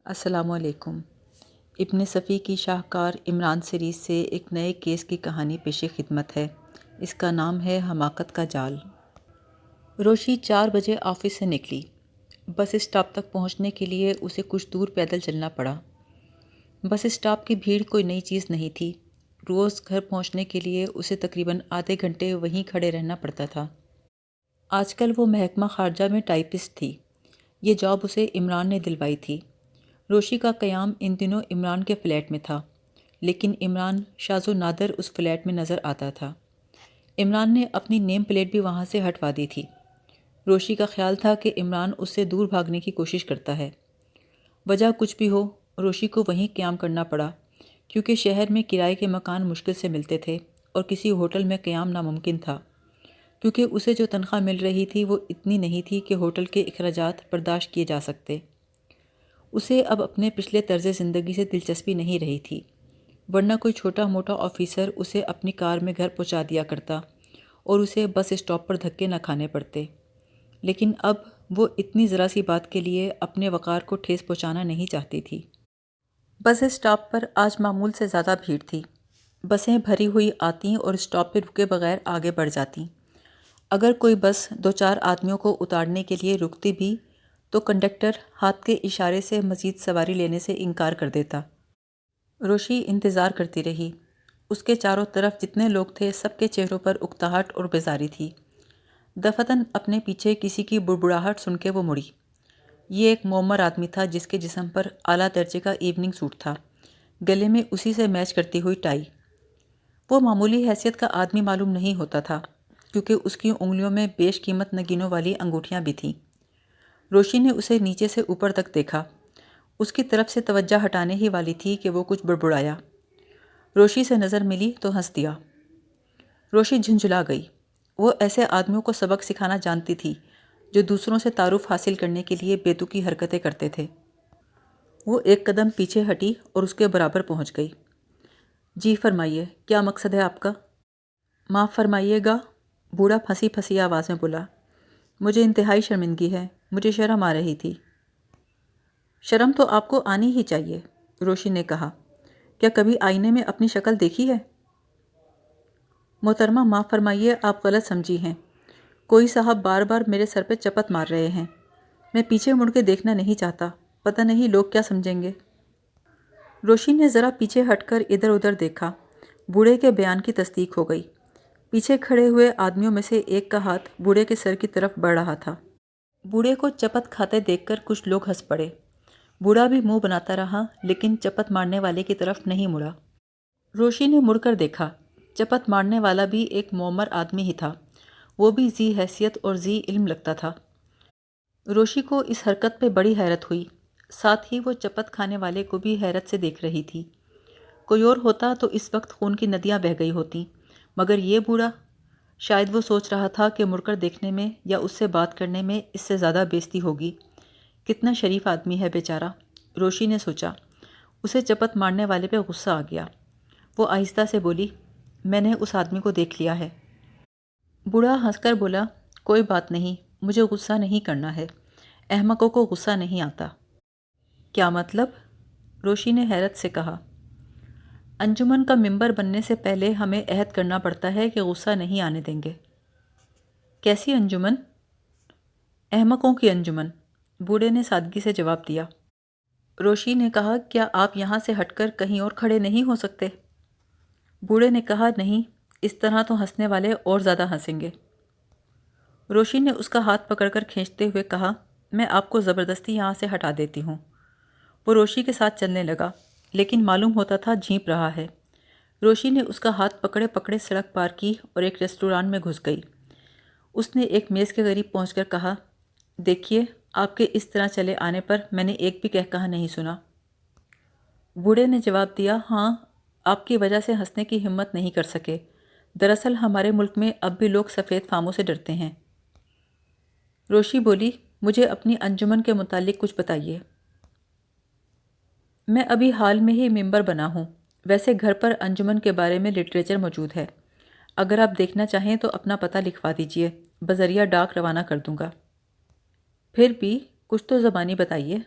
السلام علیکم۔ ابن صفی کی شاہکار عمران سیریز سے ایک نئے کیس کی کہانی پیش خدمت ہے۔ اس کا نام ہے حماقت کا جال۔ روشی 4 بجے آفس سے نکلی۔ بس اسٹاپ تک پہنچنے کے لیے اسے کچھ دور پیدل چلنا پڑا۔ بس اسٹاپ کی بھیڑ کوئی نئی چیز نہیں تھی۔ روز گھر پہنچنے کے لیے اسے تقریباً آدھے گھنٹے وہیں کھڑے رہنا پڑتا تھا۔ آج کل وہ محکمہ خارجہ میں ٹائپسٹ تھی۔ یہ جاب اسے عمران نے دلوائی تھی۔ روشی کا قیام ان دنوں عمران کے فلیٹ میں تھا، لیکن عمران شاذ و نادر اس فلیٹ میں نظر آتا تھا۔ عمران نے اپنی نیم پلیٹ بھی وہاں سے ہٹوا دی تھی۔ روشی کا خیال تھا کہ عمران اس سے دور بھاگنے کی کوشش کرتا ہے۔ وجہ کچھ بھی ہو، روشی کو وہیں قیام کرنا پڑا، کیونکہ شہر میں کرائے کے مکان مشکل سے ملتے تھے اور کسی ہوٹل میں قیام ناممکن تھا، کیونکہ اسے جو تنخواہ مل رہی تھی وہ اتنی نہیں تھی کہ ہوٹل کے اخراجات برداشت کیے جا سکتے۔ اسے اب اپنے پچھلے طرز زندگی سے دلچسپی نہیں رہی تھی، ورنہ کوئی چھوٹا موٹا آفیسر اسے اپنی کار میں گھر پہنچا دیا کرتا اور اسے بس اسٹاپ پر دھکے نہ کھانے پڑتے، لیکن اب وہ اتنی ذرا سی بات کے لیے اپنے وقار کو ٹھیس پہنچانا نہیں چاہتی تھی۔ بس اسٹاپ پر آج معمول سے زیادہ بھیڑ تھی۔ بسیں بھری ہوئی آتیں اور اسٹاپ پہ رکے بغیر آگے بڑھ جاتیں۔ اگر کوئی بس 2-4 آدمیوں کو اتارنے کے لیے رکتی بھی تو کنڈکٹر ہاتھ کے اشارے سے مزید سواری لینے سے انکار کر دیتا۔ روشی انتظار کرتی رہی۔ اس کے چاروں طرف جتنے لوگ تھے سب کے چہروں پر اکتاہٹ اور بیزاری تھی۔ دفعتاً اپنے پیچھے کسی کی بڑبڑاہٹ سن کے وہ مڑی۔ یہ ایک معمر آدمی تھا جس کے جسم پر اعلیٰ درجے کا ایوننگ سوٹ تھا، گلے میں اسی سے میچ کرتی ہوئی ٹائی۔ وہ معمولی حیثیت کا آدمی معلوم نہیں ہوتا تھا، کیونکہ اس کی انگلیوں میں بیش قیمت نگینوں والی انگوٹھیاں بھی تھیں۔ روشی نے اسے نیچے سے اوپر تک دیکھا۔ اس کی طرف سے توجہ ہٹانے ہی والی تھی کہ وہ کچھ بڑبڑایا۔ روشی سے نظر ملی تو ہنس دیا۔ روشی جھنجھلا گئی۔ وہ ایسے آدمیوں کو سبق سکھانا جانتی تھی جو دوسروں سے تعارف حاصل کرنے کے لیے بے تکی حرکتیں کرتے تھے۔ وہ ایک قدم پیچھے ہٹی اور اس کے برابر پہنچ گئی۔ جی فرمائیے، کیا مقصد ہے آپ کا؟ معاف فرمائیے گا، بوڑھا پھنسی پھنسی آواز میں بولا۔ مجھے انتہائی شرمندگی ہے، مجھے شرم آ رہی تھی۔ شرم تو آپ کو آنی ہی چاہیے، روشی نے کہا۔ کیا کبھی آئینے میں اپنی شکل دیکھی ہے؟ محترمہ معاف فرمائیے، آپ غلط سمجھی ہیں۔ کوئی صاحب بار بار میرے سر پہ چپت مار رہے ہیں۔ میں پیچھے مڑ کے دیکھنا نہیں چاہتا، پتہ نہیں لوگ کیا سمجھیں گے۔ روشی نے ذرا پیچھے ہٹ کر ادھر ادھر دیکھا۔ بوڑھے کے بیان کی تصدیق ہو گئی۔ پیچھے کھڑے ہوئے آدمیوں میں سے ایک کا ہاتھ بوڑھے کے سر کی طرف بڑھ رہا تھا۔ بوڑھے کو چپت کھاتے دیکھ کر کچھ لوگ ہنس پڑے۔ بوڑھا بھی منہ بناتا رہا، لیکن چپت مارنے والے کی طرف نہیں مڑا۔ روشی نے مڑ کر دیکھا۔ چپت مارنے والا بھی ایک معمر آدمی ہی تھا۔ وہ بھی ذی حیثیت اور ذی علم لگتا تھا۔ روشی کو اس حرکت پہ بڑی حیرت ہوئی، ساتھ ہی وہ چپت کھانے والے کو بھی حیرت سے دیکھ رہی تھی۔ کوئی اور ہوتا تو اس وقت خون کی ندیاں بہہ گئی ہوتیں، مگر یہ بوڑھا، شاید وہ سوچ رہا تھا کہ مڑ کر دیکھنے میں یا اس سے بات کرنے میں اس سے زیادہ بےزتی ہوگی۔ کتنا شریف آدمی ہے بیچارہ، روشی نے سوچا۔ اسے چپت مارنے والے پہ غصہ آ گیا۔ وہ آہستہ سے بولی، میں نے اس آدمی کو دیکھ لیا ہے۔ بوڑھا ہنس کر بولا، کوئی بات نہیں، مجھے غصہ نہیں کرنا ہے، احمقوں کو غصہ نہیں آتا۔ کیا مطلب؟ روشی نے حیرت سے کہا۔ انجمن کا ممبر بننے سے پہلے ہمیں عہد کرنا پڑتا ہے کہ غصہ نہیں آنے دیں گے۔ کیسی انجمن؟ احمقوں کی انجمن، بوڑھے نے سادگی سے جواب دیا۔ روشی نے کہا، کیا آپ یہاں سے ہٹ کر کہیں اور کھڑے نہیں ہو سکتے؟ بوڑھے نے کہا، نہیں، اس طرح تو ہنسنے والے اور زیادہ ہنسیں گے۔ روشی نے اس کا ہاتھ پکڑ کر کھینچتے ہوئے کہا، میں آپ کو زبردستی یہاں سے ہٹا دیتی ہوں۔ وہ روشی کے ساتھ چلنے لگا، لیکن معلوم ہوتا تھا جھینپ رہا ہے۔ روشی نے اس کا ہاتھ پکڑے پکڑے سڑک پار کی اور ایک ریستوران میں گھس گئی۔ اس نے ایک میز کے قریب پہنچ کر کہا، دیکھیے، آپ کے اس طرح چلے آنے پر میں نے ایک بھی کہا نہیں سنا۔ بوڑھے نے جواب دیا، ہاں، آپ کی وجہ سے ہنسنے کی ہمت نہیں کر سکے۔ دراصل ہمارے ملک میں اب بھی لوگ سفید فاموں سے ڈرتے ہیں۔ روشی بولی، مجھے اپنی انجمن کے متعلق کچھ بتائیے۔ میں ابھی حال میں ہی ممبر بنا ہوں، ویسے گھر پر انجمن کے بارے میں لٹریچر موجود ہے۔ اگر آپ دیکھنا چاہیں تو اپنا پتہ لکھوا دیجئے، بذریعہ ڈاک روانہ کر دوں گا۔ پھر بھی کچھ تو زبانی بتائیے۔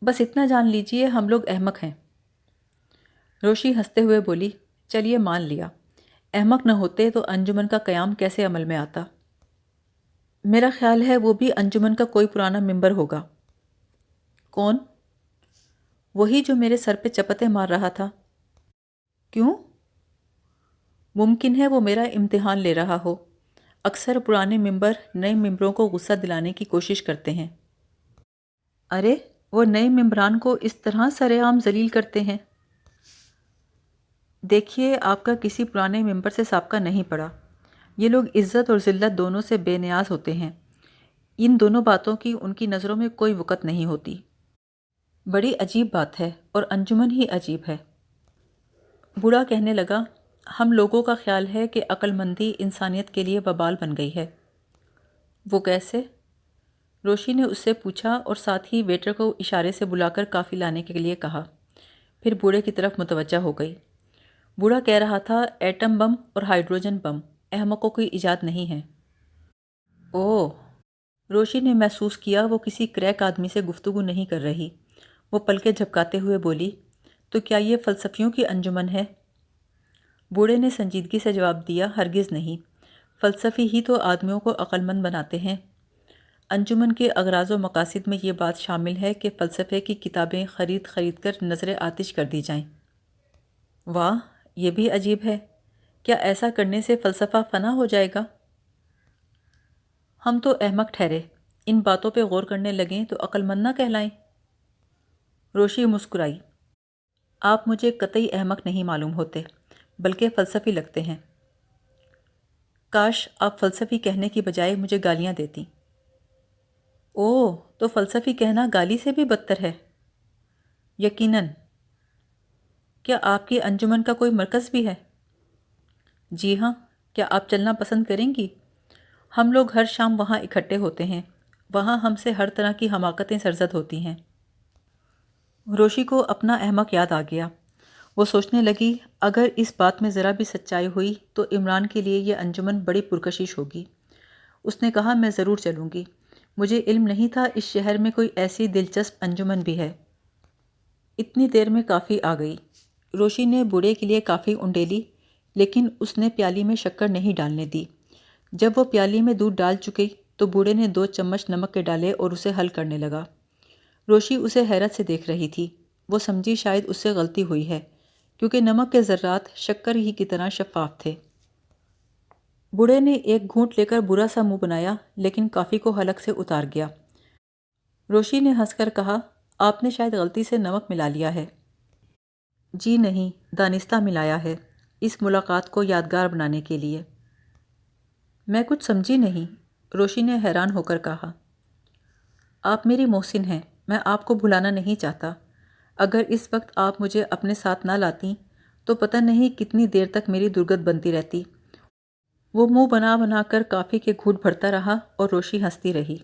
بس اتنا جان لیجئے ہم لوگ احمق ہیں۔ روشی ہنستے ہوئے بولی، چلیے مان لیا، احمق نہ ہوتے تو انجمن کا قیام کیسے عمل میں آتا؟ میرا خیال ہے وہ بھی انجمن کا کوئی پرانا ممبر ہوگا۔ کون؟ وہی جو میرے سر پہ چپتیں مار رہا تھا۔ کیوں؟ ممکن ہے وہ میرا امتحان لے رہا ہو۔ اکثر پرانے ممبر نئے ممبروں کو غصہ دلانے کی کوشش کرتے ہیں۔ ارے وہ نئے ممبران کو اس طرح سر عام ذلیل کرتے ہیں۔ دیکھیے آپ کا کسی پرانے ممبر سے سابقہ نہیں پڑا۔ یہ لوگ عزت اور ذلت دونوں سے بے نیاز ہوتے ہیں۔ ان دونوں باتوں کی ان کی نظروں میں کوئی وقت نہیں ہوتی۔ بڑی عجیب بات ہے، اور انجمن ہی عجیب ہے۔ بوڑھا کہنے لگا، ہم لوگوں کا خیال ہے کہ عقل مندی انسانیت کے لیے وبال بن گئی ہے۔ وہ کیسے؟ روشی نے اس سے پوچھا اور ساتھ ہی ویٹر کو اشارے سے بلا کر کافی لانے کے لیے کہا۔ پھر بوڑھے کی طرف متوجہ ہو گئی۔ بوڑھا کہہ رہا تھا، ایٹم بم اور ہائیڈروجن بم احمقوں کی ایجاد نہیں ہے۔ اوہ! روشی نے محسوس کیا وہ کسی کریک آدمی سے گفتگو نہیں کر رہی۔ وہ پلکیں جھپکاتے ہوئے بولی، تو کیا یہ فلسفیوں کی انجمن ہے؟ بوڑھے نے سنجیدگی سے جواب دیا، ہرگز نہیں۔ فلسفی ہی تو آدمیوں کو عقل مند بناتے ہیں۔ انجمن کے اغراض و مقاصد میں یہ بات شامل ہے کہ فلسفے کی کتابیں خرید خرید کر نظر آتش کر دی جائیں۔ واہ! یہ بھی عجیب ہے۔ کیا ایسا کرنے سے فلسفہ فنا ہو جائے گا؟ ہم تو احمق ٹھہرے، ان باتوں پہ غور کرنے لگیں تو عقل مند نہ کہلائیں۔ روشی مسکرائی، آپ مجھے قطعی احمق نہیں معلوم ہوتے، بلکہ فلسفی لگتے ہیں۔ کاش آپ فلسفی کہنے کی بجائے مجھے گالیاں دیتی۔ اوہ، تو فلسفی کہنا گالی سے بھی بدتر ہے۔ یقیناً۔ کیا آپ کی انجمن کا کوئی مرکز بھی ہے؟ جی ہاں، کیا آپ چلنا پسند کریں گی؟ ہم لوگ ہر شام وہاں اکٹھے ہوتے ہیں۔ وہاں ہم سے ہر طرح کی حماقتیں سرزد ہوتی ہیں۔ روشی کو اپنا احمق یاد آ گیا۔ وہ سوچنے لگی، اگر اس بات میں ذرا بھی سچائی ہوئی تو عمران کے لیے یہ انجمن بڑی پرکشش ہوگی۔ اس نے کہا، میں ضرور چلوں گی۔ مجھے علم نہیں تھا اس شہر میں کوئی ایسی دلچسپ انجمن بھی ہے۔ اتنی دیر میں کافی آ گئی۔ روشی نے بوڑھے کے لیے کافی انڈیلی، لیکن اس نے پیالی میں شکر نہیں ڈالنے دی۔ جب وہ پیالی میں دودھ ڈال چکی تو بوڑھے نے 2 چمچ نمک کے ڈالے اور اسے حل کرنے لگا۔ روشی اسے حیرت سے دیکھ رہی تھی۔ وہ سمجھی شاید اس سے غلطی ہوئی ہے، کیونکہ نمک کے ذرات شکر ہی کی طرح شفاف تھے۔ بوڑھے نے ایک گھونٹ لے کر برا سا منہ بنایا، لیکن کافی کو حلق سے اتار گیا۔ روشی نے ہنس کر کہا، آپ نے شاید غلطی سے نمک ملا لیا ہے۔ جی نہیں، دانستہ ملایا ہے، اس ملاقات کو یادگار بنانے کے لیے۔ میں کچھ سمجھی نہیں، روشی نے حیران ہو کر کہا۔ آپ میری محسن ہیں، میں آپ کو بھلانا نہیں چاہتا۔ اگر اس وقت آپ مجھے اپنے ساتھ نہ لاتی تو پتہ نہیں کتنی دیر تک میری درگت بنتی رہتی۔ وہ منہ بنا بنا کر کافی کے گھونٹ بھرتا رہا اور روشی ہنستی رہی۔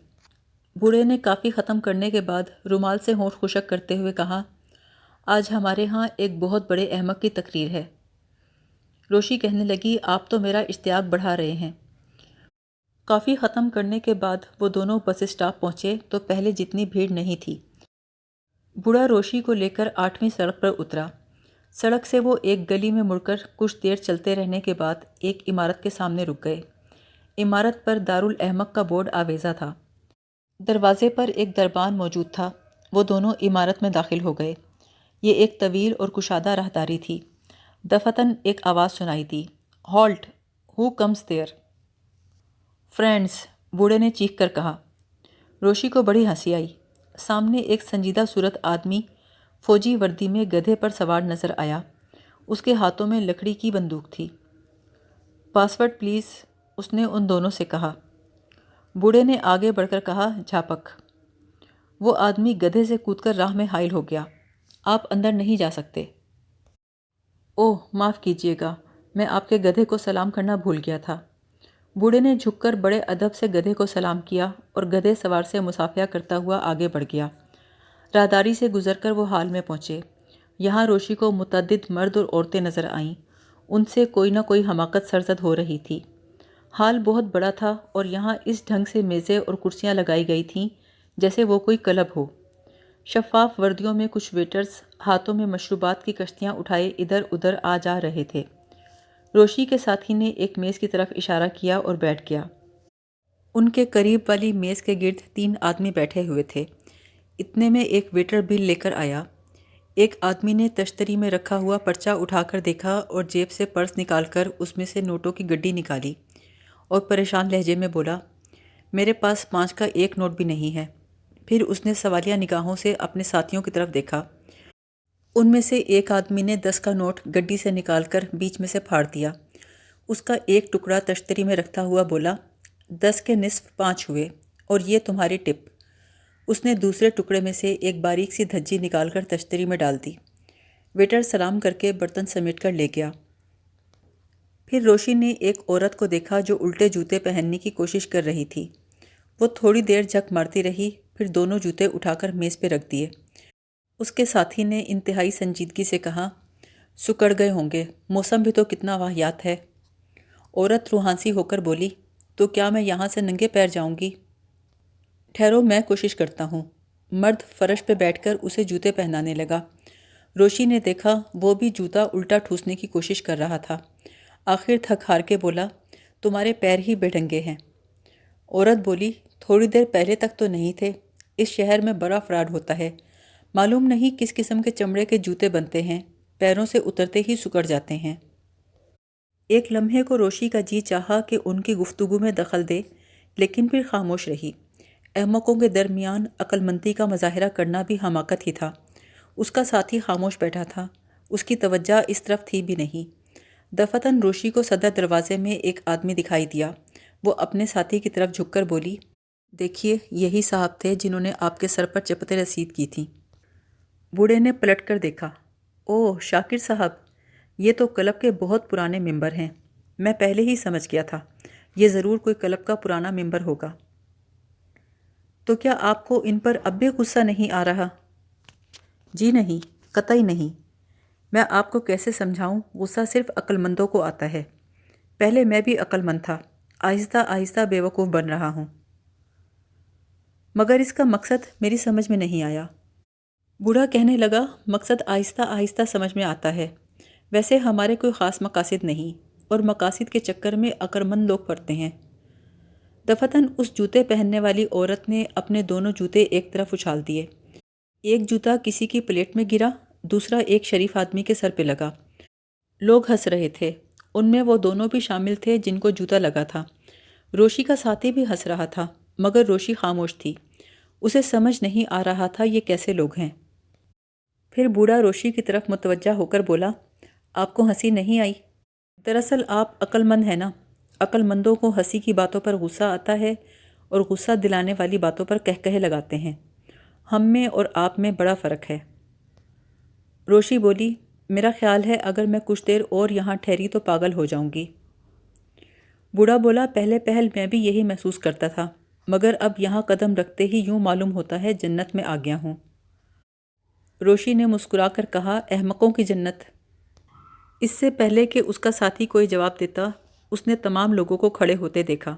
بوڑھے نے کافی ختم کرنے کے بعد رومال سے ہونٹ خشک کرتے ہوئے کہا، آج ہمارے ہاں ایک بہت بڑے احمق کی تقریر ہے۔ روشی کہنے لگی، آپ تو میرا اشتیاق بڑھا رہے ہیں۔ کافی ختم کرنے کے بعد وہ دونوں بس اسٹاپ پہنچے تو پہلے جتنی بھیڑ نہیں تھی۔ بوڑھا روشی کو لے کر 8ویں سڑک پر اترا۔ سڑک سے وہ ایک گلی میں مڑ کر کچھ دیر چلتے رہنے کے بعد ایک عمارت کے سامنے رک گئے۔ عمارت پر دارالاحمق کا بورڈ آویزاں تھا۔ دروازے پر ایک دربان موجود تھا۔ وہ دونوں عمارت میں داخل ہو گئے۔ یہ ایک طویل اور کشادہ راہداری تھی۔ دفتن ایک آواز سنائی دی، halt, who comes there? Friends, بوڑھے نے چیخ کر کہا۔ روشی کو بڑی ہنسی آئی۔ سامنے ایک سنجیدہ صورت آدمی فوجی وردی میں گدھے پر سوار نظر آیا۔ اس کے ہاتھوں میں لکڑی کی بندوق تھی۔ پاسورڈ پلیز، اس نے ان دونوں سے کہا۔ بوڑھے نے آگے بڑھ کر کہا، جھاپک۔ وہ آدمی گدھے سے کود کر راہ میں حائل ہو گیا۔ آپ اندر نہیں جا سکتے۔ اوہ، معاف کیجیے گا، میں آپ کے گدھے کو سلام کرنا بھول گیا تھا۔ بوڑھے نے جھک کر بڑے ادب سے گدھے کو سلام کیا اور گدھے سوار سے مصافحہ کرتا ہوا آگے بڑھ گیا۔ راہداری سے گزر کر وہ ہال میں پہنچے۔ یہاں روشی کو متعدد مرد اور عورتیں نظر آئیں۔ ان سے کوئی نہ کوئی حماقت سرزد ہو رہی تھی۔ ہال بہت بڑا تھا اور یہاں اس ڈھنگ سے میزیں اور کرسیاں لگائی گئی تھیں جیسے وہ کوئی کلب ہو۔ شفاف وردیوں میں کچھ ویٹرز ہاتھوں میں مشروبات کی کشتیاں اٹھائے ادھر ادھر آ جا رہے تھے۔ روشی کے ساتھی نے ایک میز کی طرف اشارہ کیا اور بیٹھ گیا۔ ان کے قریب والی میز کے گرد 3 آدمی بیٹھے ہوئے تھے۔ اتنے میں ایک ویٹر بل لے کر آیا۔ ایک آدمی نے تشتری میں رکھا ہوا پرچہ اٹھا کر دیکھا اور جیب سے پرس نکال کر اس میں سے نوٹوں کی گڈی نکالی اور پریشان لہجے میں بولا، میرے پاس 5 کا ایک نوٹ بھی نہیں ہے۔ پھر اس نے سوالیہ نگاہوں سے اپنے ساتھیوں کی طرف دیکھا۔ ان میں سے ایک آدمی نے 10 کا نوٹ گڈی سے نکال کر بیچ میں سے پھاڑ دیا۔ اس کا ایک ٹکڑا تشتری میں رکھتا ہوا بولا، 10 کے نصف 5 ہوئے اور یہ تمہاری ٹپ۔ اس نے دوسرے ٹکڑے میں سے ایک باریک سی دھجی نکال کر تشتری میں ڈال دی۔ ویٹر سلام کر کے برتن سمیٹ کر لے گیا۔ پھر روشی نے ایک عورت کو دیکھا جو الٹے جوتے پہننے کی کوشش کر رہی تھی۔ وہ تھوڑی دیر جھک مارتی رہی، پھر دونوں جوتے اٹھا کر میز پہ رکھ دیے۔ اس کے ساتھی نے انتہائی سنجیدگی سے کہا، سکڑ گئے ہوں گے، موسم بھی تو کتنا واہیات ہے۔ عورت روحانسی ہو کر بولی، تو کیا میں یہاں سے ننگے پیر جاؤں گی؟ ٹھہرو، میں کوشش کرتا ہوں۔ مرد فرش پہ بیٹھ کر اسے جوتے پہنانے لگا۔ روشی نے دیکھا وہ بھی جوتا الٹا ٹھوسنے کی کوشش کر رہا تھا۔ آخر تھک ہار کے بولا، تمہارے پیر ہی بے ڈھنگے ہیں۔ عورت بولی، تھوڑی دیر پہلے تک تو نہیں تھے۔ اس شہر میں بڑا فراڈ ہوتا ہے، معلوم نہیں کس قسم کے چمڑے کے جوتے بنتے ہیں، پیروں سے اترتے ہی سکڑ جاتے ہیں۔ ایک لمحے کو روشی کا جی چاہا کہ ان کی گفتگو میں دخل دے، لیکن پھر خاموش رہی۔ احمقوں کے درمیان عقل مندی کا مظاہرہ کرنا بھی حماقت ہی تھا۔ اس کا ساتھی خاموش بیٹھا تھا، اس کی توجہ اس طرف تھی بھی نہیں۔ دفتن روشی کو صدر دروازے میں ایک آدمی دکھائی دیا۔ وہ اپنے ساتھی کی طرف جھک کر بولی، دیکھیے یہی صاحب تھے جنہوں نے آپ کے سر پر چپتیں رسید کی تھیں۔ بوڑھے نے پلٹ کر دیکھا، اوہ شاکر صاحب، یہ تو کلب کے بہت پرانے ممبر ہیں۔ میں پہلے ہی سمجھ گیا تھا، یہ ضرور کوئی کلب کا پرانا ممبر ہوگا۔ تو کیا آپ کو ان پر اب بھی غصہ نہیں آ رہا؟ جی نہیں، قطعی نہیں۔ میں آپ کو کیسے سمجھاؤں، غصہ صرف عقل مندوں کو آتا ہے۔ پہلے میں بھی عقل مند تھا، آہستہ آہستہ بے وقوف بن رہا ہوں۔ مگر اس کا مقصد میری سمجھ میں نہیں آیا۔ بوڑھا کہنے لگا، مقصد آہستہ آہستہ سمجھ میں آتا ہے۔ ویسے ہمارے کوئی خاص مقاصد نہیں، اور مقاصد کے چکر میں عقل مند لوگ پڑتے ہیں۔ دفتن اس جوتے پہننے والی عورت نے اپنے دونوں جوتے ایک طرف اچھال دیے۔ ایک جوتا کسی کی پلیٹ میں گرا، دوسرا ایک شریف آدمی کے سر پہ لگا۔ لوگ ہنس رہے تھے، ان میں وہ دونوں بھی شامل تھے جن کو جوتا لگا تھا۔ روشی کا ساتھی بھی ہنس رہا تھا، مگر روشی خاموش تھی۔ اسے سمجھ نہیں آ رہا تھا یہ کیسے لوگ ہیں۔ پھر بوڑھا روشی کی طرف متوجہ ہو کر بولا، آپ کو ہنسی نہیں آئی؟ دراصل آپ عقل مند ہیں نا۔ عقل مندوں کو ہنسی کی باتوں پر غصہ آتا ہے اور غصہ دلانے والی باتوں پر کہکہے لگاتے ہیں۔ ہم میں اور آپ میں بڑا فرق ہے۔ روشی بولی، میرا خیال ہے اگر میں کچھ دیر اور یہاں ٹھہری تو پاگل ہو جاؤں گی۔ بوڑھا بولا، پہلے پہل میں بھی یہی محسوس کرتا تھا، مگر اب یہاں قدم رکھتے ہی یوں معلوم ہوتا ہے جنت میں آ گیا ہوں۔ روشی نے مسکرا کر کہا، احمقوں کی جنت۔ اس سے پہلے کہ اس کا ساتھی کوئی جواب دیتا، اس نے تمام لوگوں کو کھڑے ہوتے دیکھا۔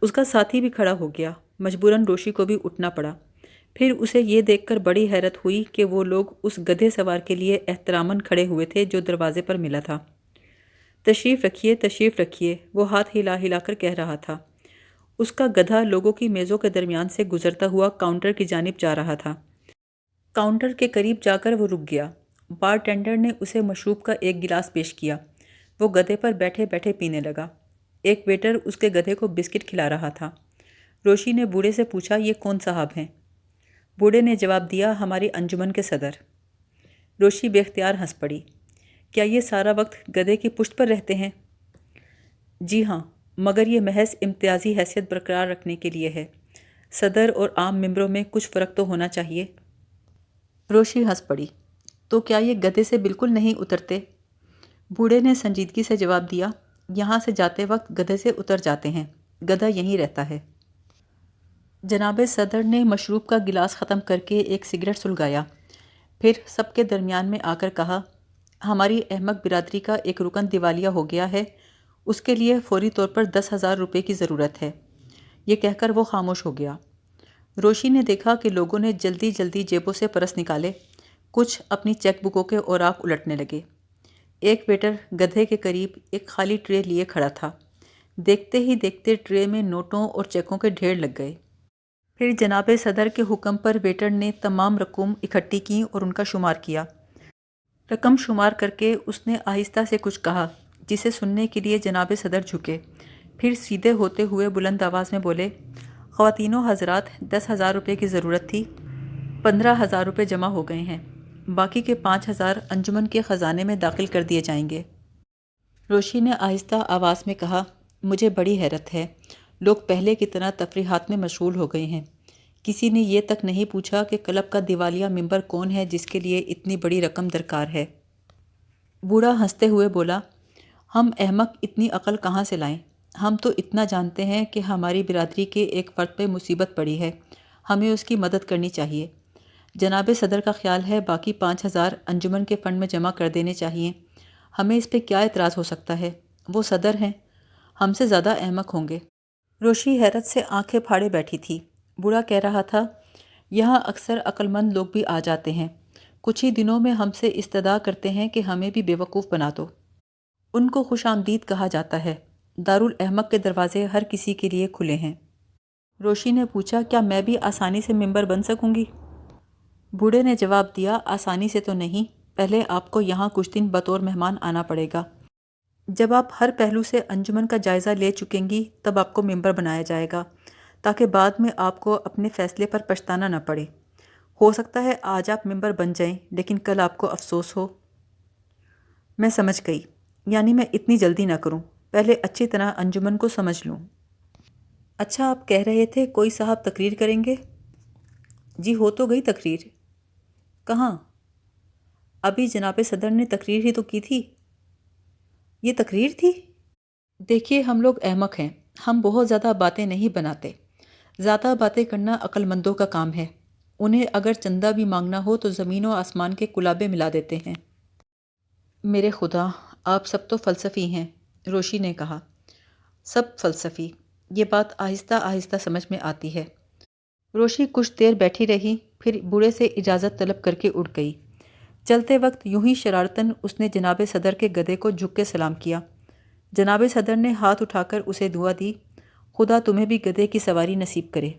اس کا ساتھی بھی کھڑا ہو گیا، مجبوراً روشی کو بھی اٹھنا پڑا۔ پھر اسے یہ دیکھ کر بڑی حیرت ہوئی کہ وہ لوگ اس گدھے سوار کے لیے احتراماً کھڑے ہوئے تھے جو دروازے پر ملا تھا۔ تشریف رکھیے، تشریف رکھیے، وہ ہاتھ ہلا ہلا کر کہہ رہا تھا۔ اس کا گدھا لوگوں کی میزوں کے درمیان سے گزرتا ہوا کاؤنٹر کی جانب جا رہا تھا۔ کاؤنٹر کے قریب جا کر وہ رک گیا۔ بار ٹینڈر نے اسے مشروب کا ایک گلاس پیش کیا۔ وہ گدھے پر بیٹھے بیٹھے پینے لگا۔ ایک ویٹر اس کے گدھے کو بسکٹ کھلا رہا تھا۔ روشی نے بوڑھے سے پوچھا، یہ کون صاحب ہیں؟ بوڑھے نے جواب دیا، ہماری انجمن کے صدر۔ روشی بے اختیار ہنس پڑی۔ کیا یہ سارا وقت گدھے کی پشت پر رہتے ہیں؟ جی ہاں، مگر یہ محض امتیازی حیثیت برقرار رکھنے کے لیے ہے۔ صدر اور عام ممبروں میں کچھ فرق تو ہونا چاہیے۔ روشی ہنس پڑی، تو کیا یہ گدھے سے بالکل نہیں اترتے؟ بوڑھے نے سنجیدگی سے جواب دیا، یہاں سے جاتے وقت گدھے سے اتر جاتے ہیں، گدھا یہیں رہتا ہے۔ جناب صدر نے مشروب کا گلاس ختم کر کے ایک سگریٹ سلگایا، پھر سب کے درمیان میں آ کر کہا، ہماری احمق برادری کا ایک رکن دیوالیہ ہو گیا ہے، اس کے لیے فوری طور پر 10,000 روپے کی ضرورت ہے۔ یہ کہہ کر وہ خاموش ہو گیا۔ روشی نے دیکھا کہ لوگوں نے جلدی جلدی جیبوں سے پرس نکالے، کچھ اپنی چیک بکوں کے اوراق الٹنے لگے۔ ایک ویٹر گدھے کے قریب ایک خالی ٹرے لیے کھڑا تھا۔ دیکھتے ہی دیکھتے ٹرے میں نوٹوں اور چیکوں کے ڈھیر لگ گئے۔ پھر جناب صدر کے حکم پر ویٹر نے تمام رقوم اکٹھی کیں اور ان کا شمار کیا۔ رقم شمار کر کے اس نے آہستہ سے کچھ کہا، جسے سننے کے لیے جناب صدر جھکے، پھر سیدھے ہوتے ہوئے بلند آواز میں بولے، خواتین و حضرات، 10,000 روپے کی ضرورت تھی، 15,000 روپے جمع ہو گئے ہیں، باقی کے 5,000 انجمن کے خزانے میں داخل کر دیے جائیں گے۔ روشی نے آہستہ آواز میں کہا، مجھے بڑی حیرت ہے، لوگ پہلے کی طرح تفریحات میں مشغول ہو گئے ہیں۔ کسی نے یہ تک نہیں پوچھا کہ کلب کا دیوالیہ ممبر کون ہے جس کے لیے اتنی بڑی رقم درکار ہے۔ بوڑھا ہنستے ہوئے بولا، ہم احمق اتنی عقل کہاں سے لائیں؟ ہم تو اتنا جانتے ہیں کہ ہماری برادری کے ایک فرد پہ مصیبت پڑی ہے، ہمیں اس کی مدد کرنی چاہیے۔ جناب صدر کا خیال ہے باقی 5,000 انجمن کے فنڈ میں جمع کر دینے چاہیے۔ ہمیں اس پہ کیا اعتراض ہو سکتا ہے؟ وہ صدر ہیں، ہم سے زیادہ احمق ہوں گے۔ روشی حیرت سے آنکھیں پھاڑے بیٹھی تھی۔ بوڑھا کہہ رہا تھا، یہاں اکثر عقل مند لوگ بھی آ جاتے ہیں، کچھ ہی دنوں میں ہم سے استدعا کرتے ہیں کہ ہمیں بھی بے وقوف بنا دو۔ ان کو خوش آمدید کہا جاتا ہے۔ دارالاحمق کے دروازے ہر کسی کے لیے کھلے ہیں۔ روشی نے پوچھا، کیا میں بھی آسانی سے ممبر بن سکوں گی؟ بوڑھے نے جواب دیا، آسانی سے تو نہیں، پہلے آپ کو یہاں کچھ دن بطور مہمان آنا پڑے گا۔ جب آپ ہر پہلو سے انجمن کا جائزہ لے چکیں گی تب آپ کو ممبر بنایا جائے گا، تاکہ بعد میں آپ کو اپنے فیصلے پر پچھتانا نہ پڑے۔ ہو سکتا ہے آج آپ ممبر بن جائیں لیکن کل آپ کو افسوس ہو۔ میں سمجھ گئی، یعنی میں اتنی جلدی نہ کروں، پہلے اچھی طرح انجمن کو سمجھ لوں۔ اچھا، آپ کہہ رہے تھے کوئی صاحب تقریر کریں گے؟ جی ہو تو گئی تقریر۔ کہاں؟ ابھی جناب صدر نے تقریر ہی تو کی تھی۔ یہ تقریر تھی؟ دیکھیے، ہم لوگ احمق ہیں، ہم بہت زیادہ باتیں نہیں بناتے۔ زیادہ باتیں کرنا عقل مندوں کا کام ہے۔ انہیں اگر چندہ بھی مانگنا ہو تو زمین و آسمان کے کلابے ملا دیتے ہیں۔ میرے خدا، آپ سب تو فلسفی ہیں، روشی نے کہا۔ سب فلسفی، یہ بات آہستہ آہستہ سمجھ میں آتی ہے۔ روشی کچھ دیر بیٹھی رہی، پھر بوڑھے سے اجازت طلب کر کے اٹھ گئی۔ چلتے وقت یوں ہی شرارتاً اس نے جناب صدر کے گدھے کو جھک کے سلام کیا۔ جناب صدر نے ہاتھ اٹھا کر اسے دعا دی، خدا تمہیں بھی گدھے کی سواری نصیب کرے۔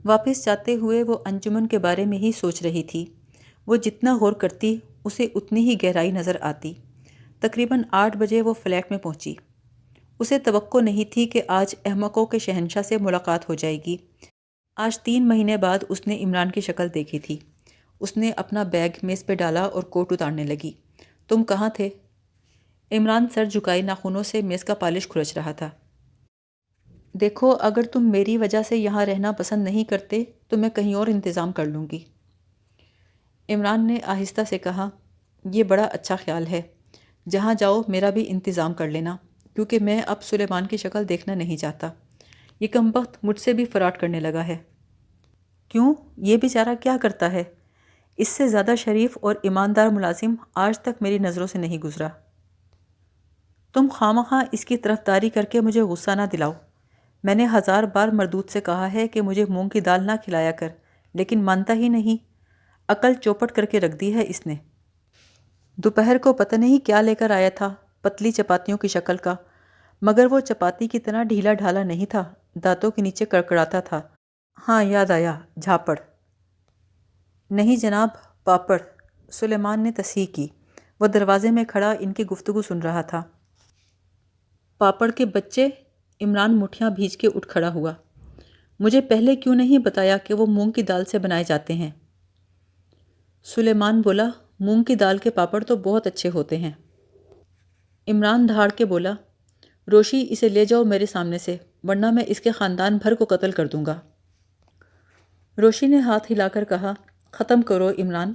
واپس جاتے ہوئے وہ انجمن کے بارے میں ہی سوچ رہی تھی۔ وہ جتنا غور کرتی اسے اتنی ہی گہرائی نظر آتی۔ تقریباً 8 بجے وہ فلیٹ میں پہنچی۔ اسے توقع نہیں تھی کہ آج احمقوں کے شہنشاہ سے ملاقات ہو جائے گی۔ آج 3 مہینے بعد اس نے عمران کی شکل دیکھی تھی۔ اس نے اپنا بیگ میز پہ ڈالا اور کوٹ اتارنے لگی۔ تم کہاں تھے؟ عمران سر جھکائے ناخنوں سے میز کا پالش کھرچ رہا تھا۔ دیکھو، اگر تم میری وجہ سے یہاں رہنا پسند نہیں کرتے تو میں کہیں اور انتظام کر لوں گی۔ عمران نے آہستہ سے کہا، یہ بڑا اچھا خیال ہے، جہاں جاؤ میرا بھی انتظام کر لینا، کیونکہ میں اب سلیمان کی شکل دیکھنا نہیں چاہتا۔ یہ کمبخت مجھ سے بھی فراڈ کرنے لگا ہے۔ کیوں؟ یہ بیچارہ کیا کرتا ہے؟ اس سے زیادہ شریف اور ایماندار ملازم آج تک میری نظروں سے نہیں گزرا۔ تم خواہ اس کی طرفداری کر کے مجھے غصہ نہ دلاؤ۔ میں نے 1000 بار مردود سے کہا ہے کہ مجھے مونگ کی دال نہ کھلایا کر، لیکن مانتا ہی نہیں۔ عقل چوپٹ کر کے رکھ دی ہے اس نے۔ دوپہر کو پتہ نہیں کیا لے کر آیا تھا، پتلی چپاتیوں کی شکل کا، مگر وہ چپاتی کی طرح ڈھیلا ڈھالا نہیں تھا، دانتوں کے نیچے کڑکڑاتا تھا۔ ہاں یاد آیا، جھاپڑ۔ نہیں جناب، پاپڑ، سلیمان نے تصحیح کی۔ وہ دروازے میں کھڑا ان کی گفتگو سن رہا تھا۔ پاپڑ کے بچے؟ عمران مٹھیاں بھیج کے اٹھ کھڑا ہوا۔ مجھے پہلے کیوں نہیں بتایا کہ وہ مونگ کی دال سے بنائے جاتے ہیں؟ سلیمان بولا، مونگ کی دال کے پاپڑ تو بہت اچھے ہوتے ہیں۔ عمران دھاڑ کے بولا، روشی اسے لے جاؤ میرے سامنے سے، ورنہ میں اس کے خاندان بھر کو قتل کر دوں گا۔ روشی نے ہاتھ ہلا کر کہا، ختم کرو عمران،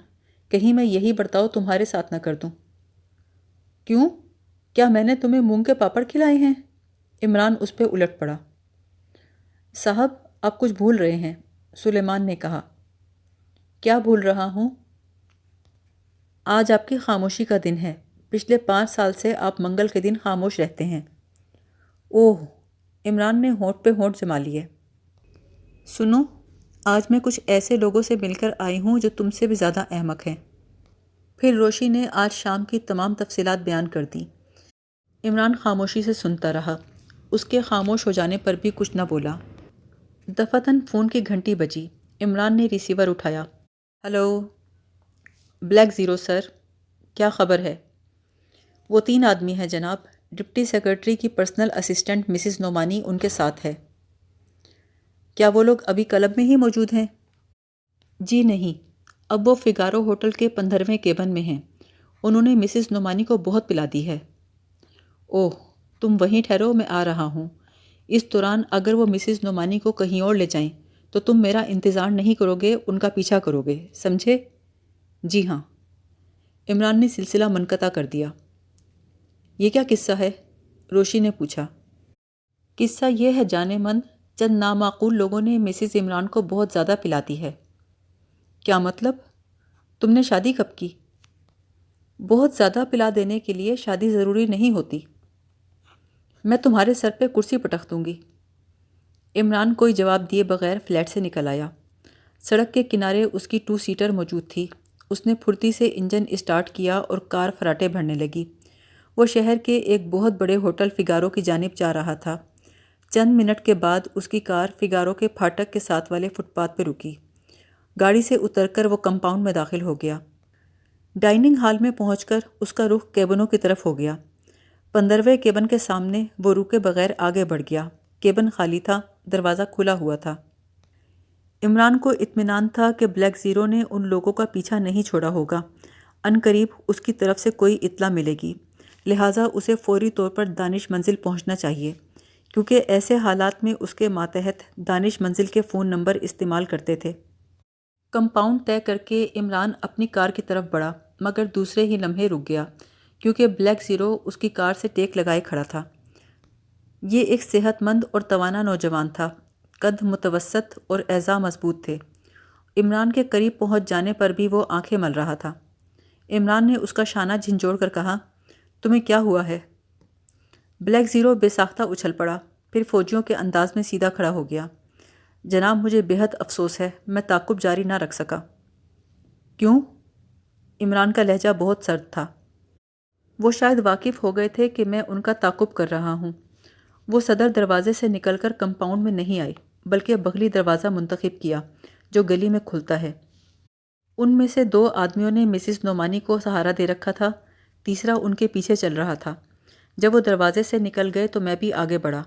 کہیں میں یہی برتاؤ تمہارے ساتھ نہ کر دوں۔ کیوں؟ کیا میں نے تمہیں مونگ کے پاپڑ کھلائے ہیں؟ عمران اس پہ الٹ پڑا۔ صاحب، آپ کچھ بھول رہے ہیں، سلیمان نے کہا۔ کیا بھول رہا ہوں؟ آج آپ کی خاموشی کا دن ہے، پچھلے 5 سال سے آپ منگل کے دن خاموش رہتے ہیں۔ اوہ! عمران نے ہونٹ پہ ہونٹ جما لیے۔ سنو، آج میں کچھ ایسے لوگوں سے مل کر آئی ہوں جو تم سے بھی زیادہ احمق ہیں۔ پھر روشی نے آج شام کی تمام تفصیلات بیان کر دیں۔ عمران خاموشی سے سنتا رہا۔ اس کے خاموش ہو جانے پر بھی کچھ نہ بولا۔ دفعتاً فون کی گھنٹی بجی۔ عمران نے ریسیور اٹھایا۔ ہلو، بلیک زیرو سر، کیا خبر ہے؟ وہ 3 آدمی ہیں جناب، ڈپٹی سیکرٹری کی پرسنل اسسٹنٹ مسز نعمانی ان کے ساتھ ہے۔ کیا وہ لوگ ابھی کلب میں ہی موجود ہیں؟ جی نہیں، اب وہ فگارو ہوٹل کے 15ویں کیبن میں ہیں۔ انہوں نے مسز نعمانی کو بہت پلا دی ہے۔ اوہ، تم وہیں ٹھہرو، میں آ رہا ہوں۔ اس دوران اگر وہ مسز نعمانی کو کہیں اور لے جائیں تو تم میرا انتظار نہیں کرو گے، ان کا پیچھا کرو گے، سمجھے؟ جی ہاں۔ عمران نے سلسلہ منقطع کر دیا۔ یہ کیا قصہ ہے؟ روشی نے پوچھا۔ قصہ یہ ہے جانے من، چند نامعقول لوگوں نے مسز عمران کو بہت زیادہ پلاتی ہے۔ کیا مطلب؟ تم نے شادی کب کی؟ بہت زیادہ پلا دینے کے لیے شادی ضروری نہیں ہوتی۔ میں تمہارے سر پہ کرسی پٹخ دوں گی۔ عمران کوئی جواب دیے بغیر فلیٹ سے نکل آیا۔ سڑک کے کنارے اس کی 2 سیٹر موجود تھی۔ اس نے پھرتی سے انجن اسٹارٹ کیا اور کار فراٹے بھرنے لگی۔ وہ شہر کے ایک بہت بڑے ہوٹل فگارو کی جانب جا رہا تھا۔ چند منٹ کے بعد اس کی کار فگارو کے پھاٹک کے ساتھ والے فٹ پاتھ پہ رکی۔ گاڑی سے اتر کر وہ کمپاؤنڈ میں داخل ہو گیا۔ ڈائننگ ہال میں پہنچ کر اس کا رخ کیبنوں کی طرف ہو گیا۔ 15ویں کیبن کے سامنے وہ رکے بغیر آگے بڑھ گیا۔ کیبن خالی تھا، دروازہ کھلا ہوا تھا۔ عمران کو اطمینان تھا کہ بلیک زیرو نے ان لوگوں کا پیچھا نہیں چھوڑا ہوگا۔ عنقریب اس کی طرف سے کوئی اطلاع ملے گی، لہٰذا اسے فوری طور پر دانش منزل پہنچنا چاہیے، کیونکہ ایسے حالات میں اس کے ماتحت دانش منزل کے فون نمبر استعمال کرتے تھے۔ کمپاؤنڈ طے کر کے عمران اپنی کار کی طرف بڑھا، مگر دوسرے ہی لمحے رک گیا، کیونکہ بلیک زیرو اس کی کار سے ٹیک لگائے کھڑا تھا۔ یہ ایک صحت مند اور توانا نوجوان تھا، قد متوسط اور اعضاء مضبوط تھے۔ عمران کے قریب پہنچ جانے پر بھی وہ آنکھیں مل رہا تھا۔ عمران نے اس کا شانہ جھنجھوڑ کر کہا، تمہیں کیا ہوا ہے؟ بلیک زیرو بے ساختہ اچھل پڑا، پھر فوجیوں کے انداز میں سیدھا کھڑا ہو گیا۔ جناب، مجھے بہت افسوس ہے، میں تعاقب جاری نہ رکھ سکا۔ کیوں؟ عمران کا لہجہ بہت سرد تھا۔ وہ شاید واقف ہو گئے تھے کہ میں ان کا تعاقب کر رہا ہوں۔ وہ صدر دروازے سے نکل کر کمپاؤنڈ میں نہیں آئے، بلکہ بغلی دروازہ منتخب کیا جو گلی میں کھلتا ہے۔ ان میں سے 2 آدمیوں نے مسز نعمانی کو سہارا دے رکھا تھا، تیسرا ان کے پیچھے چل رہا تھا۔ جب وہ دروازے سے نکل گئے تو میں بھی آگے بڑھا۔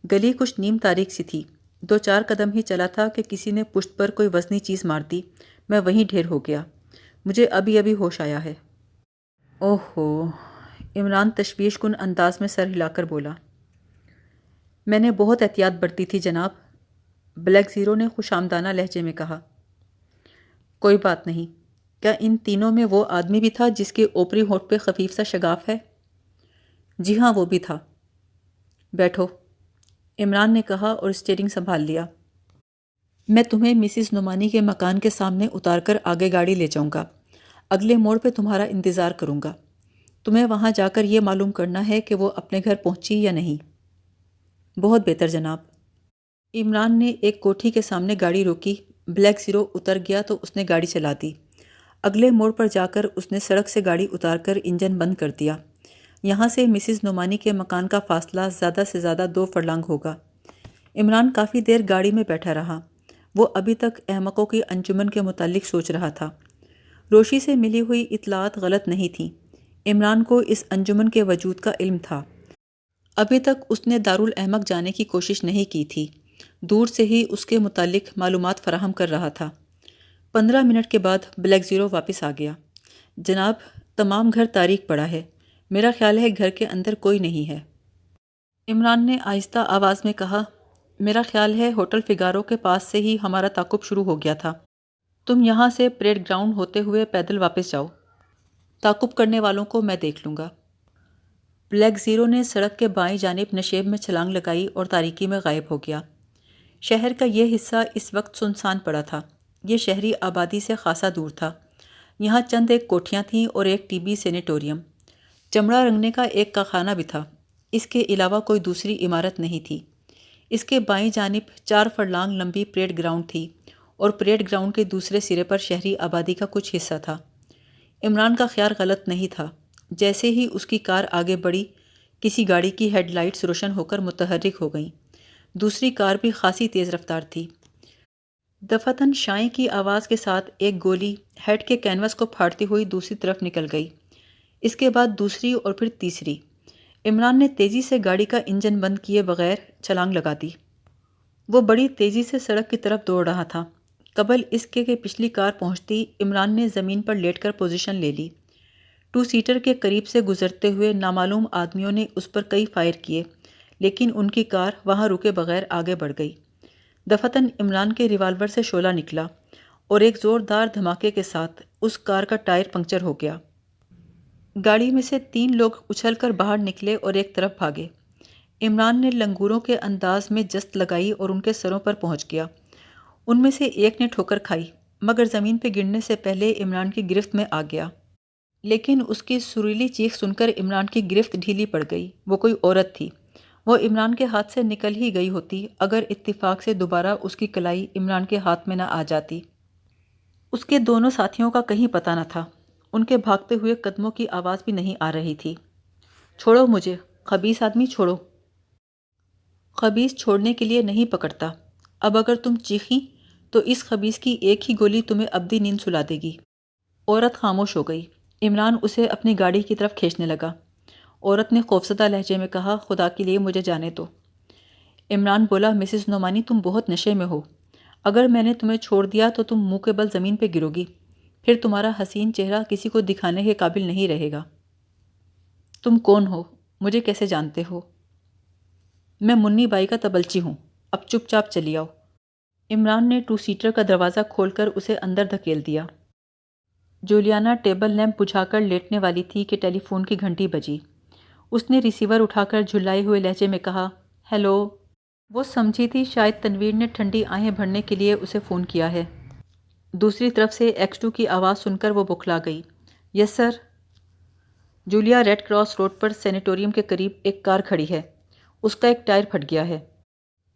گلی کچھ نیم تاریک سی تھی۔ 2-4 قدم ہی چلا تھا کہ کسی نے پشت پر کوئی وزنی چیز مار دی۔ میں وہیں ڈھیر ہو گیا۔ مجھے ابھی ہوش آیا ہے۔ اوہ ہو، عمران تشویش کن انداز میں سر ہلا کر بولا۔ میں نے بہت احتیاط برتی تھی جناب، بلیک زیرو نے خوشامدانہ لہجے میں کہا۔ کوئی بات نہیں۔ کیا ان تینوں میں وہ آدمی بھی تھا جس کے اوپری ہونٹ پہ خفیف سا شگاف ہے؟ جی ہاں، وہ بھی تھا۔ بیٹھو، عمران نے کہا اور اسٹیئرنگ سنبھال لیا۔ میں تمہیں مسز نعمانی کے مکان کے سامنے اتار کر آگے گاڑی لے جاؤں گا۔ اگلے موڑ پہ تمہارا انتظار کروں گا۔ تمہیں وہاں جا کر یہ معلوم کرنا ہے کہ وہ اپنے گھر پہنچی یا نہیں۔ بہت بہتر جناب۔ عمران نے ایک کوٹھی کے سامنے گاڑی روکی۔ بلیک زیرو اتر گیا تو اس نے گاڑی چلا دی۔ اگلے موڑ پر جا کر اس نے سڑک سے گاڑی اتار کر انجن بند کر دیا۔ یہاں سے مسز نعمانی کے مکان کا فاصلہ زیادہ سے زیادہ 2 فرلانگ ہوگا۔ عمران کافی دیر گاڑی میں بیٹھا رہا۔ وہ ابھی تک احمقوں کی انجمن کے متعلق سوچ رہا تھا۔ روشی سے ملی ہوئی اطلاعات غلط نہیں تھیں۔ عمران کو اس انجمن کے وجود کا علم تھا۔ ابھی تک اس نے دارالاحمق جانے کی کوشش نہیں کی تھی، دور سے ہی اس کے متعلق معلومات فراہم کر رہا تھا۔ 15 منٹ کے بعد بلیک زیرو واپس آ گیا۔ جناب، تمام گھر تاریک پڑا ہے۔ میرا خیال ہے گھر کے اندر کوئی نہیں ہے۔ عمران نے آہستہ آواز میں کہا، میرا خیال ہے ہوٹل فگارو کے پاس سے ہی ہمارا تعاقب شروع ہو گیا تھا۔ تم یہاں سے پریڈ گراؤنڈ ہوتے ہوئے پیدل واپس جاؤ۔ تعاقب کرنے والوں کو میں دیکھ لوں گا۔ بلیک زیرو نے سڑک کے بائیں جانب نشیب میں چھلانگ لگائی اور تاریکی میں غائب ہو گیا۔ شہر کا یہ حصہ اس وقت سنسان پڑا تھا۔ یہ شہری آبادی سے خاصا دور تھا۔ یہاں چند ایک کوٹھیاں تھیں اور ایک ٹی بی سینیٹوریم، چمڑا رنگنے کا ایک کارخانہ بھی تھا۔ اس کے علاوہ کوئی دوسری عمارت نہیں تھی۔ اس کے بائیں جانب 4 فرلانگ لمبی پریڈ گراؤنڈ تھی اور پریڈ گراؤنڈ کے دوسرے سرے پر شہری آبادی کا کچھ حصہ تھا۔ عمران کا خیال غلط نہیں تھا۔ جیسے ہی اس کی کار آگے بڑھی، کسی گاڑی کی ہیڈ لائٹس روشن ہو کر متحرک ہو گئیں۔ دوسری کار بھی خاصی تیز رفتار تھی۔ دفعتاً شائیں کی آواز کے ساتھ ایک گولی ہیڈ کے کینوس کو پھاڑتی ہوئی دوسری طرف نکل گئی۔ اس کے بعد دوسری اور پھر تیسری۔ عمران نے تیزی سے گاڑی کا انجن بند کیے بغیر چھلانگ لگا دی۔ وہ بڑی تیزی سے سڑک کی طرف دوڑ رہا تھا۔ قبل اس کے کہ پچھلی کار پہنچتی، عمران نے زمین پر لیٹ کر پوزیشن لے لی۔ 2 سیٹر کے قریب سے گزرتے ہوئے نامعلوم آدمیوں نے اس پر کئی فائر کیے، لیکن ان کی کار وہاں رکے بغیر آگے بڑھ گئی۔ دفعتاً عمران کے ریوالور سے شعلہ نکلا اور ایک زوردار دھماکے کے ساتھ اس کار کا ٹائر پنکچر ہو گیا۔ گاڑی میں سے 3 لوگ اچھل کر باہر نکلے اور ایک طرف بھاگے۔ عمران نے لنگوروں کے انداز میں جست لگائی اور ان کے سروں پر پہنچ گیا۔ ان میں سے ایک نے ٹھوکر کھائی، مگر زمین پہ گرنے سے پہلے عمران کی گرفت میں آ گیا۔ لیکن اس کی سریلی چیخ سن کر عمران کی گرفت ڈھیلی پڑ گئی۔ وہ کوئی عورت تھی۔ وہ عمران کے ہاتھ سے نکل ہی گئی ہوتی اگر اتفاق سے دوبارہ اس کی کلائی عمران کے ہاتھ میں نہ آ جاتی۔ اس کے دونوں ساتھیوں کا کہیں پتہ نہ تھا۔ ان کے بھاگتے ہوئے قدموں کی آواز بھی نہیں آ رہی تھی۔ چھوڑو مجھے، خبیث آدمی، چھوڑو۔ خبیث چھوڑنے کے لیے نہیں پکڑتا۔ اب اگر تم چیخیں تو اس خبیث کی ایک ہی گولی تمہیں ابدی نیند سلا دے گی۔ عورت خاموش ہو گئی۔ عمران اسے اپنی گاڑی کی طرف کھینچنے لگا۔ عورت نے خوفزدہ لہجے میں کہا، خدا کے لیے مجھے جانے دو۔ عمران بولا، مسز نعمانی، تم بہت نشے میں ہو۔ اگر میں نے تمہیں چھوڑ دیا تو تم منہ کے بل زمین پہ گرو گی، پھر تمہارا حسین چہرہ کسی کو دکھانے کے قابل نہیں رہے گا۔ تم کون ہو؟ مجھے کیسے جانتے ہو؟ میں منی بائی کا تبلچی ہوں۔ اب چپ چاپ چلی آؤ۔ عمران نے 2 سیٹر کا دروازہ کھول کر اسے اندر دھکیل دیا۔ جولیانہ ٹیبل لیمپ بجھا کر لیٹنے والی تھی کہ ٹیلی فون کی گھنٹی بجی۔ اس نے ریسیور اٹھا کر جھلائے ہوئے لہجے میں کہا، ہیلو۔ وہ سمجھی تھی شاید تنویر نے ٹھنڈی آہیں بھرنے کے لیے اسے فون کیا ہے۔ دوسری طرف سے X2 کی آواز سن کر وہ بوکھلا گئی۔ یس سر۔ جولیا، ریڈ کراس روڈ پر سینیٹوریم کے قریب ایک کار کھڑی ہے۔ اس کا ایک ٹائر پھٹ گیا ہے۔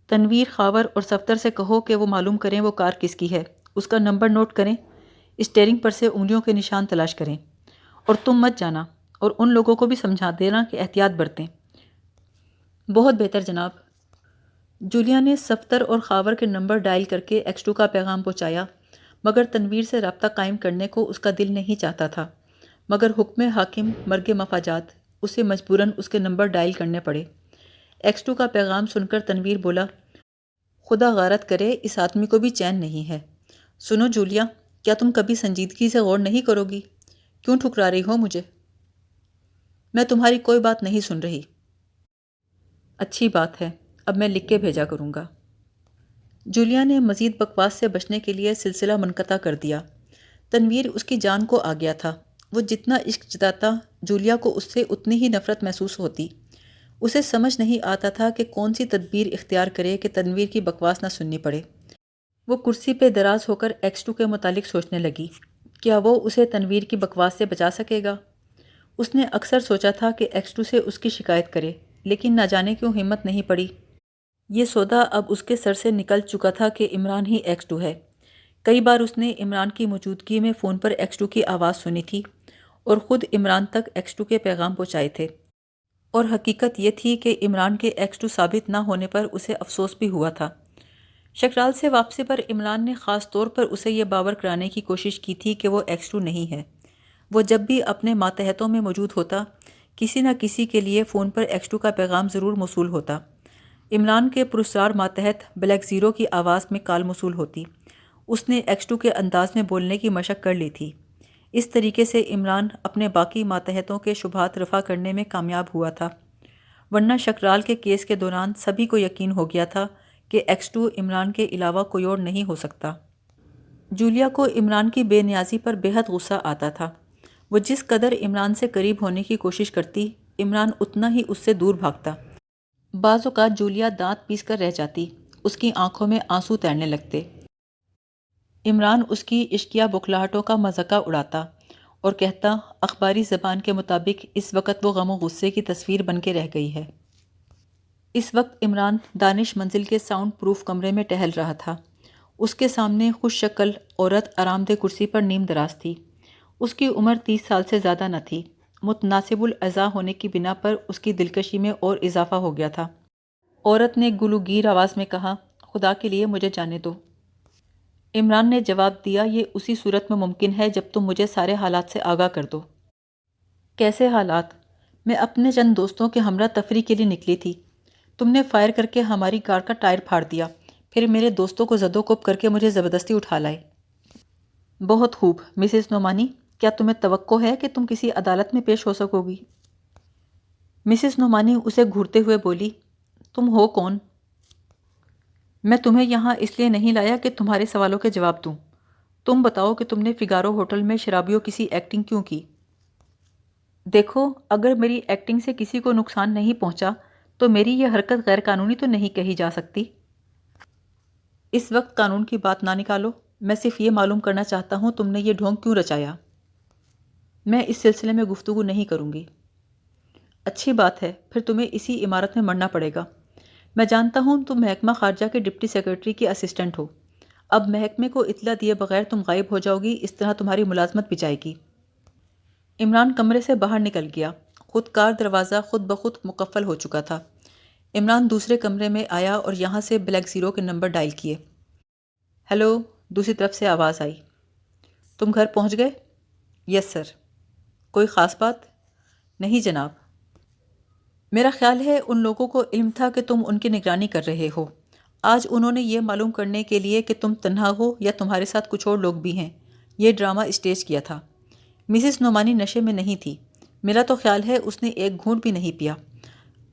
تنویر، خاور اور صفدر سے کہو کہ وہ معلوم کریں وہ کار کس کی ہے۔ اس کا نمبر نوٹ کریں، اسٹیئرنگ پر سے انگلیوں کے نشان تلاش کریں، اور تم مت جانا، اور ان لوگوں کو بھی سمجھا دینا کہ احتیاط برتیں۔ بہت بہتر جناب۔ جولیا نے صفدر اور خاور کے نمبر ڈائل کر کے X2 کا پیغام پہنچایا، مگر تنویر سے رابطہ قائم کرنے کو اس کا دل نہیں چاہتا تھا، مگر حکم حاکم مرگ مفاجات، اسے مجبوراً اس کے نمبر ڈائل کرنے پڑے۔ X2 کا پیغام سن کر تنویر بولا، خدا غارت کرے اس آدمی کو بھی چین نہیں ہے۔ سنو جولیا، کیا تم کبھی سنجیدگی سے غور نہیں کرو گی؟ کیوں ٹھکرا رہی ہو مجھے؟ میں تمہاری کوئی بات نہیں سن رہی۔ اچھی بات ہے، اب میں لکھ کے بھیجا کروں گا۔ جولیا نے مزید بکواس سے بچنے کے لیے سلسلہ منقطع کر دیا۔ تنویر اس کی جان کو آ گیا تھا۔ وہ جتنا عشق جتاتا، جولیا کو اس سے اتنی ہی نفرت محسوس ہوتی۔ اسے سمجھ نہیں آتا تھا کہ کون سی تدبیر اختیار کرے کہ تنویر کی بکواس نہ سننی پڑے۔ وہ کرسی پہ دراز ہو کر X2 کے متعلق سوچنے لگی۔ کیا وہ اسے تنویر کی بکواس سے بچا سکے گا؟ اس نے اکثر سوچا تھا کہ X2 سے اس کی شکایت کرے، لیکن نہ جانے کیوں ہمت نہیں پڑی۔ یہ سودا اب اس کے سر سے نکل چکا تھا کہ عمران ہی X2 ہے۔ کئی بار اس نے عمران کی موجودگی میں فون پر X2 کی آواز سنی تھی اور خود عمران تک X2 کے پیغام پہنچائے تھے، اور حقیقت یہ تھی کہ عمران کے X2 ثابت نہ ہونے پر اسے افسوس بھی ہوا تھا۔ شکرال سے واپسی پر عمران نے خاص طور پر اسے یہ باور کرانے کی کوشش کی تھی کہ وہ X2 نہیں ہے۔ وہ جب بھی اپنے ماتحتوں میں موجود ہوتا، کسی نہ کسی کے لیے فون پر X2 کا پیغام ضرور موصول ہوتا۔ عمران کے پراسرار ماتحت بلیک زیرو کی آواز میں کال موصول ہوتی۔ اس نے X2 کے انداز میں بولنے کی مشق کر لی تھی۔ اس طریقے سے عمران اپنے باقی ماتحتوں کے شبہات رفع کرنے میں کامیاب ہوا تھا، ورنہ شکرال کے کیس کے دوران سبھی کو یقین ہو گیا تھا کہ X2 عمران کے علاوہ کوئی اور نہیں ہو سکتا۔ جولیا کو عمران کی بے نیازی پر بے حد غصہ آتا تھا۔ وہ جس قدر عمران سے قریب ہونے کی کوشش کرتی، عمران اتنا ہی اس سے دور بھاگتا۔ بعض اوقات جولیا دانت پیس کر رہ جاتی، اس کی آنکھوں میں آنسو تیرنے لگتے۔ عمران اس کی عشقیہ بوکھلاہٹوں کا مذاق اڑاتا اور کہتا، اخباری زبان کے مطابق اس وقت وہ غم و غصے کی تصویر بن کے رہ گئی ہے۔ اس وقت عمران دانش منزل کے ساؤنڈ پروف کمرے میں ٹہل رہا تھا۔ اس کے سامنے خوش شکل عورت آرام دہ کرسی پر نیم دراز تھی۔ اس کی عمر 30 سال سے زیادہ نہ تھی۔ متناسب الاعضاء ہونے کی بنا پر اس کی دلکشی میں اور اضافہ ہو گیا تھا۔ عورت نے گلوگیر آواز میں کہا، خدا کے لیے مجھے جانے دو۔ عمران نے جواب دیا، یہ اسی صورت میں ممکن ہے جب تم مجھے سارے حالات سے آگاہ کر دو۔ کیسے حالات؟ میں اپنے چند دوستوں کے ہمراہ تفریح کے لیے نکلی تھی۔ تم نے فائر کر کے ہماری کار کا ٹائر پھاڑ دیا، پھر میرے دوستوں کو زد و کوب کر کے مجھے زبردستی اٹھا لائے۔ بہت خوب مسز نعمانی، کیا تمہیں توقع ہے کہ تم کسی عدالت میں پیش ہو سکو گی؟ مسز نعمانی اسے گھورتے ہوئے بولی، تم ہو کون؟ میں تمہیں یہاں اس لیے نہیں لایا کہ تمہارے سوالوں کے جواب دوں۔ تم بتاؤ کہ تم نے فگارو ہوٹل میں شرابیوں کسی ایکٹنگ کیوں کی؟ دیکھو، اگر میری ایکٹنگ سے کسی کو نقصان نہیں پہنچا تو میری یہ حرکت غیر قانونی تو نہیں کہی جا سکتی۔ اس وقت قانون کی بات نہ نکالو، میں صرف یہ معلوم کرنا چاہتا ہوں تم نے یہ ڈھونگ کیوں رچایا۔ میں اس سلسلے میں گفتگو نہیں کروں گی۔ اچھی بات ہے، پھر تمہیں اسی عمارت میں مرنا پڑے گا۔ میں جانتا ہوں تم محکمہ خارجہ کے ڈپٹی سیکرٹری کی اسسٹنٹ ہو۔ اب محکمے کو اطلاع دیے بغیر تم غائب ہو جاؤ گی، اس طرح تمہاری ملازمت بھی جائے گی۔ عمران کمرے سے باہر نکل گیا۔ خود کار دروازہ خود بخود مقفل ہو چکا تھا۔ عمران دوسرے کمرے میں آیا اور یہاں سے بلیک زیرو کے نمبر ڈائل کیے۔ ہیلو، دوسری طرف سے آواز آئی۔ تم گھر پہنچ گئے؟ یس سر۔ کوئی خاص بات؟ نہیں جناب۔ میرا خیال ہے ان لوگوں کو علم تھا کہ تم ان کی نگرانی کر رہے ہو۔ آج انہوں نے یہ معلوم کرنے کے لیے کہ تم تنہا ہو یا تمہارے ساتھ کچھ اور لوگ بھی ہیں، یہ ڈرامہ اسٹیج کیا تھا۔ مسز نعمانی نشے میں نہیں تھی۔ میرا تو خیال ہے اس نے ایک گھونٹ بھی نہیں پیا۔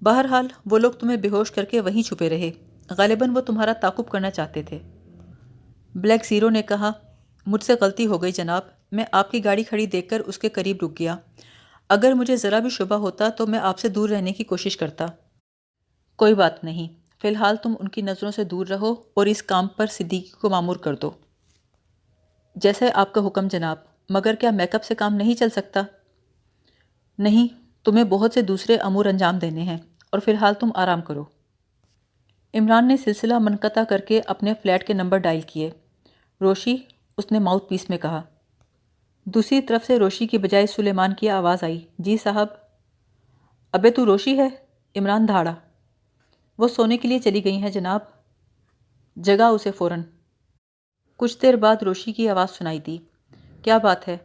بہرحال وہ لوگ تمہیں بے ہوش کر کے وہیں چھپے رہے۔ غالباً وہ تمہارا تعاقب کرنا چاہتے تھے۔ بلیک زیرو نے کہا، مجھ سے غلطی ہو گئی جناب، میں آپ کی گاڑی کھڑی دیکھ کر اس کے قریب رک گیا۔ اگر مجھے ذرا بھی شبہ ہوتا تو میں آپ سے دور رہنے کی کوشش کرتا۔ کوئی بات نہیں، فی الحال تم ان کی نظروں سے دور رہو اور اس کام پر صدیقی کو مامور کر دو۔ جیسے آپ کا حکم جناب، مگر کیا میک اپ سے کام نہیں چل سکتا؟ نہیں، تمہیں بہت سے دوسرے امور انجام دینے ہیں، اور فی الحال تم آرام کرو۔ عمران نے سلسلہ منقطع کر کے اپنے فلیٹ کے نمبر ڈائل کیے۔ روشی، اس نے ماؤتھ پیس میں کہا۔ دوسری طرف سے روشی کی بجائے سلیمان کی آواز آئی، جی صاحب۔ ابے تو روشی ہے؟ عمران دھاڑا۔ وہ سونے کے لیے چلی گئی ہیں جناب۔ جگا اسے فوراً۔ کچھ دیر بعد روشی کی آواز سنائی دی، کیا بات ہے؟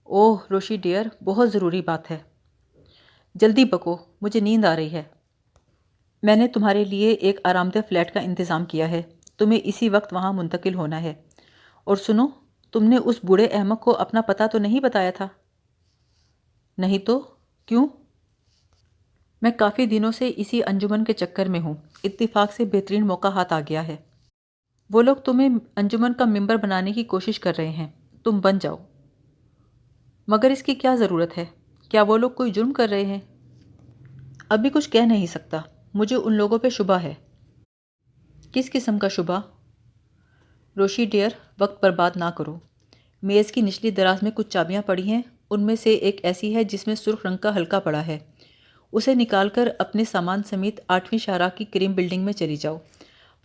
اوہ روشی ڈیئر، بہت ضروری بات ہے۔ جلدی بکو، مجھے نیند آ رہی ہے۔ میں نے تمہارے لیے ایک آرام دہ فلیٹ کا انتظام کیا ہے، تمہیں اسی وقت وہاں منتقل ہونا ہے۔ اور سنو، تم نے اس بوڑھے احمق کو اپنا پتہ تو نہیں بتایا تھا؟ نہیں تو کیوں؟ میں کافی دنوں سے اسی انجمن کے چکر میں ہوں، اتفاق سے بہترین موقع ہاتھ آ گیا ہے۔ وہ لوگ تمہیں انجمن کا ممبر بنانے کی کوشش کر رہے ہیں، تم بن جاؤ۔ مگر اس کی کیا ضرورت ہے؟ کیا وہ لوگ کوئی جرم کر رہے ہیں؟ ابھی کچھ کہہ نہیں سکتا، مجھے ان لوگوں پہ شبہ ہے۔ کس قسم کا شبہ؟ روشی ڈیئر، وقت برباد نہ کرو۔ میز کی نچلی دراز میں کچھ چابیاں پڑی ہیں، ان میں سے ایک ایسی ہے جس میں سرخ رنگ کا حلقہ پڑا ہے۔ اسے نکال کر اپنے سامان سمیت 8ویں شاہراہ کی کریم بلڈنگ میں چلی جاؤ۔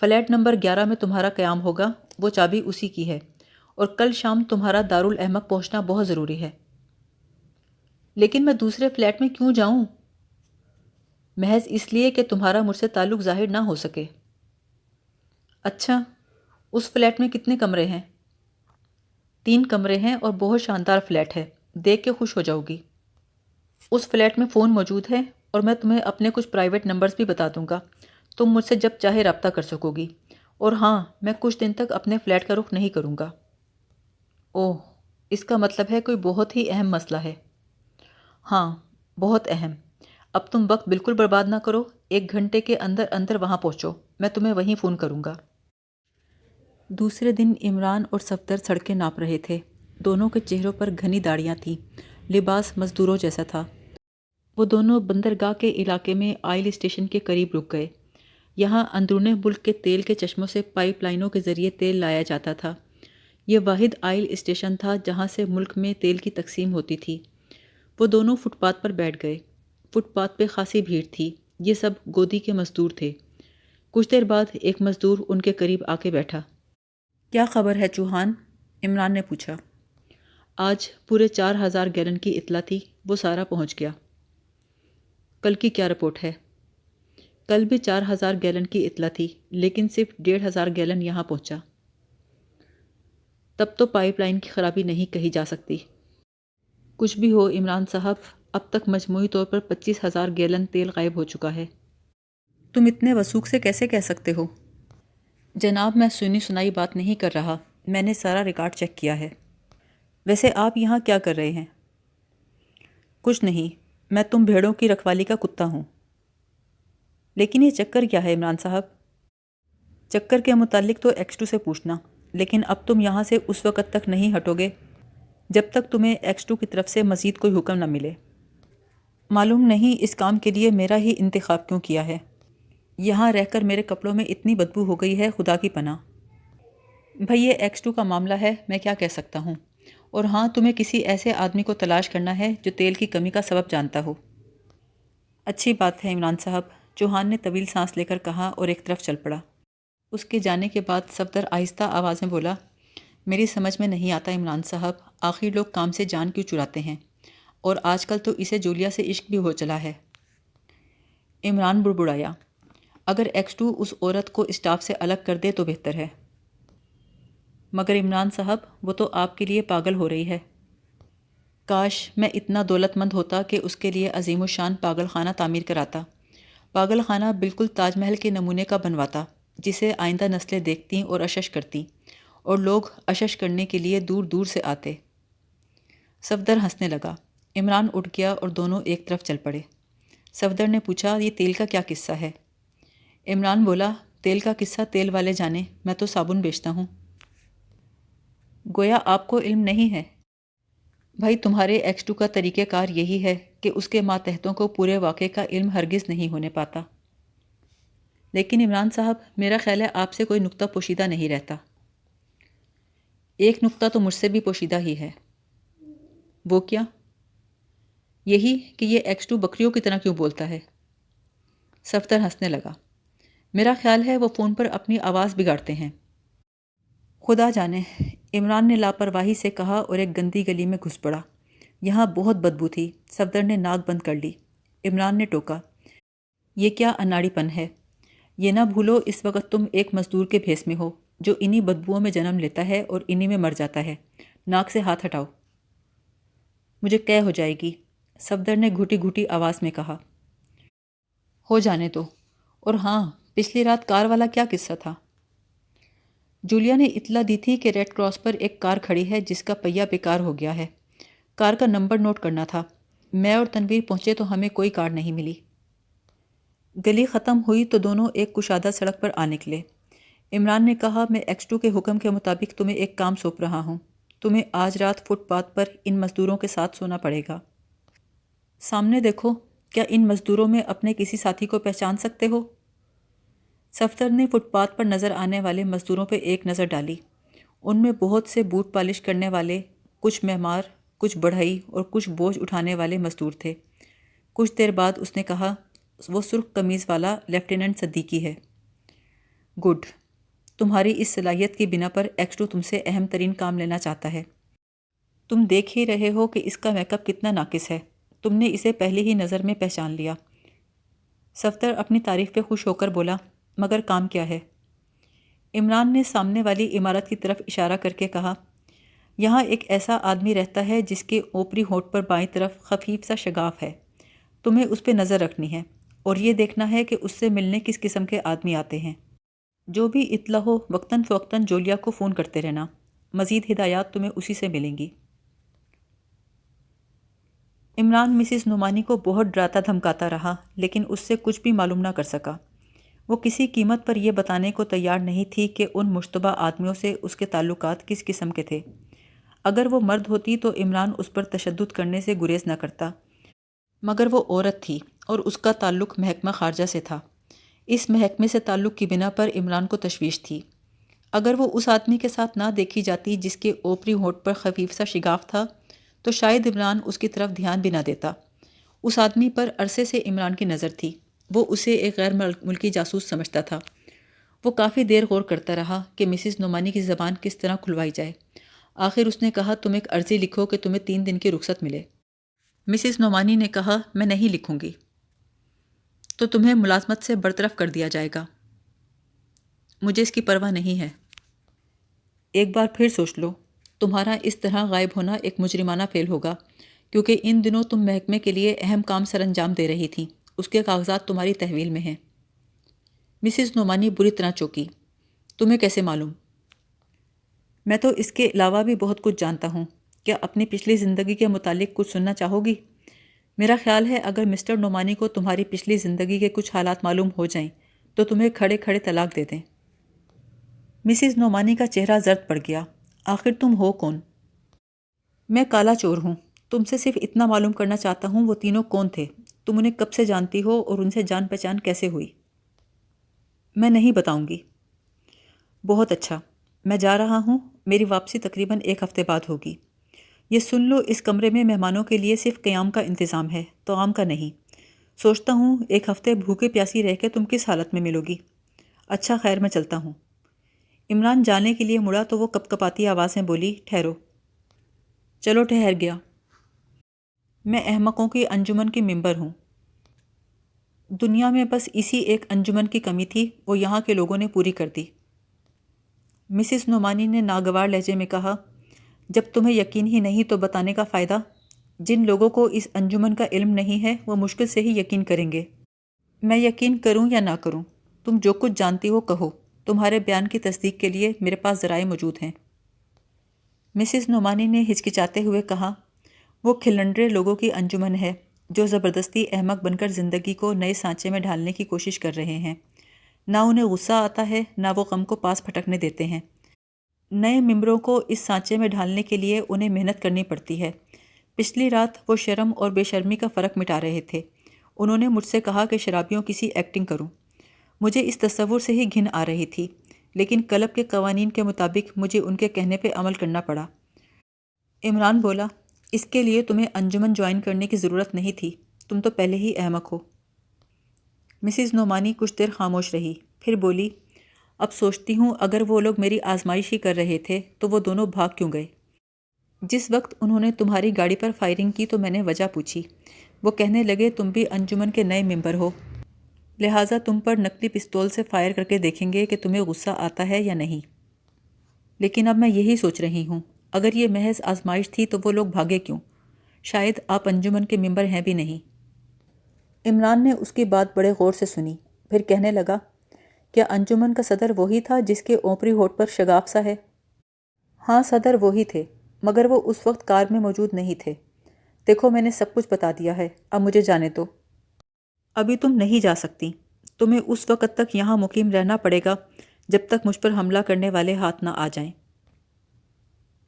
فلیٹ نمبر 11 میں تمہارا قیام ہوگا، وہ چابی اسی کی ہے، اور کل شام تمہارا دارالحمق پہنچنا بہت ضروری ہے۔ لیکن میں دوسرے فلیٹ میں کیوں جاؤں؟ محض اس لیے کہ تمہارا مجھ سے تعلق ظاہر نہ ہو سکے۔ اچھا، اس فلیٹ میں کتنے کمرے ہیں؟ 3 کمرے ہیں اور بہت شاندار فلیٹ ہے، دیکھ کے خوش ہو جاؤ گی۔ اس فلیٹ میں فون موجود ہے، اور میں تمہیں اپنے کچھ پرائیویٹ نمبرز بھی بتا دوں گا، تم مجھ سے جب چاہے رابطہ کر سکو گی۔ اور ہاں، میں کچھ دن تک اپنے فلیٹ کا رخ نہیں کروں گا۔ اوہ، اس کا مطلب ہے کوئی بہت ہی اہم مسئلہ ہے۔ ہاں، بہت اہم۔ اب تم وقت بالکل برباد نہ کرو، 1 گھنٹے کے اندر اندر وہاں پہنچو، میں تمہیں وہیں فون کروں گا۔ دوسرے دن عمران اور صفدر سڑکیں ناپ رہے تھے۔ دونوں کے چہروں پر گھنی داڑیاں تھیں، لباس مزدوروں جیسا تھا۔ وہ دونوں بندرگاہ کے علاقے میں آئل اسٹیشن کے قریب رک گئے۔ یہاں اندرون ملک کے تیل کے چشموں سے پائپ لائنوں کے ذریعے تیل لایا جاتا تھا۔ یہ واحد آئل اسٹیشن تھا جہاں سے ملک میں تیل کی تقسیم ہوتی تھی۔ وہ دونوں فٹ پاتھ پر بیٹھ گئے۔ فٹ پاتھ پہ خاصی بھیڑ تھی، یہ سب گودی کے مزدور تھے۔ کچھ دیر بعد ایک مزدور ان کے قریب آ کے بیٹھا۔ کیا خبر ہے چوہان؟ عمران نے پوچھا۔ آج پورے 4000 گیلن کی اطلاع تھی، وہ سارا پہنچ گیا۔ کل کی کیا رپورٹ ہے؟ کل بھی 4000 گیلن کی اطلاع تھی، لیکن صرف 1500 گیلن یہاں پہنچا۔ تب تو پائپ لائن کی خرابی نہیں کہی جا سکتی۔ کچھ بھی ہو عمران صاحب، اب تک مجموعی طور پر 25,000 گیلن تیل غائب ہو چکا ہے۔ تم اتنے وثوق سے کیسے کہہ سکتے ہو؟ جناب، میں سنی سنائی بات نہیں کر رہا، میں نے سارا ریکارڈ چیک کیا ہے۔ ویسے آپ یہاں کیا کر رہے ہیں؟ کچھ نہیں، میں تم بھیڑوں کی رکھوالی کا کتا ہوں۔ لیکن یہ چکر کیا ہے عمران صاحب؟ چکر کے متعلق تو X2 سے پوچھنا، لیکن اب تم یہاں سے اس وقت تک نہیں ہٹو گے جب تک تمہیں X2 کی طرف سے مزید کوئی حکم نہ ملے۔ معلوم نہیں اس کام کے لیے میرا ہی انتخاب کیوں کیا ہے۔ یہاں رہ کر میرے کپڑوں میں اتنی بدبو ہو گئی ہے، خدا کی پناہ۔ بھئی یہ X2 کا معاملہ ہے، میں کیا کہہ سکتا ہوں۔ اور ہاں، تمہیں کسی ایسے آدمی کو تلاش کرنا ہے جو تیل کی کمی کا سبب جانتا ہو۔ اچھی بات ہے عمران صاحب، چوہان نے طویل سانس لے کر کہا اور ایک طرف چل پڑا۔ اس کے جانے کے بعد صفدر آہستہ آواز میں بولا، میری سمجھ میں نہیں آتا عمران صاحب، آخر لوگ کام سے جان کیوں چراتے ہیں؟ اور آج کل تو اسے جولیا سے عشق بھی ہو چلا ہے۔ عمران بڑبڑایا، اگر X2 اس عورت کو اسٹاف سے الگ کر دے تو بہتر ہے۔ مگر عمران صاحب، وہ تو آپ کے لیے پاگل ہو رہی ہے۔ کاش میں اتنا دولت مند ہوتا کہ اس کے لیے عظیم الشان پاگل خانہ تعمیر کراتا۔ پاگل خانہ بالکل تاج محل کے نمونے کا بنواتا، جسے آئندہ نسلیں دیکھتیں اور اشش کرتیں، اور لوگ اشش کرنے کے لیے دور دور سے آتے۔ صفدر ہنسنے لگا۔ عمران اٹھ گیا اور دونوں ایک طرف چل پڑے۔ صفدر نے پوچھا، یہ تیل کا کیا قصہ ہے؟ عمران بولا، تیل کا قصہ تیل والے جانے، میں تو صابن بیچتا ہوں۔ گویا آپ کو علم نہیں ہے۔ بھائی تمہارے X2 کا طریقہ کار یہی ہے کہ اس کے ماتحتوں کو پورے واقعے کا علم ہرگز نہیں ہونے پاتا۔ لیکن عمران صاحب، میرا خیال ہے آپ سے کوئی نکتہ پوشیدہ نہیں رہتا۔ ایک نکتہ تو مجھ سے بھی پوشیدہ ہی ہے۔ وہ کیا؟ یہی کہ یہ X2 بکریوں کی طرح کیوں بولتا ہے؟ صفدر ہنسنے لگا۔ میرا خیال ہے وہ فون پر اپنی آواز بگاڑتے ہیں۔ خدا جانے، عمران نے لاپرواہی سے کہا اور ایک گندی گلی میں گھس پڑا۔ یہاں بہت بدبو تھی۔ صفدر نے ناک بند کر لی۔ عمران نے ٹوکا، یہ کیا اناڑی پن ہے؟ یہ نہ بھولو اس وقت تم ایک مزدور کے بھیس میں ہو جو انہی بدبوؤں میں جنم لیتا ہے اور انہی میں مر جاتا ہے۔ ناک سے ہاتھ ہٹاؤ۔ مجھے قے ہو جائے گی، صفدر نے گھٹی گھٹی آواز میں کہا۔ ہو جانے دو۔ اور ہاں، پچھلی رات کار والا کیا قصہ تھا؟ جولیا نے اطلاع دی تھی کہ ریڈ کراس پر ایک کار کھڑی ہے جس کا پہیہ بیکار ہو گیا ہے۔ کار کا نمبر نوٹ کرنا تھا۔ میں اور تنویر پہنچے تو ہمیں کوئی کار نہیں ملی۔ گلی ختم ہوئی تو دونوں ایک کشادہ سڑک پر آ نکلے۔ عمران نے کہا، میں X2 کے حکم کے مطابق تمہیں ایک کام سونپ رہا ہوں۔ تمہیں آج رات فٹ پاتھ پر ان مزدوروں کے ساتھ سونا پڑے گا۔ سامنے دیکھو، کیا ان مزدوروں میں اپنے کسی ساتھی کو پہچان سکتے ہو؟ صفدر نے فٹ پاتھ پر نظر آنے والے مزدوروں پہ ایک نظر ڈالی۔ ان میں بہت سے بوٹ پالش کرنے والے، کچھ معمار، کچھ بڑھئی اور کچھ بوجھ اٹھانے والے مزدور تھے۔ کچھ دیر بعد اس نے کہا، وہ سرخ قمیض والا لیفٹیننٹ صدیقی ہے۔ گڈ، تمہاری اس صلاحیت کی بنا پر X2 تم سے اہم ترین کام لینا چاہتا ہے۔ تم دیکھ ہی رہے ہو کہ اس کا میک اپ کتنا ناقص ہے۔ تم نے اسے پہلی ہی نظر میں پہچان لیا۔ صفدر اپنی تعریف پہ خوش ہو کر بولا، مگر کام کیا ہے؟ عمران نے سامنے والی عمارت کی طرف اشارہ کر کے کہا، یہاں ایک ایسا آدمی رہتا ہے جس کے اوپری ہونٹ پر بائیں طرف خفیف سا شگاف ہے۔ تمہیں اس پہ نظر رکھنی ہے اور یہ دیکھنا ہے کہ اس سے ملنے کس قسم کے آدمی آتے ہیں۔ جو بھی اطلاع ہو وقتاً فوقتاً جولیا کو فون کرتے رہنا۔ مزید ہدایات تمہیں اسی سے ملیں گی۔ عمران مسز نعمانی کو بہت ڈراتا دھمکاتا رہا، لیکن اس سے کچھ بھی معلوم نہ کر سکا۔ وہ کسی قیمت پر یہ بتانے کو تیار نہیں تھی کہ ان مشتبہ آدمیوں سے اس کے تعلقات کس قسم کے تھے۔ اگر وہ مرد ہوتی تو عمران اس پر تشدد کرنے سے گریز نہ کرتا، مگر وہ عورت تھی اور اس کا تعلق محکمہ خارجہ سے تھا۔ اس محکمے سے تعلق کی بنا پر عمران کو تشویش تھی۔ اگر وہ اس آدمی کے ساتھ نہ دیکھی جاتی جس کے اوپری ہونٹ پر خفیف سا شگاف تھا، تو شاید عمران اس کی طرف دھیان بھی نہ دیتا۔ اس آدمی پر عرصے سے عمران کی نظر تھی۔ وہ اسے ایک غیر ملکی جاسوس سمجھتا تھا۔ وہ کافی دیر غور کرتا رہا کہ مسز نعمانی کی زبان کس طرح کھلوائی جائے۔ آخر اس نے کہا، تم ایک عرضی لکھو کہ تمہیں 3 دن کی رخصت ملے۔ مسز نعمانی نے کہا، میں نہیں لکھوں گی تو تمہیں ملازمت سے برطرف کر دیا جائے گا۔ مجھے اس کی پرواہ نہیں ہے۔ ایک بار پھر سوچ لو، تمہارا اس طرح غائب ہونا ایک مجرمانہ فعل ہوگا، کیونکہ ان دنوں تم محکمے کے لیے اہم کام سر انجام دے رہی تھیں۔ اس کے کاغذات تمہاری تحویل میں ہیں۔ مسز نعمانی بری طرح چونکی۔ تمہیں کیسے معلوم؟ میں تو اس کے علاوہ بھی بہت کچھ جانتا ہوں۔ کیا اپنی پچھلی زندگی کے متعلق کچھ سننا چاہو گی؟ میرا خیال ہے اگر مسٹر نعمانی کو تمہاری پچھلی زندگی کے کچھ حالات معلوم ہو جائیں تو تمہیں کھڑے کھڑے طلاق دے دیں۔ مسز نعمانی کا چہرہ زرد پڑ گیا۔ آخر تم ہو کون؟ میں کالا چور ہوں۔ تم سے صرف اتنا معلوم کرنا چاہتا ہوں، وہ تینوں کون تھے؟ تم انہیں کب سے جانتی ہو اور ان سے جان پہچان کیسے ہوئی؟ میں نہیں بتاؤں گی۔ بہت اچھا، میں جا رہا ہوں۔ میری واپسی تقریباً 1 ہفتے بعد ہوگی۔ یہ سن لو، اس کمرے میں مہمانوں کے لیے صرف قیام کا انتظام ہے، طعام کا نہیں۔ سوچتا ہوں 1 ہفتے بھوکے پیاسی رہ کے تم کس حالت میں ملو گی۔ اچھا خیر، میں چلتا ہوں۔ عمران جانے کے لیے مڑا تو وہ کپ کپاتی آواز میں بولی، ٹھہرو۔ چلو ٹھہر گیا۔ میں احمقوں کی انجمن کی ممبر ہوں۔ دنیا میں بس اسی ایک انجمن کی کمی تھی، وہ یہاں کے لوگوں نے پوری کر دی۔ مسز نعمانی نے ناگوار لہجے میں کہا، جب تمہیں یقین ہی نہیں تو بتانے کا فائدہ؟ جن لوگوں کو اس انجمن کا علم نہیں ہے وہ مشکل سے ہی یقین کریں گے۔ میں یقین کروں یا نہ کروں، تم جو کچھ جانتی ہو کہو۔ تمہارے بیان کی تصدیق کے لیے میرے پاس ذرائع موجود ہیں۔ مسز نعمانی نے ہچکچاتے ہوئے کہا، وہ کھلنڈرے لوگوں کی انجمن ہے جو زبردستی احمق بن کر زندگی کو نئے سانچے میں ڈھالنے کی کوشش کر رہے ہیں۔ نہ انہیں غصہ آتا ہے، نہ وہ غم کو پاس پھٹکنے دیتے ہیں۔ نئے ممبروں کو اس سانچے میں ڈھالنے کے لیے انہیں محنت کرنی پڑتی ہے۔ پچھلی رات وہ شرم اور بے شرمی کا فرق مٹا رہے تھے۔ انہوں نے مجھ سے کہا کہ شرابیوں کسی ایکٹنگ کروں۔ مجھے اس تصور سے ہی گھن آ رہی تھی، لیکن کلب کے قوانین کے مطابق مجھے ان کے کہنے پہ عمل کرنا پڑا۔ عمران بولا، اس کے لیے تمہیں انجمن جوائن کرنے کی ضرورت نہیں تھی، تم تو پہلے ہی احمق ہو۔ مسز نعمانی کچھ دیر خاموش رہی، پھر بولی، اب سوچتی ہوں اگر وہ لوگ میری آزمائش ہی کر رہے تھے تو وہ دونوں بھاگ کیوں گئے؟ جس وقت انہوں نے تمہاری گاڑی پر فائرنگ کی تو میں نے وجہ پوچھی۔ وہ کہنے لگے تم بھی انجمن کے نئے ممبر ہو، لہٰذا تم پر نکلی پستول سے فائر کر کے دیکھیں گے کہ تمہیں غصہ آتا ہے یا نہیں۔ لیکن اب میں یہی سوچ رہی ہوں، اگر یہ محض آزمائش تھی تو وہ لوگ بھاگے کیوں؟ شاید آپ انجمن کے ممبر ہیں بھی نہیں۔ عمران نے اس کی بات بڑے غور سے سنی، پھر کہنے لگا، کیا انجمن کا صدر وہی تھا جس کے اوپری ہونٹ پر شگاف سا ہے؟ ہاں، صدر وہی تھے، مگر وہ اس وقت کار میں موجود نہیں تھے۔ دیکھو، میں نے سب کچھ بتا دیا ہے، اب مجھے جانے دو۔ ابھی تم نہیں جا سکتی۔ تمہیں اس وقت تک یہاں مقیم رہنا پڑے گا جب تک مجھ پر حملہ کرنے والے ہاتھ نہ آ جائیں۔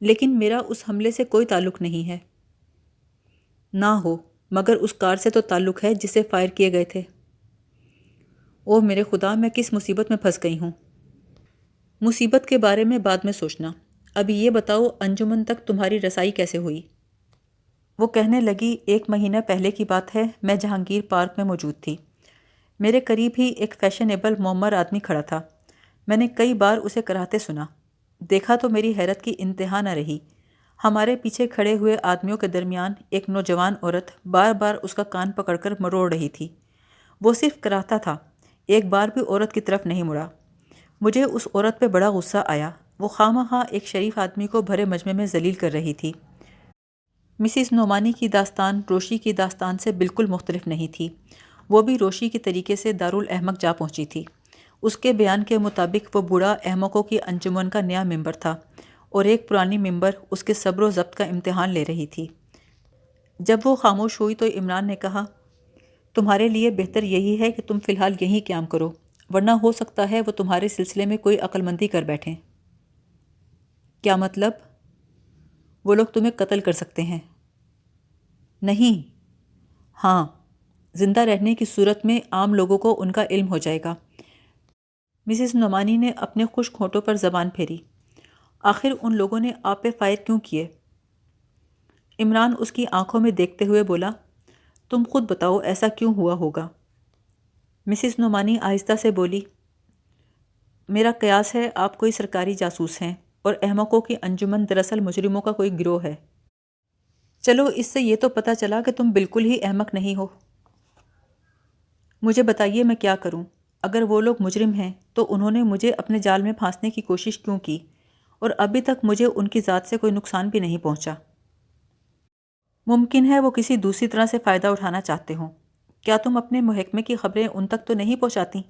لیکن میرا اس حملے سے کوئی تعلق نہیں ہے۔ نہ ہو، مگر اس کار سے تو تعلق ہے جسے فائر کیے گئے تھے۔ اوہ میرے خدا، میں کس مصیبت میں پھنس گئی ہوں۔ مصیبت کے بارے میں بعد میں سوچنا، ابھی یہ بتاؤ انجمن تک تمہاری رسائی کیسے ہوئی؟ وہ کہنے لگی، 1 مہینہ پہلے کی بات ہے، میں جہانگیر پارک میں موجود تھی۔ میرے قریب ہی ایک فیشنیبل معمر آدمی کھڑا تھا۔ میں نے کئی بار اسے کراہتے سنا۔ دیکھا تو میری حیرت کی انتہا نہ رہی۔ ہمارے پیچھے کھڑے ہوئے آدمیوں کے درمیان ایک نوجوان عورت بار بار اس کا کان پکڑ کر مروڑ رہی تھی۔ وہ صرف کراہتا تھا، ایک بار بھی عورت کی طرف نہیں مڑا۔ مجھے اس عورت پہ بڑا غصہ آیا۔ وہ خواہ ایک شریف آدمی کو بھرے مجمع میں ذلیل کر رہی تھی۔ مسز نعمانی کی داستان روشی کی داستان سے بالکل مختلف نہیں تھی۔ وہ بھی روشی کے طریقے سے دارالاحمق جا پہنچی تھی۔ اس کے بیان کے مطابق وہ بوڑھا احمقوں کی انجمن کا نیا ممبر تھا اور ایک پرانی ممبر اس کے صبر و ضبط کا امتحان لے رہی تھی۔ جب وہ خاموش ہوئی تو عمران نے کہا، تمہارے لیے بہتر یہی ہے کہ تم فی الحال یہیں قیام کرو، ورنہ ہو سکتا ہے وہ تمہارے سلسلے میں کوئی عقل مندی کر بیٹھیں۔ کیا مطلب؟ وہ لوگ تمہیں قتل کر سکتے ہیں۔ نہیں، ہاں، زندہ رہنے کی صورت میں عام لوگوں کو ان کا علم ہو جائے گا۔ مسز نعمانی نے اپنے خشک ہونٹوں پر زبان پھیری۔ آخر ان لوگوں نے آپ پہ فائر کیوں کیے؟ عمران اس کی آنکھوں میں دیکھتے ہوئے بولا، تم خود بتاؤ ایسا کیوں ہوا ہوگا؟ مسز نعمانی آہستہ سے بولی، میرا قیاس ہے آپ کوئی سرکاری جاسوس ہیں اور احمقوں کی انجمن دراصل مجرموں کا کوئی گروہ ہے۔ چلو اس سے یہ تو پتہ چلا کہ تم بالکل ہی احمق نہیں ہو۔ مجھے بتائیے میں کیا کروں؟ اگر وہ لوگ مجرم ہیں تو انہوں نے مجھے اپنے جال میں پھانسنے کی کوشش کیوں کی اور ابھی تک مجھے ان کی ذات سے کوئی نقصان بھی نہیں پہنچا؟ ممکن ہے وہ کسی دوسری طرح سے فائدہ اٹھانا چاہتے ہوں۔ کیا تم اپنے محکمے کی خبریں ان تک تو نہیں پہنچاتی؟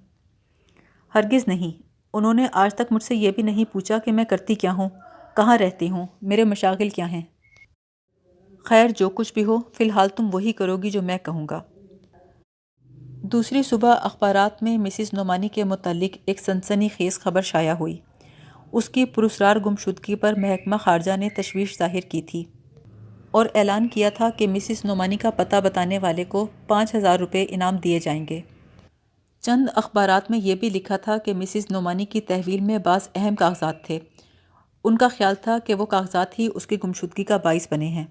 ہرگز نہیں۔ انہوں نے آج تک مجھ سے یہ بھی نہیں پوچھا کہ میں کرتی کیا ہوں، کہاں رہتی ہوں، میرے مشاغل کیا ہیں۔ خیر جو کچھ بھی ہو، فی الحال تم وہی کرو گی جو میں کہوں گا۔ دوسری صبح اخبارات میں مسز نعمانی کے متعلق ایک سنسنی خیز خبر شائع ہوئی۔ اس کی پراسرار گمشدگی پر محکمہ خارجہ نے تشویش ظاہر کی تھی اور اعلان کیا تھا کہ مسز نعمانی کا پتہ بتانے والے کو 5,000 روپے انعام دیے جائیں گے۔ چند اخبارات میں یہ بھی لکھا تھا کہ مسز نعمانی کی تحویل میں بعض اہم کاغذات تھے۔ ان کا خیال تھا کہ وہ کاغذات ہی اس کی گمشدگی کا باعث بنے ہیں۔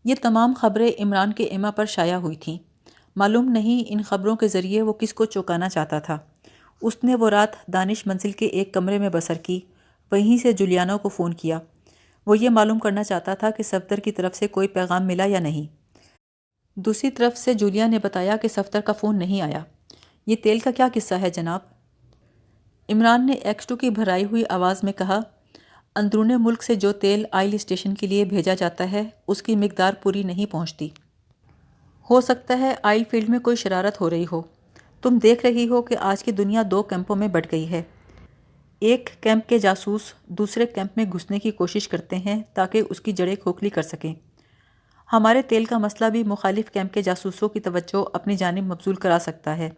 یہ تمام خبریں عمران کے ایما پر شائع ہوئی تھیں۔ معلوم نہیں ان خبروں کے ذریعے وہ کس کو چونکانا چاہتا تھا۔ اس نے وہ رات دانش منزل کے ایک کمرے میں بسر کی، وہیں سے جولیانو کو فون کیا۔ وہ یہ معلوم کرنا چاہتا تھا کہ صفدر کی طرف سے کوئی پیغام ملا یا نہیں۔ دوسری طرف سے جولیا نے بتایا کہ صفدر کا فون نہیں آیا۔ یہ تیل کا کیا قصہ ہے جناب؟ عمران نے X2 کی بھرائی ہوئی آواز میں کہا، اندرون ملک سے جو تیل آئل اسٹیشن کے لیے بھیجا جاتا ہے اس کی مقدار پوری نہیں پہنچتی۔ ہو سکتا ہے آئل فیلڈ میں کوئی شرارت ہو رہی ہو۔ تم دیکھ رہی ہو کہ آج کی دنیا 2 کیمپوں میں بٹ گئی ہے۔ ایک کیمپ کے جاسوس دوسرے کیمپ میں گھسنے کی کوشش کرتے ہیں تاکہ اس کی جڑیں کھوکھلی کر سکیں۔ ہمارے تیل کا مسئلہ بھی مخالف کیمپ کے جاسوسوں کی توجہ اپنی جانب مبذول کرا سکتا ہے۔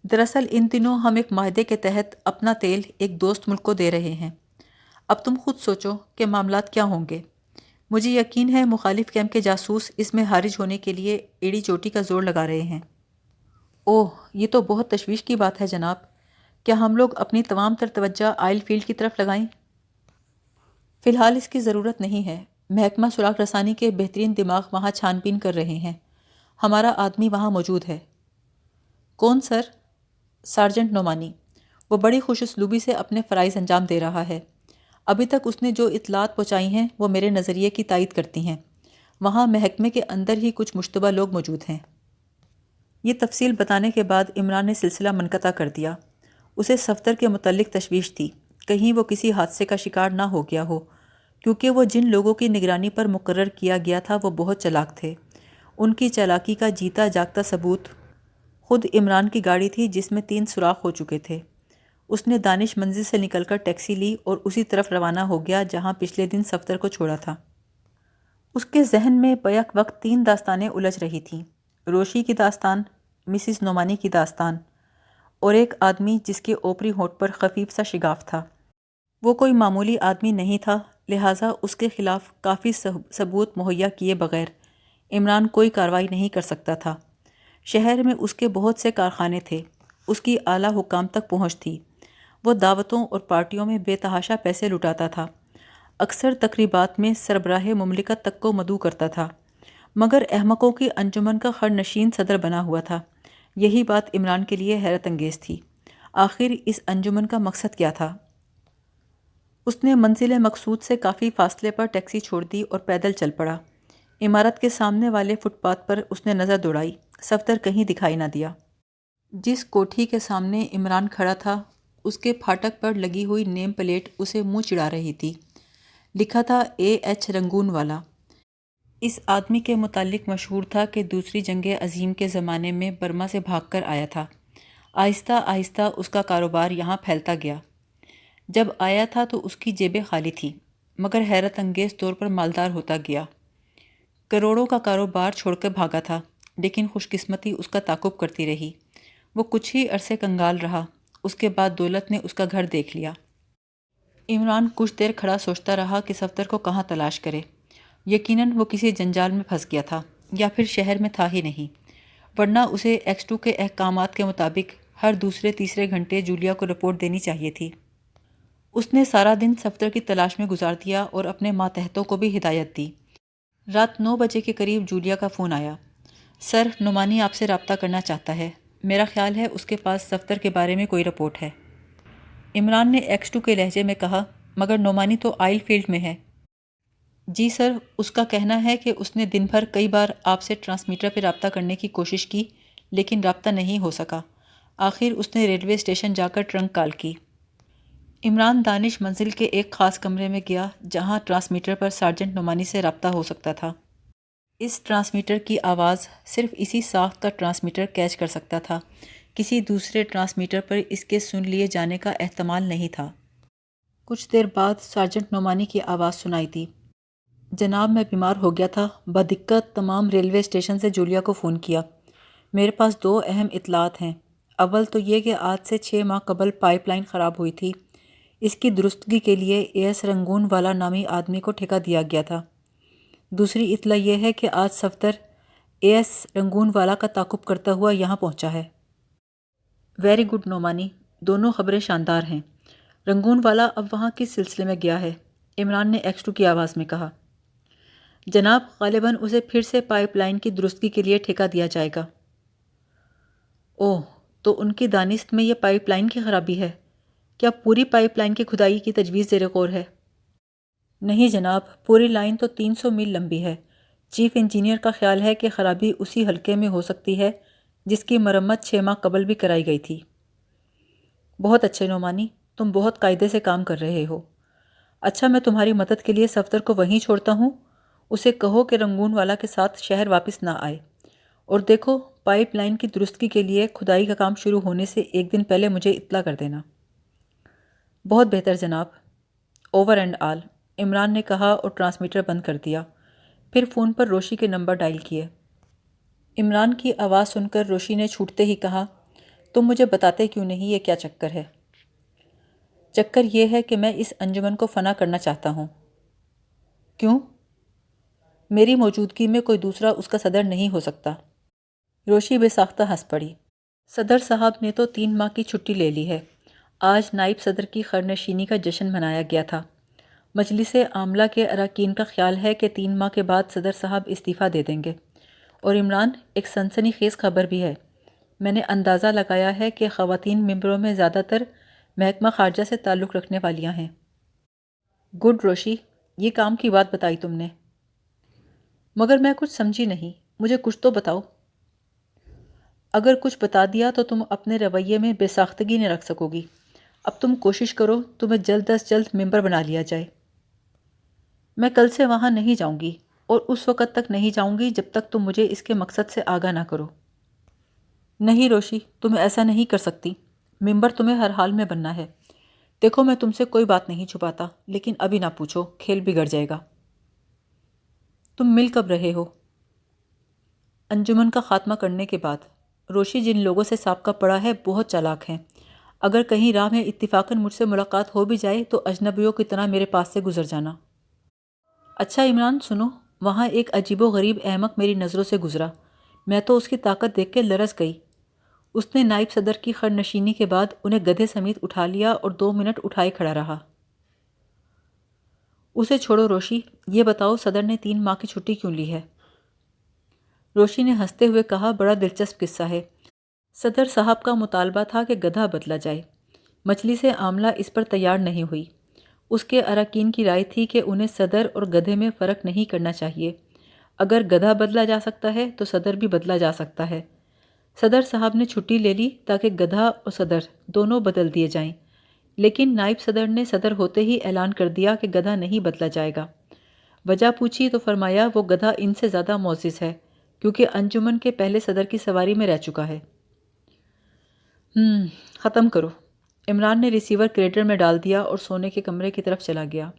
دراصل ان دنوں ہم ایک معاہدے کے تحت اپنا تیل ایک دوست ملک کو دے رہے ہیں۔ اب تم خود سوچو کہ معاملات کیا ہوں گے۔ مجھے یقین ہے مخالف کیمپ کے جاسوس اس میں حارج ہونے کے لیے ایڑی چوٹی کا زور لگا رہے ہیں۔ اوہ، یہ تو بہت تشویش کی بات ہے جناب۔ کیا ہم لوگ اپنی تمام تر توجہ آئل فیلڈ کی طرف لگائیں؟ فی الحال اس کی ضرورت نہیں ہے۔ محکمہ سراغ رسانی کے بہترین دماغ وہاں چھان بین کر رہے ہیں۔ ہمارا آدمی وہاں موجود ہے۔ کون سر؟ سارجنٹ نعمانی۔ وہ بڑی خوش اسلوبی سے اپنے فرائض انجام دے رہا ہے۔ ابھی تک اس نے جو اطلاعات پہنچائی ہیں وہ میرے نظریے کی تائید کرتی ہیں۔ وہاں محکمے کے اندر ہی کچھ مشتبہ لوگ موجود ہیں۔ یہ تفصیل بتانے کے بعد عمران نے سلسلہ منقطع کر دیا۔ اسے صفدر کے متعلق تشویش تھی، کہیں وہ کسی حادثے کا شکار نہ ہو گیا ہو، کیونکہ وہ جن لوگوں کی نگرانی پر مقرر کیا گیا تھا وہ بہت چالاک تھے۔ ان کی چالاکی کا جیتا جاگتا ثبوت خود عمران کی گاڑی تھی جس میں 3 سوراخ ہو چکے تھے۔ اس نے دانش منزل سے نکل کر ٹیکسی لی اور اسی طرف روانہ ہو گیا جہاں پچھلے دن صفدر کو چھوڑا تھا۔ اس کے ذہن میں بیک وقت 3 داستانیں الجھ رہی تھیں، روشی کی داستان، مسز نعمانی کی داستان اور ایک آدمی جس کے اوپری ہونٹ پر خفیف سا شگاف تھا۔ وہ کوئی معمولی آدمی نہیں تھا، لہٰذا اس کے خلاف کافی ثبوت مہیا کیے بغیر عمران کوئی کارروائی نہیں کر سکتا تھا۔ شہر میں اس کے بہت سے کارخانے تھے، اس کی اعلیٰ حکام تک پہنچ تھی۔ وہ دعوتوں اور پارٹیوں میں بے تحاشا پیسے لٹاتا تھا، اکثر تقریبات میں سربراہ مملکت تک کو مدعو کرتا تھا، مگر احمقوں کی انجمن کا خرنشین صدر بنا ہوا تھا۔ یہی بات عمران کے لیے حیرت انگیز تھی۔ آخر اس انجمن کا مقصد کیا تھا؟ اس نے منزل مقصود سے کافی فاصلے پر ٹیکسی چھوڑ دی اور پیدل چل پڑا۔ عمارت کے سامنے والے فٹ پاتھ پر اس نے نظر دوڑائی، صفدر کہیں دکھائی نہ دیا۔ جس کوٹھی کے سامنے عمران کھڑا تھا اس کے پھاٹک پر لگی ہوئی نیم پلیٹ اسے منہ چڑھا رہی تھی۔ لکھا تھا AH رنگون والا۔ اس آدمی کے متعلق مشہور تھا کہ دوسری جنگ عظیم کے زمانے میں برما سے بھاگ کر آیا تھا۔ آہستہ آہستہ اس کا کاروبار یہاں پھیلتا گیا۔ جب آیا تھا تو اس کی جیبیں خالی تھیں، مگر حیرت انگیز طور پر مالدار ہوتا گیا۔ کروڑوں کا کاروبار چھوڑ کر بھاگا تھا، لیکن خوش قسمتی اس کا تعاقب کرتی رہی۔ وہ کچھ ہی عرصے کنگال رہا، اس کے بعد دولت نے اس کا گھر دیکھ لیا۔ عمران کچھ دیر کھڑا سوچتا رہا کہ صفدر کو کہاں تلاش کرے۔ یقیناً وہ کسی جنجال میں پھنس گیا تھا یا پھر شہر میں تھا ہی نہیں، ورنہ اسے X2 کے احکامات کے مطابق ہر دوسرے تیسرے گھنٹے جولیا کو رپورٹ دینی چاہیے تھی۔ اس نے سارا دن صفدر کی تلاش میں گزار دیا اور اپنے ماتحتوں کو بھی ہدایت دی۔ رات 9 بجے کے قریب جولیا کا فون آیا۔ سر، نعمانی آپ سے رابطہ کرنا چاہتا ہے۔ میرا خیال ہے اس کے پاس صفدر کے بارے میں کوئی رپورٹ ہے۔ عمران نے X2 کے لہجے میں کہا، مگر نعمانی تو آئل فیلڈ میں ہے۔ جی سر، اس کا کہنا ہے کہ اس نے دن بھر کئی بار آپ سے ٹرانسمیٹر پہ رابطہ کرنے کی کوشش کی لیکن رابطہ نہیں ہو سکا۔ آخر اس نے ریلوے اسٹیشن جا کر ٹرنک کال کی۔ عمران دانش منزل کے ایک خاص کمرے میں گیا جہاں ٹرانسمیٹر پر سارجنٹ نعمانی سے رابطہ ہو سکتا تھا۔ اس ٹرانسمیٹر کی آواز صرف اسی ساخت کا ٹرانسمیٹر کیچ کر سکتا تھا، کسی دوسرے ٹرانسمیٹر پر اس کے سن لیے جانے کا احتمال نہیں تھا۔ کچھ دیر بعد سارجنٹ نعمانی کی آواز سنائی دی، جناب میں بیمار ہو گیا تھا، بدقت تمام ریلوے اسٹیشن سے جولیا کو فون کیا۔ میرے پاس 2 اہم اطلاعات ہیں۔ اول تو یہ کہ آج سے 6 ماہ قبل پائپ لائن خراب ہوئی تھی، اس کی درستگی کے لیے AS رنگون والا نامی آدمی کو ٹھیکہ دیا گیا تھا۔ دوسری اطلاع یہ ہے کہ آج صفدر AS رنگون والا کا تعاقب کرتا ہوا یہاں پہنچا ہے۔ ویری گڈ نعمانی، دونوں خبریں شاندار ہیں۔ رنگون والا اب وہاں کس سلسلے میں گیا ہے؟ عمران نے X2 کی آواز میں کہا۔ جناب، غالباً اسے پھر سے پائپ لائن کی درستگی کے لیے ٹھیکہ دیا جائے گا۔ اوہ، تو ان کی دانست میں یہ پائپ لائن کی خرابی ہے؟ کیا پوری پائپ لائن کی کھدائی کی تجویز زیر غور ہے؟ نہیں جناب، پوری لائن تو 300 میل لمبی ہے۔ چیف انجینئر کا خیال ہے کہ خرابی اسی حلقے میں ہو سکتی ہے جس کی مرمت 6 ماہ قبل بھی کرائی گئی تھی۔ بہت اچھے نعمانی، تم بہت قاعدے سے کام کر رہے ہو۔ اچھا، میں تمہاری مدد کے لیے صفدر کو وہیں چھوڑتا ہوں۔ اسے کہو کہ رنگون والا کے ساتھ شہر واپس نہ آئے، اور دیکھو پائپ لائن کی درستگی کے لیے کھدائی کا کام شروع ہونے سے 1 دن پہلے مجھے اطلاع کر دینا۔ بہت بہتر جناب۔ اوور اینڈ آل، عمران نے کہا اور ٹرانسمیٹر بند کر دیا، پھر فون پر روشی کے نمبر ڈائل کیے۔ عمران کی آواز سن کر روشی نے چھوٹتے ہی کہا، تم مجھے بتاتے کیوں نہیں یہ کیا چکر ہے؟ چکر یہ ہے کہ میں اس انجمن کو فنا کرنا چاہتا ہوں۔ کیوں؟ میری موجودگی میں کوئی دوسرا اس کا صدر نہیں ہو سکتا۔ روشی بے ساختہ ہنس پڑی۔ صدر صاحب نے تو 3 ماہ کی چھٹی لے لی ہے۔ آج نائب صدر کی خرنشینی کا جشن منایا گیا تھا۔ مجلس عاملہ کے اراکین کا خیال ہے کہ 3 ماہ کے بعد صدر صاحب استعفیٰ دے دیں گے۔ اور عمران، ایک سنسنی خیز خبر بھی ہے۔ میں نے اندازہ لگایا ہے کہ خواتین ممبروں میں زیادہ تر محکمہ خارجہ سے تعلق رکھنے والیاں ہیں۔ گڈ روشی، یہ کام کی بات بتائی تم نے، مگر میں کچھ سمجھی نہیں، مجھے کچھ تو بتاؤ۔ اگر کچھ بتا دیا تو تم اپنے رویے میں بے ساختگی نہ رکھ سکو گی۔ اب تم کوشش کرو تمہیں جلد از جلد ممبر بنا لیا جائے۔ میں کل سے وہاں نہیں جاؤں گی، اور اس وقت تک نہیں جاؤں گی جب تک تم مجھے اس کے مقصد سے آگاہ نہ کرو۔ نہیں روشی، تم ایسا نہیں کر سکتی۔ ممبر تمہیں ہر حال میں بننا ہے۔ دیکھو، میں تم سے کوئی بات نہیں چھپاتا، لیکن ابھی نہ پوچھو، کھیل بگڑ جائے گا۔ تم مل کب رہے ہو؟ انجمن کا خاتمہ کرنے کے بعد۔ روشی جن لوگوں سے سابقہ پڑا ہے بہت چالاک ہیں۔ اگر کہیں راہ میں اتفاقاً مجھ سے ملاقات ہو بھی جائے تو اجنبیوں کی طرح میرے پاس سے گزر جانا۔ اچھا عمران، سنو، وہاں ایک عجیب و غریب احمق میری نظروں سے گزرا۔ میں تو اس کی طاقت دیکھ کے لرز گئی۔ اس نے نائب صدر کی خرنشینی کے بعد انہیں گدھے سمیت اٹھا لیا اور 2 منٹ اٹھائے کھڑا رہا۔ اسے چھوڑو روشی، یہ بتاؤ صدر نے 3 ماہ کی چھٹی کیوں لی ہے؟ روشی نے ہنستے ہوئے کہا، بڑا دلچسپ قصہ ہے۔ صدر صاحب کا مطالبہ تھا کہ گدھا بدلا جائے۔ مجلس عاملہ اس پر تیار نہیں ہوئی۔ اس کے اراکین کی رائے تھی کہ انہیں صدر اور گدھے میں فرق نہیں کرنا چاہیے۔ اگر گدھا بدلا جا سکتا ہے تو صدر بھی بدلا جا سکتا ہے۔ صدر صاحب نے چھٹی لے لی تاکہ گدھا اور صدر دونوں بدل دیے جائیں، لیکن نائب صدر نے صدر ہوتے ہی اعلان کر دیا کہ گدھا نہیں بدلا جائے گا۔ وجہ پوچھی تو فرمایا وہ گدھا ان سے زیادہ معزز ہے کیونکہ انجمن کے پہلے صدر کی سواری میں رہ چکا ہے۔ ختم کرو۔ عمران نے ریسیور کریڈر میں ڈال دیا اور سونے کے کمرے کی طرف چلا گیا۔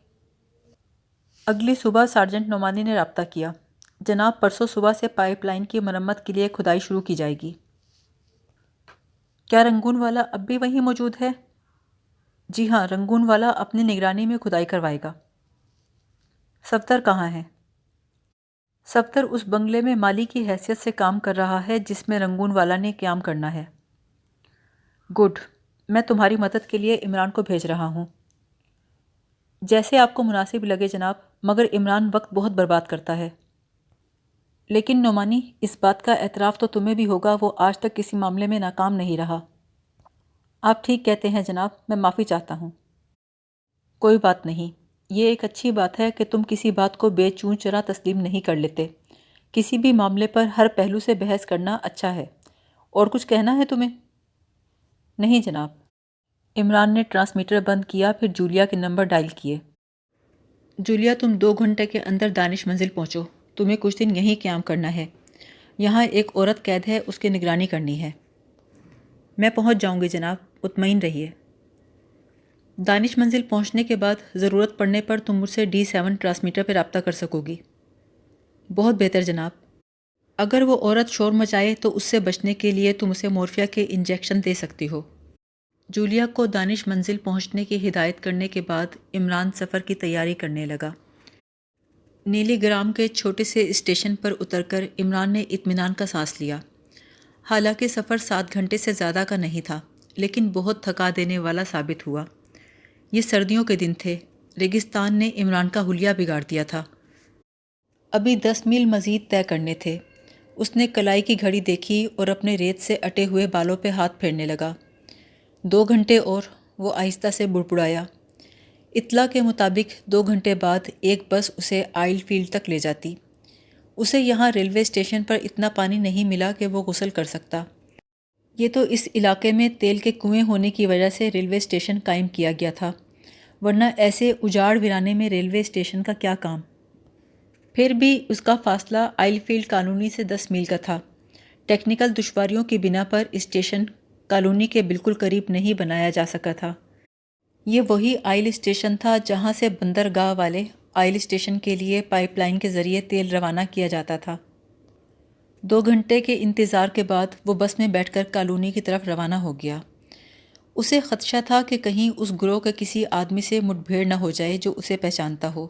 اگلی صبح سارجنٹ نعمانی نے رابطہ کیا، جناب پرسوں صبح سے پائپ لائن کی مرمت کے لیے کھدائی شروع کی جائے گی۔ کیا رنگون والا اب بھی وہیں موجود ہے؟ جی ہاں، رنگون والا اپنی نگرانی میں کھدائی کروائے گا۔ صفدر کہاں ہے؟ صفدر اس بنگلے میں مالی کی حیثیت سے کام کر رہا ہے جس میں رنگون والا نے قیام کرنا ہے۔ گڈ، میں تمہاری مدد کے لیے عمران کو بھیج رہا ہوں۔ جیسے آپ کو مناسب لگے جناب، مگر عمران وقت بہت برباد کرتا ہے۔ لیکن نعمانی، اس بات کا اعتراف تو تمہیں بھی ہوگا وہ آج تک کسی معاملے میں ناکام نہیں رہا۔ آپ ٹھیک کہتے ہیں جناب، میں معافی چاہتا ہوں۔ کوئی بات نہیں، یہ ایک اچھی بات ہے کہ تم کسی بات کو بے چون چرا تسلیم نہیں کر لیتے۔ کسی بھی معاملے پر ہر پہلو سے بحث کرنا اچھا ہے۔ اور کچھ کہنا ہے تمہیں؟ نہیں جناب۔ عمران نے ٹرانسمیٹر بند کیا، پھر جولیا کے نمبر ڈائل کیے۔ جولیا، تم 2 گھنٹے کے اندر دانش منزل پہنچو۔ تمہیں کچھ دن یہیں قیام کرنا ہے۔ یہاں ایک عورت قید ہے، اس کی نگرانی کرنی ہے۔ میں پہنچ جاؤں گی جناب، مطمئن رہیے۔ دانش منزل پہنچنے کے بعد ضرورت پڑنے پر تم مجھ سے D7 ٹرانسمیٹر پہ رابطہ کر سکو گی۔ بہت بہتر جناب۔ اگر وہ عورت شور مچائے تو اس سے بچنے کے لیے تم اسے مورفیا کے انجیکشن دے سکتی ہو۔ جولیا کو دانش منزل پہنچنے کی ہدایت کرنے کے بعد عمران سفر کی تیاری کرنے لگا۔ نیلی گرام کے چھوٹے سے اسٹیشن پر اتر کر عمران نے اطمینان کا سانس لیا۔ حالانکہ سفر 7 گھنٹے سے زیادہ کا نہیں تھا، لیکن بہت تھکا دینے والا ثابت ہوا۔ یہ سردیوں کے دن تھے، ریگستان نے عمران کا حلیہ بگاڑ دیا تھا۔ ابھی 10 میل مزید طے کرنے تھے۔ اس نے کلائی کی گھڑی دیکھی اور اپنے ریت سے اٹے ہوئے بالوں پہ ہاتھ پھیرنے لگا۔ 2 گھنٹے اور، وہ آہستہ سے بڑبڑایا۔ اطلاع کے مطابق 2 گھنٹے بعد ایک بس اسے آئل فیلڈ تک لے جاتی۔ اسے یہاں ریلوے اسٹیشن پر اتنا پانی نہیں ملا کہ وہ غسل کر سکتا۔ یہ تو اس علاقے میں تیل کے کنویں ہونے کی وجہ سے ریلوے اسٹیشن قائم کیا گیا تھا، ورنہ ایسے اجاڑ ویرانے میں ریلوے اسٹیشن کا کیا کام؟ پھر بھی اس کا فاصلہ آئل فیلڈ کالونی سے 10 میل کا تھا۔ ٹیکنیکل دشواریوں کی بنا پر اسٹیشن کالونی کے بالکل قریب نہیں بنایا جا سکا تھا۔ یہ وہی آئل اسٹیشن تھا جہاں سے بندرگاہ والے آئل اسٹیشن کے لیے پائپ لائن کے ذریعے تیل روانہ کیا جاتا تھا۔ 2 گھنٹے کے انتظار کے بعد وہ بس میں بیٹھ کر کالونی کی طرف روانہ ہو گیا۔ اسے خدشہ تھا کہ کہیں اس گروہ کے کسی آدمی سے مٹ بھیڑ نہ ہو جائے جو اسے پہچانتا ہو۔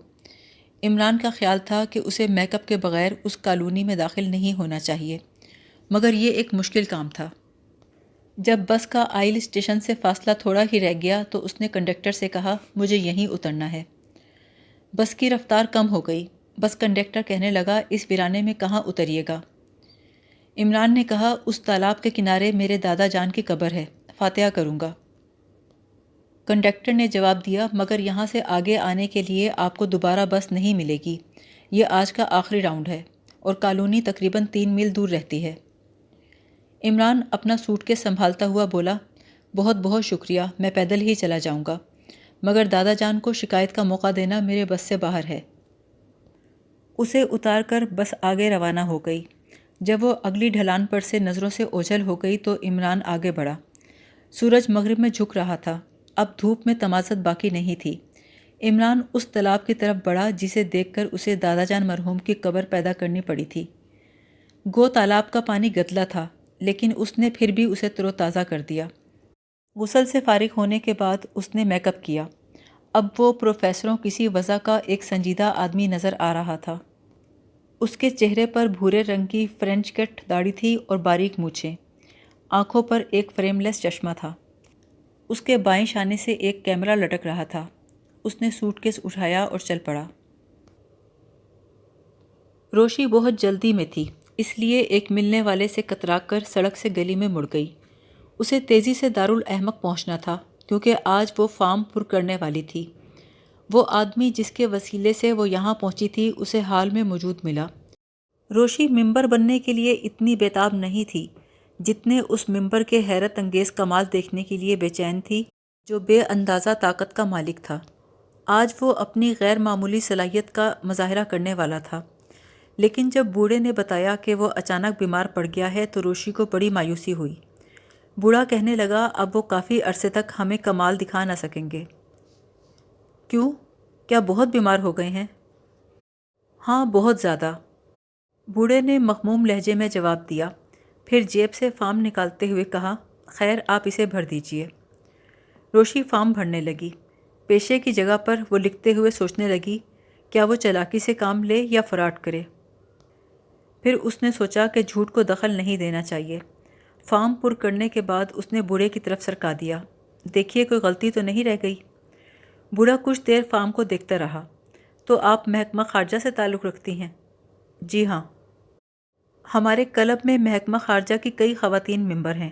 عمران کا خیال تھا کہ اسے میک اپ کے بغیر اس کالونی میں داخل نہیں ہونا چاہیے، مگر یہ ایک مشکل کام تھا۔ جب بس کا آئل اسٹیشن سے فاصلہ تھوڑا ہی رہ گیا تو اس نے کنڈکٹر سے کہا، مجھے یہیں اترنا ہے۔ بس کی رفتار کم ہو گئی۔ بس کنڈکٹر کہنے لگا، اس ویرانے میں کہاں اتریے گا؟ عمران نے کہا، اس تالاب کے کنارے میرے دادا جان کی قبر ہے، فاتحہ کروں گا۔ کنڈکٹر نے جواب دیا، مگر یہاں سے آگے آنے کے لیے آپ کو دوبارہ بس نہیں ملے گی۔ یہ آج کا آخری راؤنڈ ہے اور کالونی تقریباً 3 میل دور رہتی ہے۔ عمران اپنا سوٹ کیس سنبھالتا ہوا بولا، بہت بہت شکریہ، میں پیدل ہی چلا جاؤں گا، مگر دادا جان کو شکایت کا موقع دینا میرے بس سے باہر ہے۔ اسے اتار کر بس آگے روانہ ہو گئی۔ جب وہ اگلی ڈھلان پر سے نظروں سے اوجھل ہو گئی تو عمران آگے بڑھا۔ سورج مغرب میں جھک رہا تھا، اب دھوپ میں تمازت باقی نہیں تھی۔ عمران اس تالاب کی طرف بڑھا جسے دیکھ کر اسے دادا جان مرحوم کی قبر پیدا کرنی پڑی تھی۔ گو تالاب کا پانی گدلا تھا، لیکن اس نے پھر بھی اسے تر و تازہ کر دیا۔ غسل سے فارغ ہونے کے بعد اس نے میک اپ کیا۔ اب وہ پروفیسروں کسی وضع کا ایک سنجیدہ آدمی نظر آ رہا تھا۔ اس کے چہرے پر بھورے رنگ کی فرینچ کٹ داڑھی تھی اور باریک مونچھیں۔ آنکھوں پر ایک فریم لیس چشمہ تھا۔ اس کے بائیں شانے سے ایک کیمرہ لٹک رہا تھا۔ اس نے سوٹ کیس اٹھایا اور چل پڑا۔ روشی بہت جلدی میں تھی، اس لیے ایک ملنے والے سے کترا کر سڑک سے گلی میں مڑ گئی۔ اسے تیزی سے دارالاحمق پہنچنا تھا، کیونکہ آج وہ فارم پر کرنے والی تھی۔ وہ آدمی جس کے وسیلے سے وہ یہاں پہنچی تھی اسے حال میں موجود ملا۔ روشی ممبر بننے کے لیے اتنی بیتاب نہیں تھی جتنے اس ممبر کے حیرت انگیز کمال دیکھنے کے لیے بے چین تھی جو بے اندازہ طاقت کا مالک تھا۔ آج وہ اپنی غیر معمولی صلاحیت کا مظاہرہ کرنے والا تھا، لیکن جب بوڑھے نے بتایا کہ وہ اچانک بیمار پڑ گیا ہے تو روشی کو بڑی مایوسی ہوئی۔ بوڑھا کہنے لگا، اب وہ کافی عرصے تک ہمیں کمال دکھا نہ سکیں گے۔ کیوں؟ کیا بہت بیمار ہو گئے ہیں؟ ہاں، بہت زیادہ، بوڑھے نے مغموم لہجے میں جواب دیا، پھر جیب سے فارم نکالتے ہوئے کہا، خیر آپ اسے بھر دیجئے۔ روشی فارم بھرنے لگی۔ پیشے کی جگہ پر وہ لکھتے ہوئے سوچنے لگی، کیا وہ چالاکی سے کام لے یا فراڈ کرے؟ پھر اس نے سوچا کہ جھوٹ کو دخل نہیں دینا چاہیے۔ فارم پر کرنے کے بعد اس نے بوڑھے کی طرف سرکا دیا، دیکھیے کوئی غلطی تو نہیں رہ گئی؟ بوڑھا کچھ دیر فارم کو دیکھتا رہا۔ تو آپ محکمہ خارجہ سے تعلق رکھتی ہیں؟ جی ہاں، ہمارے کلب میں محکمہ خارجہ کی کئی خواتین ممبر ہیں۔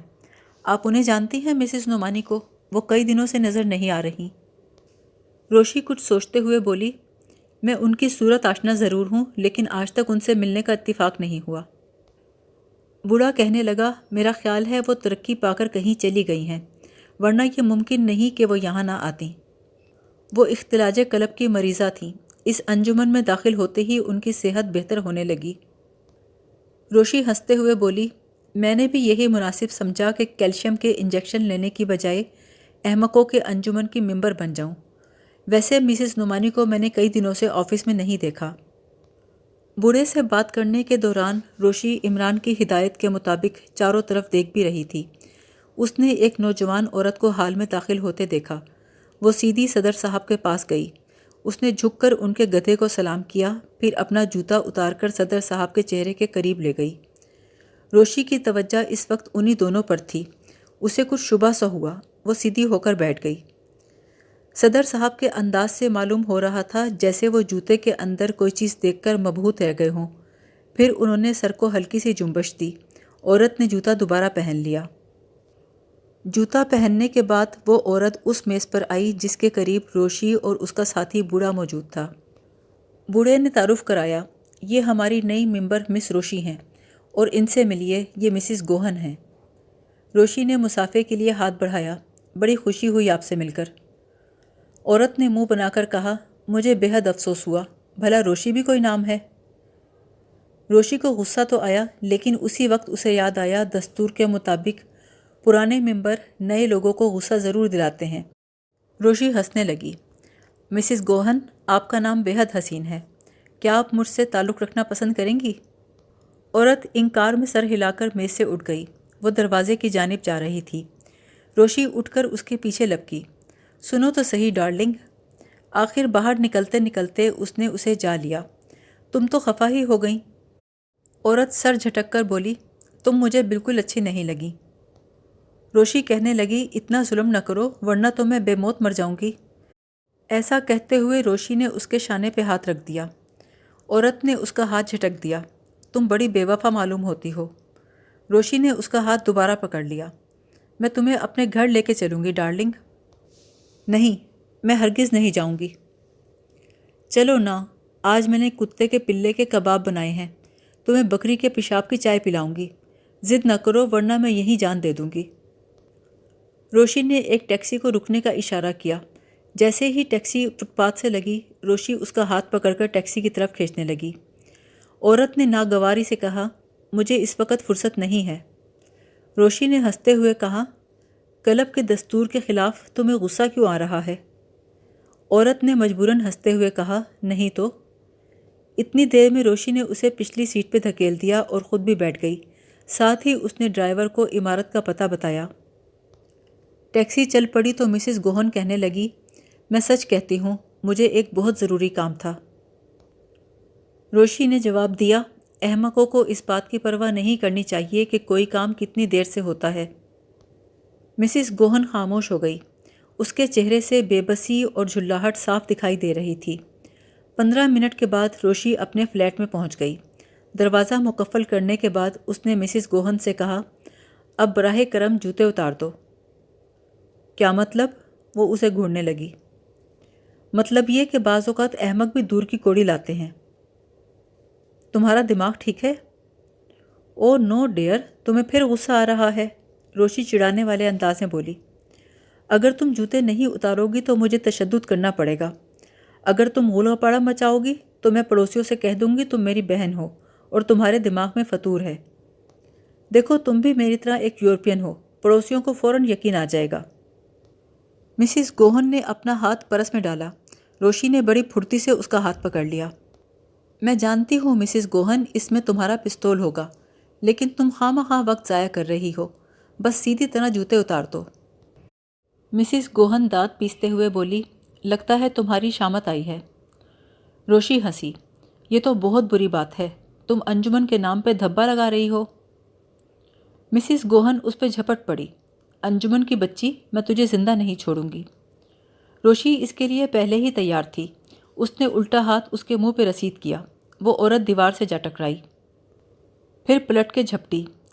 آپ انہیں جانتی ہیں مسز نعمانی کو؟ وہ کئی دنوں سے نظر نہیں آ رہی۔ روشی کچھ سوچتے ہوئے بولی، میں ان کی صورت آشنا ضرور ہوں، لیکن آج تک ان سے ملنے کا اتفاق نہیں ہوا۔ بوڑھا کہنے لگا، میرا خیال ہے وہ ترقی پا کر کہیں چلی گئی ہیں، ورنہ یہ ممکن نہیں کہ وہ یہاں نہ آتیں۔ وہ اختلاج قلب کی مریضہ تھیں۔ اس انجمن میں داخل ہوتے ہی ان کی صحت بہتر ہونے لگی۔ روشی ہنستے ہوئے بولی، میں نے بھی یہی مناسب سمجھا کہ کیلشیم کے انجیکشن لینے کی بجائے احمقوں کے انجمن کی ممبر بن جاؤں۔ ویسے مسز نعمانی کو میں نے کئی دنوں سے آفس میں نہیں دیکھا۔ بوڑھے سے بات کرنے کے دوران روشی عمران کی ہدایت کے مطابق چاروں طرف دیکھ بھی رہی تھی۔ اس نے ایک نوجوان عورت کو ہال میں داخل ہوتے دیکھا۔ وہ سیدھی صدر صاحب کے پاس گئی۔ اس نے جھک کر ان کے گدھے کو سلام کیا، پھر اپنا جوتا اتار کر صدر صاحب کے چہرے کے قریب لے گئی۔ روشی کی توجہ اس وقت انہی دونوں پر تھی۔ اسے کچھ شبہ سا ہوا۔ وہ سیدھی ہو کر بیٹھ گئی۔ صدر صاحب کے انداز سے معلوم ہو رہا تھا جیسے وہ جوتے کے اندر کوئی چیز دیکھ کر مبہوت رہ گئے ہوں۔ پھر انہوں نے سر کو ہلکی سی جنبش دی۔ عورت نے جوتا دوبارہ پہن لیا۔ جوتا پہننے کے بعد وہ عورت اس میز پر آئی جس کے قریب روشی اور اس کا ساتھی بوڑھا موجود تھا۔ بوڑھے نے تعارف کرایا، یہ ہماری نئی ممبر مس روشی ہیں، اور ان سے ملیے، یہ مسز گوہن ہیں۔ روشی نے مصافحے کے لیے ہاتھ بڑھایا، بڑی خوشی ہوئی آپ سے مل کر۔ عورت نے منہ بنا کر کہا، مجھے بے حد افسوس ہوا، بھلا روشی بھی کوئی نام ہے؟ روشی کو غصہ تو آیا، لیکن اسی وقت اسے یاد آیا دستور کے مطابق پرانے ممبر نئے لوگوں کو غصہ ضرور دلاتے ہیں۔ روشی ہنسنے لگی۔ مسز گوہن، آپ کا نام بے حد حسین ہے، کیا آپ مجھ سے تعلق رکھنا پسند کریں گی؟ عورت انکار میں سر ہلا کر میز سے اٹھ گئی۔ وہ دروازے کی جانب جا رہی تھی۔ روشی اٹھ کر اس کے پیچھے لپکی۔ سنو تو صحیح ڈارلنگ۔ آخر باہر نکلتے نکلتے اس نے اسے جا لیا۔ تم تو خفا ہی ہو گئیں۔ عورت سر جھٹک کر بولی، تم مجھے بالکل اچھی نہیں لگی۔ روشی کہنے لگی، اتنا ظلم نہ کرو ورنہ تو میں بے موت مر جاؤں گی۔ ایسا کہتے ہوئے روشی نے اس کے شانے پہ ہاتھ رکھ دیا۔ عورت نے اس کا ہاتھ جھٹک دیا۔ تم بڑی بے وفا معلوم ہوتی ہو۔ روشی نے اس کا ہاتھ دوبارہ پکڑ لیا۔ میں تمہیں اپنے گھر لے کے چلوں گی ڈارلنگ۔ نہیں، میں ہرگز نہیں جاؤں گی۔ چلو نا، آج میں نے کتے کے پلے کے کباب بنائے ہیں، تمہیں بکری کے پیشاب کی چائے پلاؤں گی۔ ضد نہ کرو ورنہ میں یہیں جان دے دوں گی۔ روشی نے ایک ٹیکسی کو رکنے کا اشارہ کیا۔ جیسے ہی ٹیکسی فٹ پاتھ سے لگی، روشی اس کا ہاتھ پکڑ کر ٹیکسی کی طرف کھینچنے لگی۔ عورت نے ناگواری سے کہا، مجھے اس وقت فرصت نہیں ہے۔ روشی نے ہنستے ہوئے کہا، قلب کے دستور کے خلاف تمہیں غصہ کیوں آ رہا ہے؟ عورت نے مجبوراً ہنستے ہوئے کہا، نہیں تو۔ اتنی دیر میں روشی نے اسے پچھلی سیٹ پہ دھکیل دیا اور خود بھی بیٹھ گئی۔ ساتھ ہی اس نے ڈرائیور کو عمارت کا پتہ بتایا۔ ٹیکسی چل پڑی تو مسز گوہن کہنے لگی، میں سچ کہتی ہوں، مجھے ایک بہت ضروری کام تھا۔ روشی نے جواب دیا، احمقوں کو اس بات کی پرواہ نہیں کرنی چاہیے کہ کوئی کام کتنی دیر سے ہوتا ہے۔ مسز گوہن خاموش ہو گئی۔ اس کے چہرے سے بے بسی اور جھلاہٹ صاف دکھائی دے رہی تھی۔ 15 منٹ کے بعد روشی اپنے فلیٹ میں پہنچ گئی۔ دروازہ مقفل کرنے کے بعد اس نے مسز گوہن سے کہا، اب براہ کرم جوتے اتار دو۔ کیا مطلب؟ وہ اسے گھورنے لگی۔ مطلب یہ کہ بعض اوقات احمق بھی دور کی کوڑی لاتے ہیں۔ تمہارا دماغ ٹھیک ہے؟ او نو ڈیئر، تمہیں پھر غصہ آ رہا ہے، روشی چڑھانے والے انداز میں بولی۔ اگر تم جوتے نہیں اتارو گی تو مجھے تشدد کرنا پڑے گا۔ اگر تم غول و پاڑا مچاؤ گی تو میں پڑوسیوں سے کہہ دوں گی تم میری بہن ہو اور تمہارے دماغ میں فطور ہے۔ دیکھو تم بھی میری طرح ایک یورپین ہو، پڑوسیوں کو فوراً یقین آ جائے گا۔ مسز گوہن نے اپنا ہاتھ پرس میں ڈالا۔ روشی نے بڑی پھرتی سے اس کا ہاتھ پکڑ لیا۔ میں جانتی ہوں مسز گوہن، اس میں تمہارا پستول ہوگا، لیکن تم خواہ وقت ضائع کر رہی ہو، بس سیدھی طرح جوتے اتار دو۔ مسز گوہن دانت پیستے ہوئے بولی، لگتا ہے تمہاری شامت آئی ہے۔ روشی ہنسی، یہ تو بہت بری بات ہے، تم انجمن کے نام پہ دھبا لگا رہی ہو۔ مسز گوہن اس پہ جھپٹ پڑی، انجمن کی بچی، میں تجھے زندہ نہیں چھوڑوں گی۔ روشی اس کے لیے پہلے ہی تیار تھی۔ اس نے الٹا ہاتھ اس کے منہ پہ رسید کیا۔ وہ عورت دیوار سے جا ٹکرائی، پھر پلٹ کے جھپٹی۔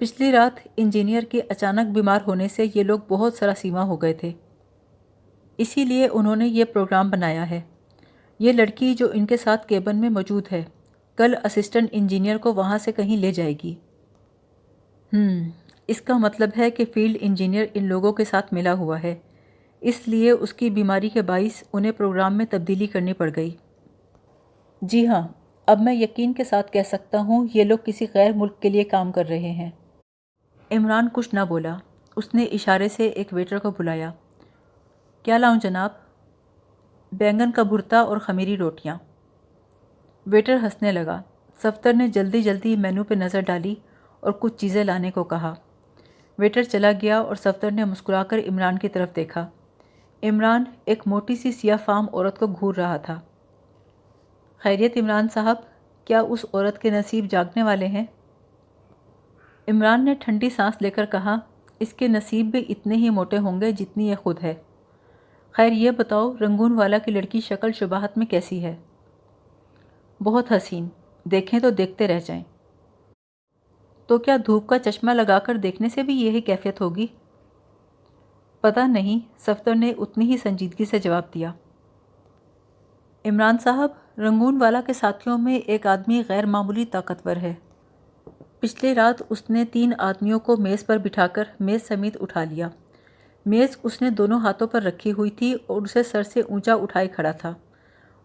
پچھلی رات انجینئر کے اچانک بیمار ہونے سے یہ لوگ بہت سراسیمہ ہو گئے تھے، اسی لیے انہوں نے یہ پروگرام بنایا ہے۔ یہ لڑکی جو ان کے ساتھ کیبن میں موجود ہے کل اسسٹنٹ انجینئر کو وہاں سے کہیں لے جائے گی۔ اس کا مطلب ہے کہ فیلڈ انجینئر ان لوگوں کے ساتھ ملا ہوا ہے، اس لیے اس کی بیماری کے باعث انہیں پروگرام میں تبدیلی کرنی پڑ گئی۔ جی ہاں، اب میں یقین کے ساتھ کہہ سکتا ہوں یہ لوگ کسی غیر ملک کے لیے کام کر رہے ہیں۔ عمران کچھ نہ بولا، اس نے اشارے سے ایک ویٹر کو بلایا۔ کیا لاؤں جناب؟ بینگن کا بھرتا اور خمیری روٹیاں۔ ویٹر ہنسنے لگا۔ صفدر نے جلدی جلدی مینو پہ نظر ڈالی اور کچھ چیزیں لانے کو کہا۔ ویٹر چلا گیا اور صفدر نے مسکرا کر عمران کی طرف دیکھا۔ عمران ایک موٹی سی سیاہ فام عورت کو گھور رہا تھا۔ خیریت عمران صاحب، کیا اس عورت کے نصیب جاگنے والے ہیں؟ عمران نے ٹھنڈی سانس لے کر کہا، اس کے نصیب بھی اتنے ہی موٹے ہوں گے جتنی یہ خود ہے۔ خیر یہ بتاؤ رنگون والا کی لڑکی شکل شباہت میں کیسی ہے؟ بہت حسین، دیکھیں تو دیکھتے رہ جائیں۔ تو کیا دھوپ کا چشمہ لگا کر دیکھنے سے بھی یہی کیفیت ہوگی؟ پتہ نہیں، صفدر نے اتنی ہی سنجیدگی سے جواب دیا۔ عمران صاحب، رنگون والا کے ساتھیوں میں ایک آدمی غیر معمولی طاقتور ہے۔ پچھلی رات اس نے 3 آدمیوں کو میز پر بٹھا کر میز سمیت اٹھا لیا۔ میز اس نے دونوں ہاتھوں پر رکھی ہوئی تھی اور اسے سر سے اونچا اٹھائے کھڑا تھا۔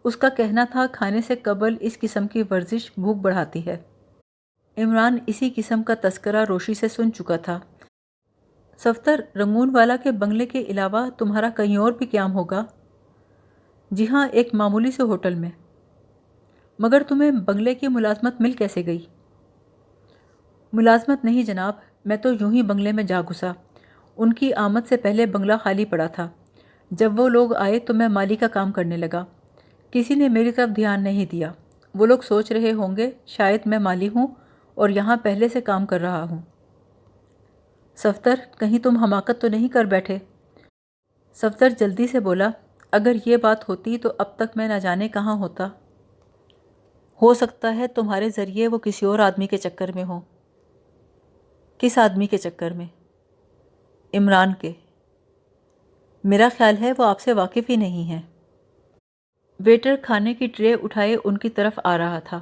اس کا کہنا تھا کھانے سے قبل اس قسم کی ورزش بھوک بڑھاتی ہے۔ عمران اسی قسم کا تذکرہ روشی سے سن چکا تھا۔ صفدر، رنگون والا کے بنگلے کے علاوہ تمہارا کہیں اور بھی قیام ہوگا؟ جی ہاں، ایک معمولی سے ہوٹل میں۔ مگر تمہیں بنگلے کی ملازمت مل کیسے گئی؟ ملازمت نہیں جناب، میں تو یوں ہی بنگلے میں جا گھسا۔ ان کی آمد سے پہلے بنگلہ خالی پڑا تھا۔ جب وہ لوگ آئے تو میں مالی کا کام کرنے لگا۔ کسی نے میری طرف دھیان نہیں دیا۔ وہ لوگ سوچ رہے ہوں گے شاید میں مالی ہوں اور یہاں پہلے سے کام کر رہا ہوں۔ صفدر، کہیں تم حماقت تو نہیں کر بیٹھے؟ صفدر جلدی سے بولا، اگر یہ بات ہوتی تو اب تک میں نہ جانے کہاں ہوتا۔ ہو سکتا ہے تمہارے ذریعے وہ کسی اور آدمی کے چکر میں ہوں۔ کس آدمی کے چکر میں؟ عمران کے۔ میرا خیال ہے وہ آپ سے واقف ہی نہیں ہے۔ ویٹر کھانے کی ٹرے اٹھائے ان کی طرف آ رہا تھا۔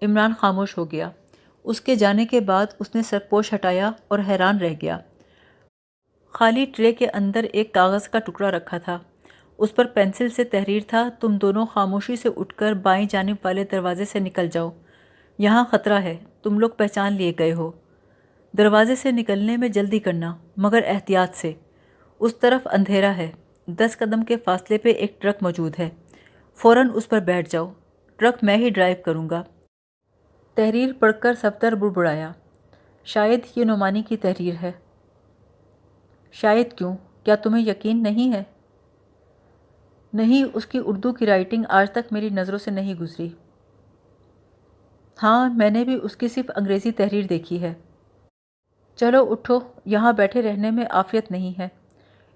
عمران خاموش ہو گیا۔ اس کے جانے کے بعد اس نے سرپوش ہٹایا اور حیران رہ گیا۔ خالی ٹرے کے اندر ایک کاغذ کا ٹکڑا رکھا تھا۔ اس پر پینسل سے تحریر تھا، تم دونوں خاموشی سے اٹھ کر بائیں جانب والے دروازے سے نکل جاؤ۔ یہاں خطرہ ہے، تم لوگ پہچان لیے گئے ہو۔ دروازے سے نکلنے میں جلدی کرنا، مگر احتیاط سے۔ اس طرف اندھیرا ہے۔ 10 قدم کے فاصلے پہ ایک ٹرک موجود ہے، فوراً اس پر بیٹھ جاؤ۔ ٹرک میں ہی ڈرائیو کروں گا۔ تحریر پڑھ کر صفدر بڑبڑایا، شاید یہ نعمانی کی تحریر ہے۔ شاید کیوں؟ کیا تمہیں یقین نہیں ہے؟ نہیں، اس کی اردو کی رائٹنگ آج تک میری نظروں سے نہیں گزری۔ ہاں، میں نے بھی اس کی صرف انگریزی تحریر دیکھی ہے۔ چلو اٹھو، یہاں بیٹھے رہنے میں عافیت نہیں ہے۔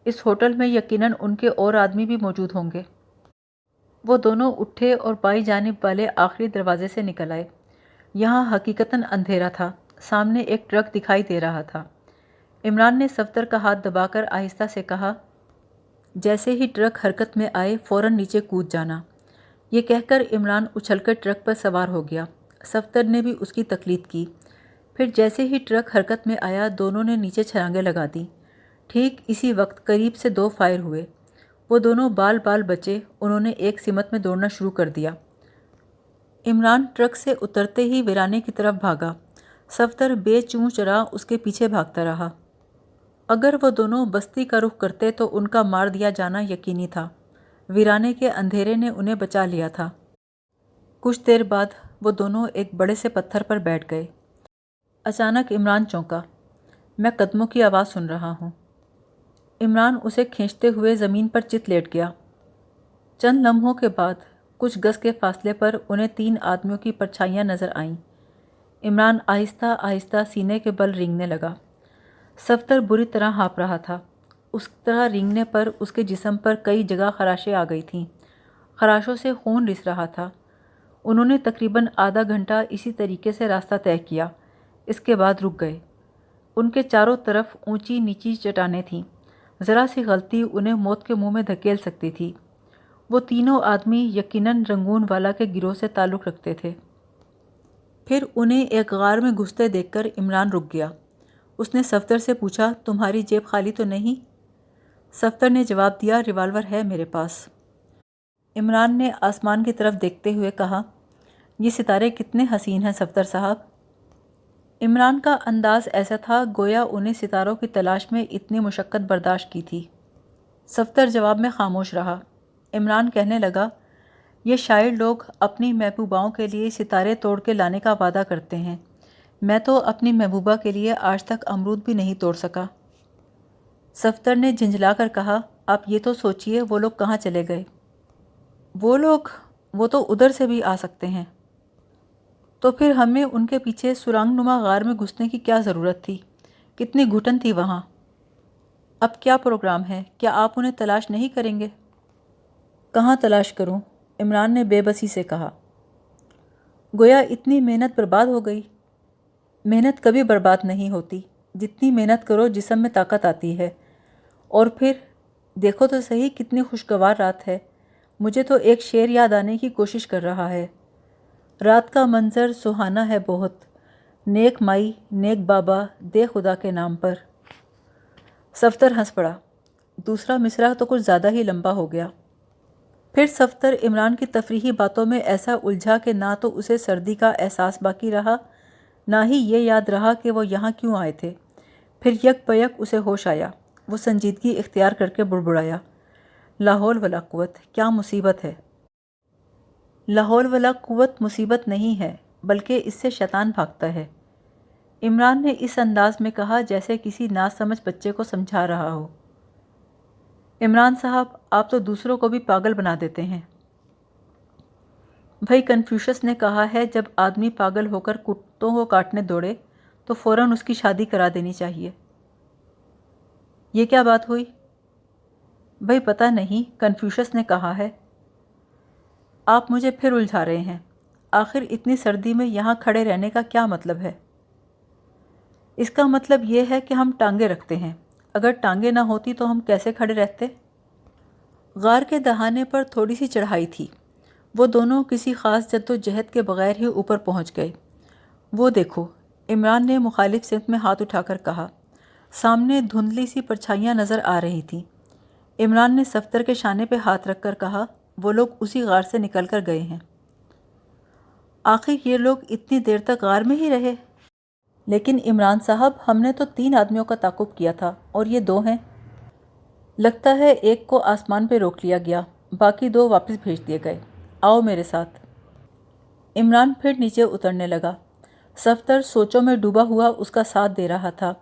اس ہوٹل میں یقیناً ان کے اور آدمی بھی موجود ہوں گے۔ وہ دونوں اٹھے اور بائیں جانب والے آخری دروازے سے نکل آئے۔ یہاں حقیقتاً اندھیرا تھا، سامنے ایک ٹرک دکھائی دے رہا تھا۔ عمران نے صفدر کا ہاتھ دبا کر آہستہ سے کہا، جیسے ہی ٹرک حرکت میں آئے فوراً نیچے کود جانا۔ یہ کہہ کر عمران اچھل کر ٹرک پر سوار ہو گیا۔ صفدر نے بھی اس کی تقلید کی۔ پھر جیسے ہی ٹرک حرکت میں آیا دونوں نے نیچے چھلانگیں لگا دیں۔ ٹھیک اسی وقت قریب سے 2 فائر ہوئے۔ وہ دونوں بال بال بچے، انہوں نے ایک سمت میں دوڑنا شروع کر دیا۔ عمران ٹرک سے اترتے ہی ویرانے کی طرف بھاگا۔ صفدر بے چوں چرا اس کے پیچھے بھاگتا رہا۔ اگر وہ دونوں بستی کا رخ کرتے تو ان کا مار دیا جانا یقینی تھا۔ ویرانے کے اندھیرے نے انہیں بچا لیا تھا۔ کچھ دیر بعد وہ دونوں ایک بڑے سے پتھر پر بیٹھ گئے۔ اچانک عمران چونکا، میں قدموں کی آواز سن رہا ہوں۔ عمران اسے کھینچتے ہوئے زمین پر چت لیٹ گیا۔ چند لمحوں کے بعد کچھ گز کے فاصلے پر انہیں 3 آدمیوں کی پرچھائیاں نظر آئیں۔ عمران آہستہ آہستہ سینے کے بل رینگنے لگا۔ صفدر بری طرح ہانپ رہا تھا۔ اس طرح رینگنے پر اس کے جسم پر کئی جگہ خراشیں آ گئی تھیں۔ خراشوں سے خون رس رہا تھا۔ انہوں نے تقریباً آدھا گھنٹہ اسی طریقے سے راستہ طے کیا، اس کے بعد رک گئے۔ ان کے چاروں طرف اونچی نیچی چٹانیں تھیں، ذرا سی غلطی انہیں موت کے منہ میں دھکیل سکتی تھی۔ وہ تینوں آدمی یقیناً رنگون والا کے گروہ سے تعلق رکھتے تھے۔ پھر انہیں ایک غار میں گھستے دیکھ کر عمران رک گیا۔ اس نے صفدر سے پوچھا، تمہاری جیب خالی تو نہیں؟ صفدر نے جواب دیا، ریوالور ہے میرے پاس۔ عمران نے آسمان کی طرف دیکھتے ہوئے کہا، یہ ستارے کتنے حسین ہیں صفدر صاحب۔ عمران کا انداز ایسا تھا گویا انہیں ستاروں کی تلاش میں اتنی مشقت برداشت کی تھی۔ صفدر جواب میں خاموش رہا۔ عمران کہنے لگا، یہ شاعر لوگ اپنی محبوباؤں کے لیے ستارے توڑ کے لانے کا وعدہ کرتے ہیں، میں تو اپنی محبوبہ کے لیے آج تک امرود بھی نہیں توڑ سکا۔ صفدر نے جھنجھلا کر کہا، آپ یہ تو سوچئے وہ لوگ کہاں چلے گئے؟ وہ تو ادھر سے بھی آ سکتے ہیں۔ تو پھر ہمیں ان کے پیچھے سرنگ نما غار میں گھسنے کی کیا ضرورت تھی؟ کتنی گھٹن تھی وہاں۔ اب کیا پروگرام ہے؟ کیا آپ انہیں تلاش نہیں کریں گے؟ کہاں تلاش کروں؟ عمران نے بے بسی سے کہا۔ گویا اتنی محنت برباد ہو گئی۔ محنت کبھی برباد نہیں ہوتی، جتنی محنت کرو جسم میں طاقت آتی ہے۔ اور پھر دیکھو تو صحیح کتنی خوشگوار رات ہے، مجھے تو ایک شعر یاد آنے کی کوشش کر رہا ہے۔ رات کا منظر سہانا ہے بہت، نیک مائی نیک بابا دے خدا کے نام پر۔ صفدر ہنس پڑا۔ دوسرا مصرع تو کچھ زیادہ ہی لمبا ہو گیا۔ پھر صفدر عمران کی تفریحی باتوں میں ایسا الجھا کہ نہ تو اسے سردی کا احساس باقی رہا، نہ ہی یہ یاد رہا کہ وہ یہاں کیوں آئے تھے۔ پھر یک بیک اسے ہوش آیا۔ وہ سنجیدگی اختیار کر کے بڑبڑایا، لا حول ولا قوت، کیا مصیبت ہے۔ لا حول ولا قوت مصیبت نہیں ہے، بلکہ اس سے شیطان بھاگتا ہے۔ عمران نے اس انداز میں کہا جیسے کسی ناسمجھ بچے کو سمجھا رہا ہو۔ عمران صاحب، آپ تو دوسروں کو بھی پاگل بنا دیتے ہیں۔ بھائی کنفیوشس نے کہا ہے جب آدمی پاگل ہو کر کتوں کو کاٹنے دوڑے تو فوراً اس کی شادی کرا دینی چاہیے۔ یہ کیا بات ہوئی؟ بھائی پتہ نہیں، کنفیوشس نے کہا ہے۔ آپ مجھے پھر الجھا رہے ہیں۔ آخر اتنی سردی میں یہاں کھڑے رہنے کا کیا مطلب ہے؟ اس کا مطلب یہ ہے کہ ہم ٹانگیں رکھتے ہیں، اگر ٹانگیں نہ ہوتی تو ہم کیسے کھڑے رہتے؟ غار کے دہانے پر تھوڑی سی چڑھائی تھی، وہ دونوں کسی خاص جد و جہد کے بغیر ہی اوپر پہنچ گئے۔ وہ دیکھو، عمران نے مخالف سمت میں ہاتھ اٹھا کر کہا۔ سامنے دھندلی سی پرچھائیاں نظر آ رہی تھیں۔ عمران نے صفدر کے شانے پہ ہاتھ رکھ کر کہا، وہ لوگ اسی غار سے نکل کر گئے ہیں۔ آخر یہ لوگ اتنی دیر تک غار میں ہی رہے؟ لیکن عمران صاحب، ہم نے تو 3 آدمیوں کا تعاقب کیا تھا اور یہ 2 ہیں۔ لگتا ہے ایک کو آسمان پہ روک لیا گیا، باقی 2 واپس بھیج دیے گئے۔ آؤ میرے ساتھ۔ عمران پھر نیچے اترنے لگا۔ صفدر سوچوں میں ڈوبا ہوا اس کا ساتھ دے رہا تھا۔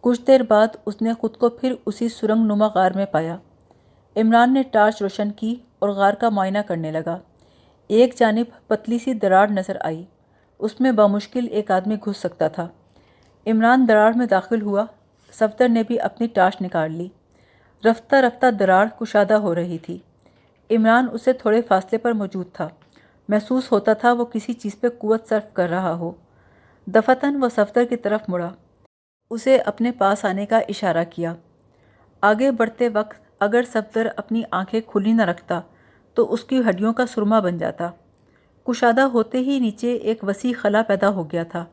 کچھ دیر بعد اس نے خود کو پھر اسی سرنگ نما غار میں پایا۔ عمران نے ٹارچ روشن کی اور غار کا معائنہ کرنے لگا۔ ایک جانب پتلی سی دراڑ نظر آئی، اس میں بامشکل ایک آدمی گھس سکتا تھا۔ عمران دراڑ میں داخل ہوا۔ صفدر نے بھی اپنی ٹارچ نکال لی۔ رفتہ رفتہ دراڑ کشادہ ہو رہی تھی۔ عمران اسے تھوڑے فاصلے پر موجود تھا، محسوس ہوتا تھا وہ کسی چیز پہ قوت صرف کر رہا ہو۔ دفتن وہ صفدر کی طرف مڑا، اسے اپنے پاس آنے کا اشارہ کیا۔ آگے بڑھتے وقت اگر صفدر اپنی آنکھیں کھلی نہ رکھتا تو اس کی ہڈیوں کا سرما بن جاتا۔ کشادہ ہوتے ہی نیچے ایک وسیع خلا پیدا ہو گیا تھا۔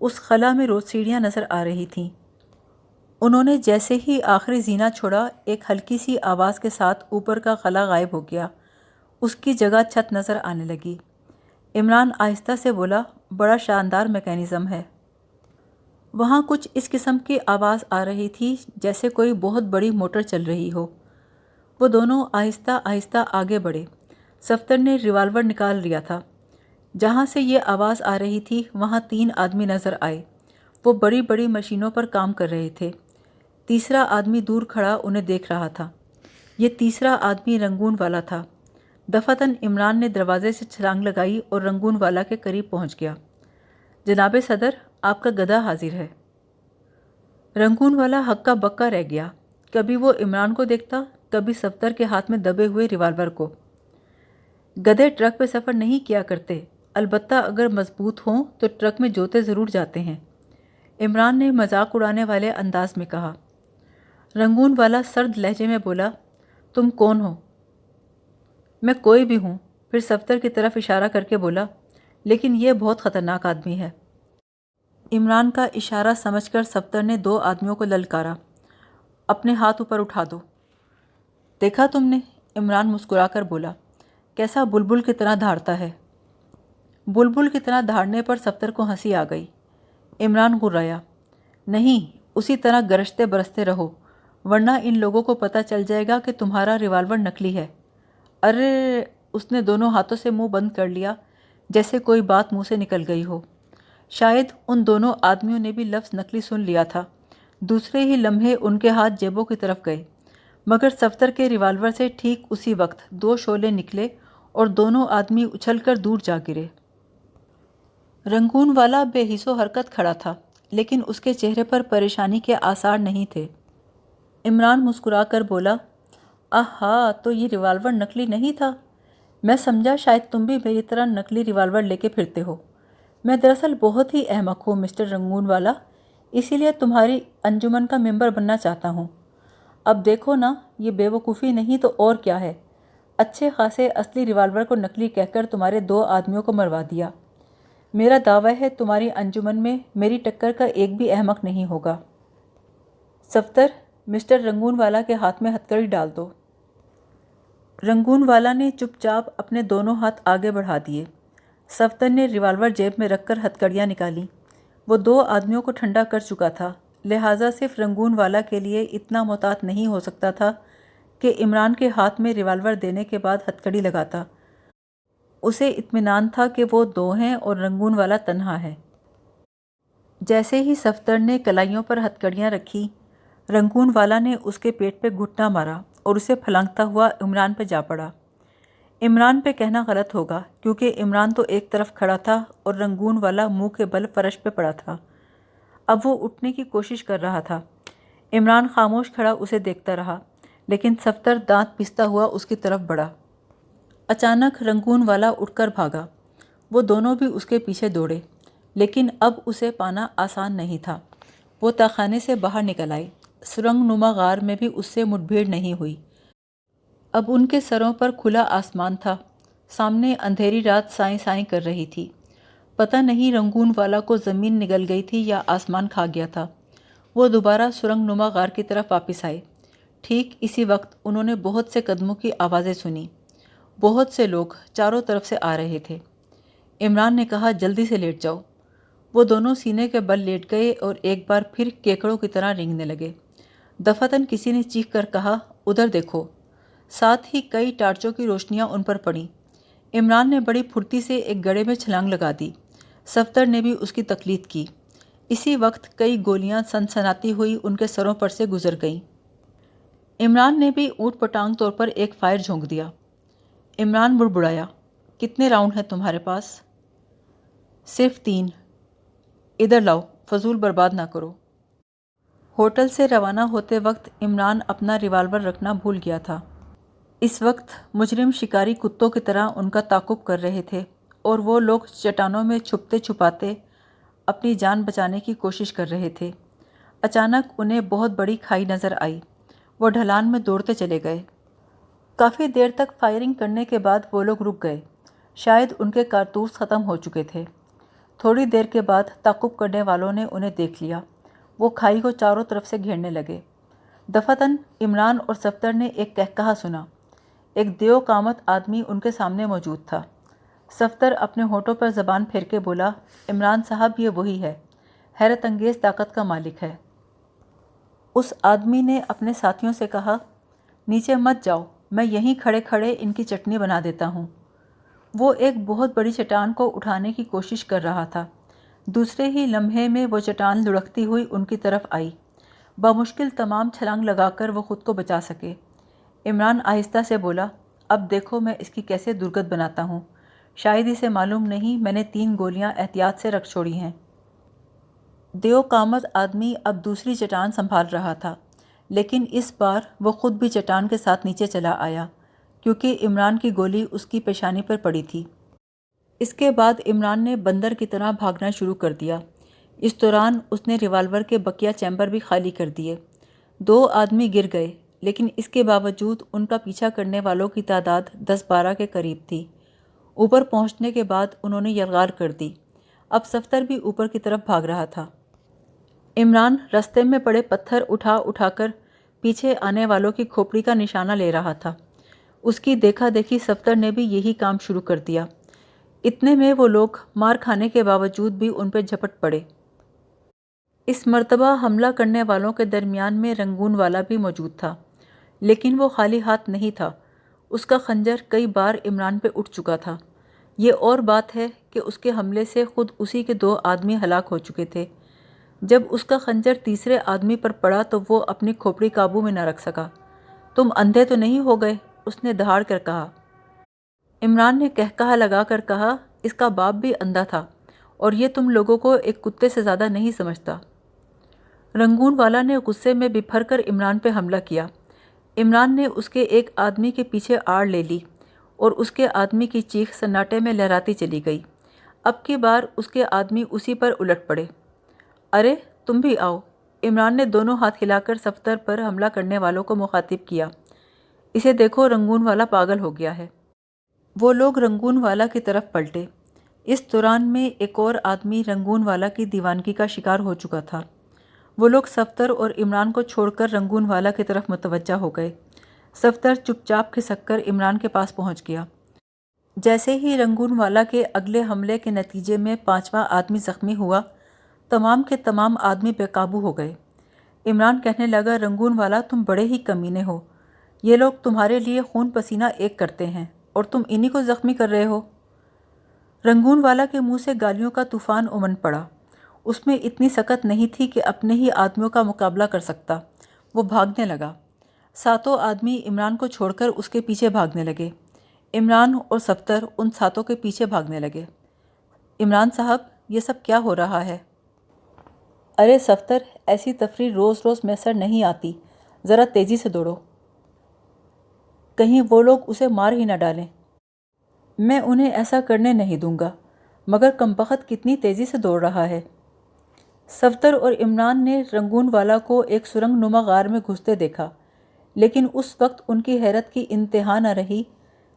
اس خلا میں روز سیڑھیاں نظر آ رہی تھیں۔ انہوں نے جیسے ہی آخری زینہ چھوڑا، ایک ہلکی سی آواز کے ساتھ اوپر کا خلا غائب ہو گیا، اس کی جگہ چھت نظر آنے لگی۔ عمران آہستہ سے بولا، بڑا شاندار میکینزم ہے۔ وہاں کچھ اس قسم کی آواز آ رہی تھی جیسے کوئی بہت بڑی موٹر چل رہی ہو۔ وہ دونوں آہستہ آہستہ آگے بڑھے۔ صفدر نے ریوالور نکال لیا تھا۔ جہاں سے یہ آواز آ رہی تھی وہاں 3 آدمی نظر آئے۔ وہ بڑی بڑی مشینوں پر کام کر رہے تھے۔ تیسرا آدمی دور کھڑا انہیں دیکھ رہا تھا۔ یہ تیسرا آدمی رنگون والا تھا۔ دفتن عمران نے دروازے سے چھلانگ لگائی اور رنگون والا کے قریب پہنچ گیا۔ جناب صدر، آپ کا گدھا حاضر ہے۔ رنگون والا ہکا بکا رہ گیا، کبھی وہ عمران کو دیکھتا، کبھی صفدر کے ہاتھ میں دبے ہوئے ریوالور کو۔ گدھے ٹرک پہ سفر نہیں کیا کرتے، البتہ اگر مضبوط ہوں تو ٹرک میں جوتے ضرور جاتے ہیں۔ عمران نے مذاق اڑانے والے انداز میں کہا۔ رنگون والا سرد لہجے میں بولا، تم کون ہو؟ میں کوئی بھی ہوں، پھر صفدر کی طرف اشارہ کر کے بولا، لیکن یہ بہت خطرناک آدمی ہے۔ عمران کا اشارہ سمجھ کر صفدر نے 2 آدمیوں کو للکارا، اپنے ہاتھ اوپر اٹھا دو۔ دیکھا تم نے؟ عمران مسکرا کر بولا، کیسا بلبل کی طرح دھاڑتا ہے۔ بلبل کی طرح دھاڑنے پر صفدر کو ہنسی آ گئی۔ عمران غرایا، نہیں، اسی طرح گرجتے برستے رہو، ورنہ ان لوگوں کو پتہ چل جائے گا کہ تمہارا ریوالور نکلی ہے۔ ارے! اس نے دونوں ہاتھوں سے منہ بند کر لیا، جیسے کوئی بات منہ سے نکل گئی ہو۔ شاید ان دونوں آدمیوں نے بھی لفظ نکلی سن لیا تھا۔ دوسرے ہی لمحے ان کے ہاتھ جیبوں کی طرف گئے، مگر صفدر کے ریوالور سے ٹھیک اسی وقت 2 شعلے نکلے اور دونوں آدمی اچھل کر دور جا گرے۔ رنگون والا بے حس و حرکت کھڑا تھا، لیکن اس کے چہرے پر پریشانی کے آثار نہیں تھے۔ عمران مسکرا کر بولا، آہا، تو یہ ریوالور نکلی نہیں تھا؟ میں سمجھا شاید تم بھی میری طرح نکلی ریوالور لے کے پھرتے ہو۔ میں دراصل بہت ہی احمق ہوں مسٹر رنگون والا، اسی لیے تمہاری انجمن کا ممبر بننا چاہتا ہوں۔ اب دیکھو نا، یہ بے وقوفی نہیں تو اور کیا ہے، اچھے خاصے اصلی ریوالور کو نکلی کہہ کر تمہارے 2 آدمیوں کو مروا دیا۔ میرا دعویٰ ہے تمہاری انجمن میں میری ٹکر کا ایک بھی احمق نہیں ہوگا۔ صفدر، مسٹر رنگون والا کے ہاتھ میں ہتکڑی ڈال دو۔ رنگون والا نے چپ چاپ اپنے دونوں ہاتھ آگے بڑھا دیے۔ صفدر نے ریوالور جیب میں رکھ کر ہتکڑیاں نکالیں۔ وہ 2 آدمیوں کو ٹھنڈا کر چکا تھا، لہٰذا صرف رنگون والا کے لیے اتنا محتاط نہیں ہو سکتا تھا کہ عمران کے ہاتھ میں ریوالور دینے کے بعد ہتکڑی لگاتا۔ اسے اطمینان تھا کہ وہ 2 ہیں اور رنگون والا تنہا ہے۔ جیسے ہی صفدر نے کلائیوں پر ہتکڑیاں رکھی، رنگون والا نے اس کے پیٹ پہ گھٹنا مارا اور اسے پھلانگتا ہوا عمران پہ جا پڑا۔ عمران پہ کہنا غلط ہوگا، کیونکہ عمران تو ایک طرف کھڑا تھا اور رنگون والا منہ کے بل فرش پہ پڑا تھا۔ اب وہ اٹھنے کی کوشش کر رہا تھا۔ عمران خاموش کھڑا اسے دیکھتا رہا، لیکن صفدر دانت پیستا ہوا اس کی طرف بڑھا۔ اچانک رنگون والا اٹھ کر بھاگا۔ وہ دونوں بھی اس کے پیچھے دوڑے، لیکن اب اسے پانا آسان نہیں تھا۔ وہ تہخانے سے باہر نکل آئے۔ سرنگ نما غار میں بھی اس سے مٹبھیڑ نہیں ہوئی۔ اب ان کے سروں پر کھلا آسمان تھا، سامنے اندھیری رات سائیں سائیں کر رہی تھی۔ پتہ نہیں رنگون والا کو زمین نگل گئی تھی یا آسمان کھا گیا تھا۔ وہ دوبارہ سرنگ نما غار کی طرف واپس آئے۔ ٹھیک اسی وقت انہوں نے بہت سے قدموں کی آوازیں سنیں۔ بہت سے لوگ چاروں طرف سے آ رہے تھے۔ عمران نے کہا، جلدی سے لیٹ جاؤ۔ وہ دونوں سینے کے بل لیٹ گئے اور ایک بار پھر کیکڑوں کی طرح رینگنے لگے۔ دفعتاً کسی نے چیخ کر کہا، ادھر دیکھو۔ ساتھ ہی کئی ٹارچوں کی روشنیاں ان پر پڑیں۔ عمران نے بڑی پھرتی سے ایک گڑھے میں چھلانگ لگا دی۔ صفدر نے بھی اس کی تقلید کی۔ اسی وقت کئی گولیاں سنسناتی ہوئی ان کے سروں پر سے گزر گئیں۔ عمران نے بھی اوٹ پٹانگ طور پر ایک فائر جھونک دیا۔ عمران بڑبڑایا، کتنے راؤنڈ ہیں تمہارے پاس؟ صرف 3۔ ادھر لاؤ، فضول برباد نہ کرو۔ ہوٹل سے روانہ ہوتے وقت عمران اپنا ریوالور رکھنا بھول گیا تھا۔ اس وقت مجرم شکاری کتوں کی طرح ان کا تعاقب کر رہے تھے اور وہ لوگ چٹانوں میں چھپتے چھپاتے اپنی جان بچانے کی کوشش کر رہے تھے۔ اچانک انہیں بہت بڑی کھائی نظر آئی۔ وہ ڈھلان میں دوڑتے چلے گئے۔ کافی دیر تک فائرنگ کرنے کے بعد وہ لوگ رک گئے۔ شاید ان کے کارتوس ختم ہو چکے تھے۔ تھوڑی دیر کے بعد تعاقب کرنے والوں نے انہیں دیکھ لیا۔ وہ کھائی کو چاروں طرف سے گھیرنے لگے۔ دفعتاً عمران اور صفدر نے ایک قہقہا سنا۔ ایک دیو قامت آدمی ان کے سامنے موجود تھا۔ صفدر اپنے ہونٹوں پر زبان پھیر کے بولا، عمران صاحب، یہ وہی ہے، حیرت انگیز طاقت کا مالک ہے۔ اس آدمی نے اپنے ساتھیوں سے کہا، نیچے مت جاؤ، میں یہیں کھڑے کھڑے ان کی چٹنی بنا دیتا ہوں۔ وہ ایک بہت بڑی چٹان کو اٹھانے کی کوشش کر رہا تھا۔ دوسرے ہی لمحے میں وہ چٹان لڑکتی ہوئی ان کی طرف آئی۔ بمشکل تمام چھلانگ لگا کر وہ خود کو بچا سکے۔ عمران آہستہ سے بولا، اب دیکھو میں اس کی کیسے درگت بناتا ہوں۔ شاید اسے معلوم نہیں میں نے 3 گولیاں احتیاط سے رکھ چھوڑی ہیں۔ دیو قامت آدمی اب دوسری چٹان سنبھال رہا تھا، لیکن اس بار وہ خود بھی چٹان کے ساتھ نیچے چلا آیا، کیونکہ عمران کی گولی اس کی پیشانی پر پڑی تھی۔ اس کے بعد عمران نے بندر کی طرح بھاگنا شروع کر دیا۔ اس دوران اس نے ریوالور کے بقیہ چیمبر بھی خالی کر دیے۔ 2 آدمی گر گئے، لیکن اس کے باوجود ان کا پیچھا کرنے والوں کی تعداد 10-12 کے قریب تھی۔ اوپر پہنچنے کے بعد انہوں نے یلغار کر دی۔ اب صفدر بھی اوپر کی طرف بھاگ رہا تھا۔ عمران رستے میں پڑے پتھر اٹھا اٹھا کر پیچھے آنے والوں کی کھوپڑی کا نشانہ لے رہا تھا۔ اس کی دیکھا دیکھی صفدر نے بھی یہی کام شروع کر دیا۔ اتنے میں وہ لوگ مار کھانے کے باوجود بھی ان پہ جھپٹ پڑے۔ اس مرتبہ حملہ کرنے والوں کے درمیان میں رنگون والا بھی موجود تھا، لیکن وہ خالی ہاتھ نہیں تھا۔ اس کا خنجر کئی بار عمران پہ اٹھ چکا تھا۔ یہ اور بات ہے کہ اس کے حملے سے خود اسی کے 2 آدمی ہلاک ہو چکے تھے۔ جب اس کا خنجر تیسرے آدمی پر پڑا تو وہ اپنی کھوپڑی قابو میں نہ رکھ سکا۔ تم اندھے تو نہیں ہو گئے؟ اس نے دہاڑ کر کہا۔ عمران نے کہکہا لگا کر کہا، اس کا باپ بھی اندھا تھا اور یہ تم لوگوں کو ایک کتے سے زیادہ نہیں سمجھتا۔ رنگون والا نے غصے میں بپھر کر عمران پہ حملہ کیا۔ عمران نے اس کے ایک آدمی کے پیچھے آڑ لے لی اور اس کے آدمی کی چیخ سناٹے میں لہراتی چلی گئی۔ اب کی بار اس کے آدمی اسی پر الٹ پڑے۔ ارے تم بھی آؤ! عمران نے دونوں ہاتھ ہلا کر صفدر پر حملہ کرنے والوں کو مخاطب کیا۔ اسے دیکھو، رنگون والا پاگل ہو گیا ہے۔ وہ لوگ رنگون والا کی طرف پلٹے۔ اس دوران میں ایک اور آدمی رنگون والا کی دیوانگی کا شکار ہو چکا تھا۔ وہ لوگ صفدر اور عمران کو چھوڑ کر رنگون والا کی طرف متوجہ ہو گئے۔ صفدر چپ چاپ کھسک کر عمران کے پاس پہنچ گیا۔ جیسے ہی رنگون والا کے اگلے حملے کے نتیجے میں 5واں آدمی زخمی ہوا، تمام کے تمام آدمی بے قابو ہو گئے۔ عمران کہنے لگا، رنگون والا تم بڑے ہی کمینے ہو۔ یہ لوگ تمہارے لیے خون پسینہ ایک کرتے ہیں اور تم انہی کو زخمی کر رہے ہو۔ رنگون والا کے منہ سے گالیوں کا طوفان امن پڑا۔ اس میں اتنی سکت نہیں تھی کہ اپنے ہی آدمیوں کا مقابلہ کر سکتا۔ وہ بھاگنے لگا۔ 7 آدمی عمران کو چھوڑ کر اس کے پیچھے بھاگنے لگے۔ عمران اور صفدر ان 7 کے پیچھے بھاگنے لگے۔ عمران صاحب، یہ سب کیا ہو رہا ہے؟ ارے صفدر، ایسی تفریح روز روز میسر نہیں آتی، ذرا تیزی سے دوڑو، کہیں وہ لوگ اسے مار ہی نہ ڈالیں۔ میں انہیں ایسا کرنے نہیں دوں گا، مگر کمبخت کتنی تیزی سے دوڑ رہا ہے۔ صفدر اور عمران نے رنگون والا کو ایک سرنگ نما غار میں گھستے دیکھا، لیکن اس وقت ان کی حیرت کی انتہا نہ رہی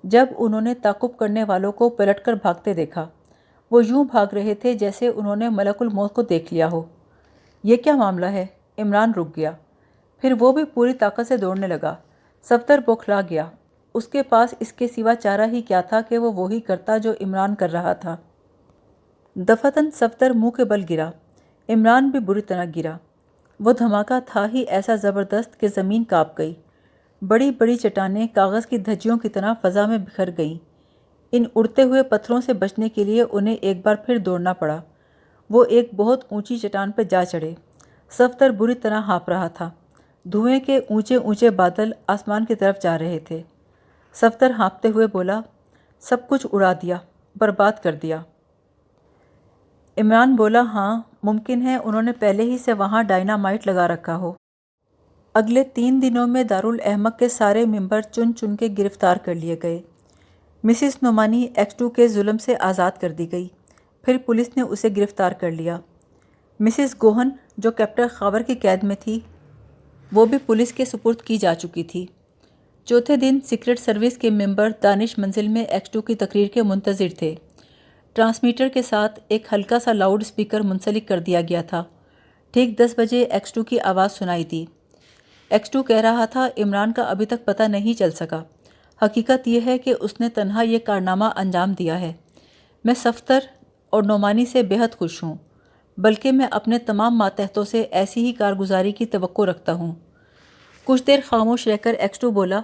جب انہوں نے تعقب کرنے والوں کو پلٹ کر بھاگتے دیکھا۔ وہ یوں بھاگ رہے تھے جیسے انہوں نے ملک الموت کو دیکھ لیا ہو۔ یہ کیا معاملہ ہے؟ عمران رک گیا، پھر وہ بھی پوری طاقت سے دوڑنے لگا۔ صفدر بوکھلا گیا۔ اس کے پاس اس کے سوا چارہ ہی کیا تھا کہ وہ وہی کرتا جو عمران کر رہا تھا۔ دفتن صفدر منہ کے بل گرا۔ عمران بھی بری طرح گرا۔ وہ دھماکہ تھا ہی ایسا زبردست کہ زمین کانپ گئی۔ بڑی بڑی چٹانیں کاغذ کی دھجیوں کی طرح فضا میں بکھر گئیں۔ ان اڑتے ہوئے پتھروں سے بچنے کے لیے انہیں ایک بار پھر دوڑنا پڑا۔ وہ ایک بہت اونچی چٹان پہ جا چڑھے۔ صفدر بری طرح ہانپ رہا تھا۔ دھوئیں کے اونچے اونچے بادل آسمان کی طرف جا رہے تھے۔ صفدر ہانپتے ہوئے بولا، سب کچھ اڑا دیا، برباد کر دیا۔ عمران بولا، ہاں، ممکن ہے انہوں نے پہلے ہی سے وہاں ڈائنامائٹ لگا رکھا ہو۔ اگلے 3 دنوں میں دارالاحمق کے سارے ممبر چن چن کے گرفتار کر لیے گئے۔ مسز نعمانی X2 کے ظلم سے آزاد کر دی گئی، پھر پولیس نے اسے گرفتار کر لیا۔ مسز گوہن جو کیپٹن خاور کی قید میں تھی، وہ بھی پولیس کے سپرد کی جا چکی تھی۔ چوتھے دن سیکرٹ سروس کے ممبر دانش منزل میں X2 کی تقریر کے منتظر تھے۔ ٹرانسمیٹر کے ساتھ ایک ہلکا سا لاؤڈ سپیکر منسلک کر دیا گیا تھا۔ ٹھیک 10 بجے X2 کی آواز سنائی دی۔ X2 کہہ رہا تھا، عمران کا ابھی تک پتہ نہیں چل سکا۔ حقیقت یہ ہے کہ اس نے تنہا یہ کارنامہ انجام دیا ہے۔ میں صفدر اور نعمانی سے بے حد خوش ہوں، بلکہ میں اپنے تمام ماتحتوں سے ایسی ہی کارگزاری کی توقع رکھتا ہوں۔ کچھ دیر خاموش رہ کر X2 بولا،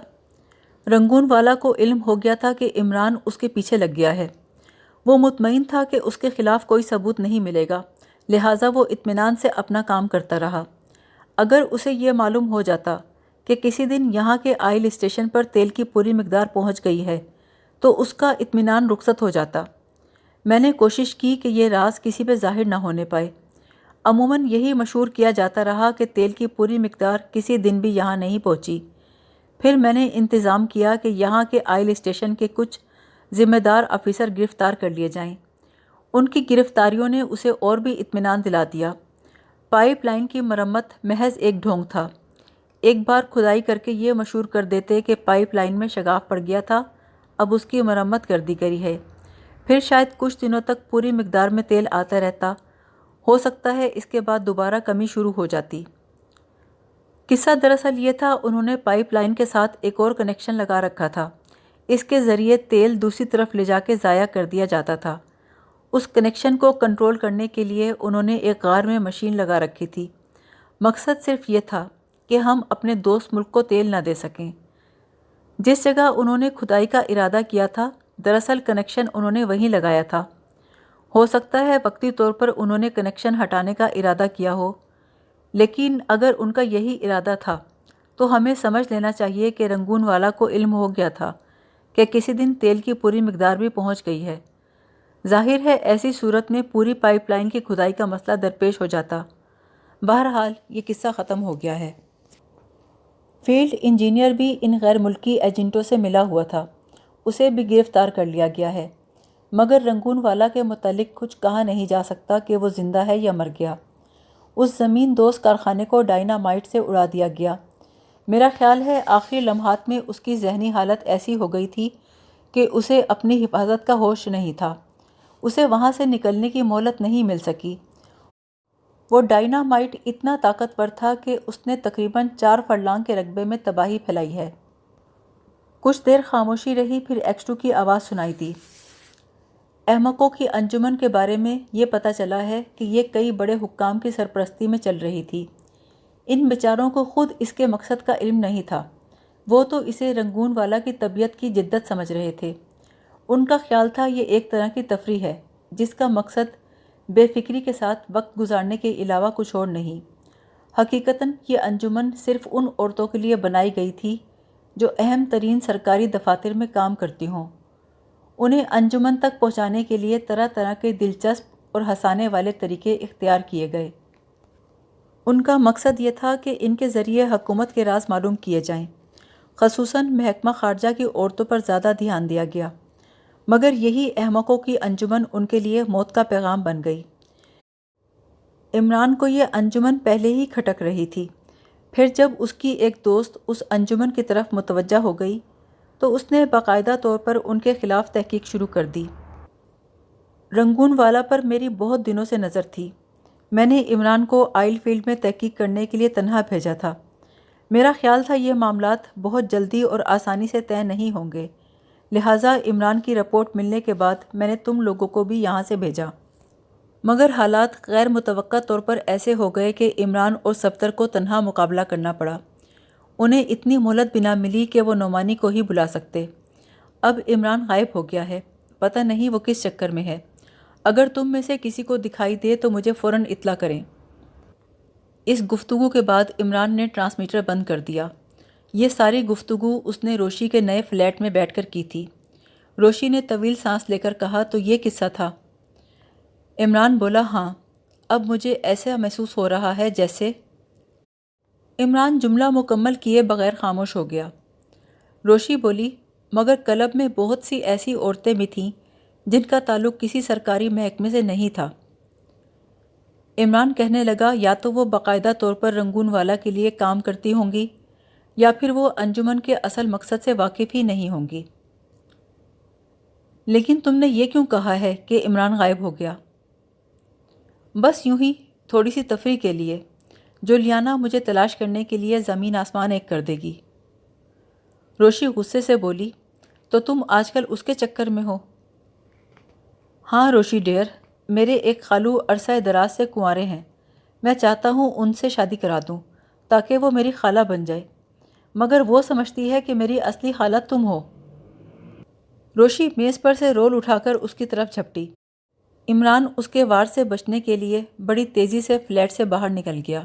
رنگون والا کو علم ہو گیا تھا کہ عمران اس کے پیچھے لگ گیا ہے۔ وہ مطمئن تھا کہ اس کے خلاف کوئی ثبوت نہیں ملے گا، لہٰذا وہ اطمینان سے اپنا کام کرتا رہا۔ اگر اسے یہ معلوم ہو جاتا کہ کسی دن یہاں کے آئل اسٹیشن پر تیل کی پوری مقدار پہنچ گئی ہے تو اس کا اطمینان رخصت ہو جاتا۔ میں نے کوشش کی کہ یہ راز کسی پہ ظاہر نہ ہونے پائے۔ عموماً یہی مشہور کیا جاتا رہا کہ تیل کی پوری مقدار کسی دن بھی یہاں نہیں پہنچی۔ پھر میں نے انتظام کیا کہ یہاں کے آئل اسٹیشن کے کچھ ذمہ دار آفیسر گرفتار کر لیے جائیں۔ ان کی گرفتاریوں نے اسے اور بھی اطمینان دلا دیا۔ پائپ لائن کی مرمت محض ایک ڈھونگ تھا۔ ایک بار کھدائی کر کے یہ مشہور کر دیتے کہ پائپ لائن میں شگاف پڑ گیا تھا، اب اس کی مرمت کر دی گئی ہے، پھر شاید کچھ دنوں تک پوری مقدار میں تیل آتا رہتا، ہو سکتا ہے اس کے بعد دوبارہ کمی شروع ہو جاتی۔ قصہ دراصل یہ تھا، انہوں نے پائپ لائن کے ساتھ ایک اور کنیکشن لگا رکھا تھا، اس کے ذریعے تیل دوسری طرف لے جا کے ضائع کر دیا جاتا تھا۔ اس کنیکشن کو کنٹرول کرنے کے لیے انہوں نے ایک غار میں مشین لگا رکھی تھی۔ مقصد صرف یہ تھا کہ ہم اپنے دوست ملک کو تیل نہ دے سکیں۔ جس جگہ انہوں نے کھدائی کا ارادہ کیا تھا، دراصل کنیکشن انہوں نے وہیں لگایا تھا۔ ہو سکتا ہے وقتی طور پر انہوں نے کنیکشن ہٹانے کا ارادہ کیا ہو، لیکن اگر ان کا یہی ارادہ تھا تو ہمیں سمجھ لینا چاہیے کہ رنگون والا کو علم ہو گیا تھا کہ کسی دن تیل کی پوری مقدار بھی پہنچ گئی ہے۔ ظاہر ہے ایسی صورت میں پوری پائپ لائن کی کھدائی کا مسئلہ درپیش ہو جاتا۔ بہرحال یہ قصہ ختم ہو گیا ہے۔ فیلڈ انجینئر بھی ان غیر ملکی ایجنٹوں سے ملا ہوا تھا، اسے بھی گرفتار کر لیا گیا ہے، مگر رنگون والا کے متعلق کچھ کہا نہیں جا سکتا کہ وہ زندہ ہے یا مر گیا۔ اس زمین دوز کارخانے کو ڈائنامائٹ سے اڑا دیا گیا۔ میرا خیال ہے آخری لمحات میں اس کی ذہنی حالت ایسی ہو گئی تھی کہ اسے اپنی حفاظت کا ہوش نہیں تھا، اسے وہاں سے نکلنے کی مہلت نہیں مل سکی۔ وہ ڈائنامائٹ اتنا طاقتور تھا کہ اس نے تقریباً 4 فرلانگ کے رقبے میں تباہی پھیلائی ہے۔ کچھ دیر خاموشی رہی، پھر ایکسٹو کی آواز سنائی دی۔ احمقوں کی انجمن کے بارے میں یہ پتہ چلا ہے کہ یہ کئی بڑے حکام کی سرپرستی میں چل رہی تھی۔ ان بیچاروں کو خود اس کے مقصد کا علم نہیں تھا، وہ تو اسے رنگون والا کی طبیعت کی جدت سمجھ رہے تھے۔ ان کا خیال تھا یہ ایک طرح کی تفریح ہے جس کا مقصد بے فکری کے ساتھ وقت گزارنے کے علاوہ کچھ اور نہیں۔ حقیقتاً یہ انجمن صرف ان عورتوں کے لیے بنائی گئی تھی جو اہم ترین سرکاری دفاتر میں کام کرتی ہوں۔ انہیں انجمن تک پہنچانے کے لیے طرح طرح کے دلچسپ اور ہنسانے والے طریقے اختیار کیے گئے۔ ان کا مقصد یہ تھا کہ ان کے ذریعے حکومت کے راز معلوم کیے جائیں۔ خصوصاً محکمہ خارجہ کی عورتوں پر زیادہ دھیان دیا گیا، مگر یہی احمقوں کی انجمن ان کے لیے موت کا پیغام بن گئی۔ عمران کو یہ انجمن پہلے ہی کھٹک رہی تھی، پھر جب اس کی ایک دوست اس انجمن کی طرف متوجہ ہو گئی تو اس نے باقاعدہ طور پر ان کے خلاف تحقیق شروع کر دی۔ رنگون والا پر میری بہت دنوں سے نظر تھی۔ میں نے عمران کو آئل فیلڈ میں تحقیق کرنے کے لیے تنہا بھیجا تھا۔ میرا خیال تھا یہ معاملات بہت جلدی اور آسانی سے طے نہیں ہوں گے، لہٰذا عمران کی رپورٹ ملنے کے بعد میں نے تم لوگوں کو بھی یہاں سے بھیجا۔ مگر حالات غیر متوقع طور پر ایسے ہو گئے کہ عمران اور صفدر کو تنہا مقابلہ کرنا پڑا۔ انہیں اتنی مہلت بھی نہ ملی کہ وہ نعمانی کو ہی بلا سکتے۔ اب عمران غائب ہو گیا ہے، پتہ نہیں وہ کس چکر میں ہے۔ اگر تم میں سے کسی کو دکھائی دے تو مجھے فوراً اطلاع کریں۔ اس گفتگو کے بعد عمران نے ٹرانسمیٹر بند کر دیا۔ یہ ساری گفتگو اس نے روشی کے نئے فلیٹ میں بیٹھ کر کی تھی۔ روشی نے طویل سانس لے کر کہا، تو یہ قصہ تھا؟ عمران بولا، ہاں، اب مجھے ایسا محسوس ہو رہا ہے جیسے… عمران جملہ مکمل کیے بغیر خاموش ہو گیا۔ روشی بولی، مگر کلب میں بہت سی ایسی عورتیں بھی تھیں جن کا تعلق کسی سرکاری محکمے سے نہیں تھا۔ عمران کہنے لگا، یا تو وہ باقاعدہ طور پر رنگون والا کے لیے کام کرتی ہوں گی یا پھر وہ انجمن کے اصل مقصد سے واقف ہی نہیں ہوں گی۔ لیکن تم نے یہ کیوں کہا ہے کہ عمران غائب ہو گیا؟ بس یوں ہی، تھوڑی سی تفریح کے لیے۔ جولیانا مجھے تلاش کرنے کے لیے زمین آسمان ایک کر دے گی۔ روشی غصے سے بولی، تو تم آج کل اس کے چکر میں ہو؟ ہاں روشی ڈیئر، میرے ایک خالو عرصہ دراز سے کنوارے ہیں، میں چاہتا ہوں ان سے شادی کرا دوں تاکہ وہ میری خالہ بن جائے، مگر وہ سمجھتی ہے کہ میری اصلی خالہ تم ہو۔ روشی میز پر سے رول اٹھا کر اس کی طرف جھپٹی۔ عمران اس کے وار سے بچنے کے لیے بڑی تیزی سے فلیٹ سے باہر نکل گیا۔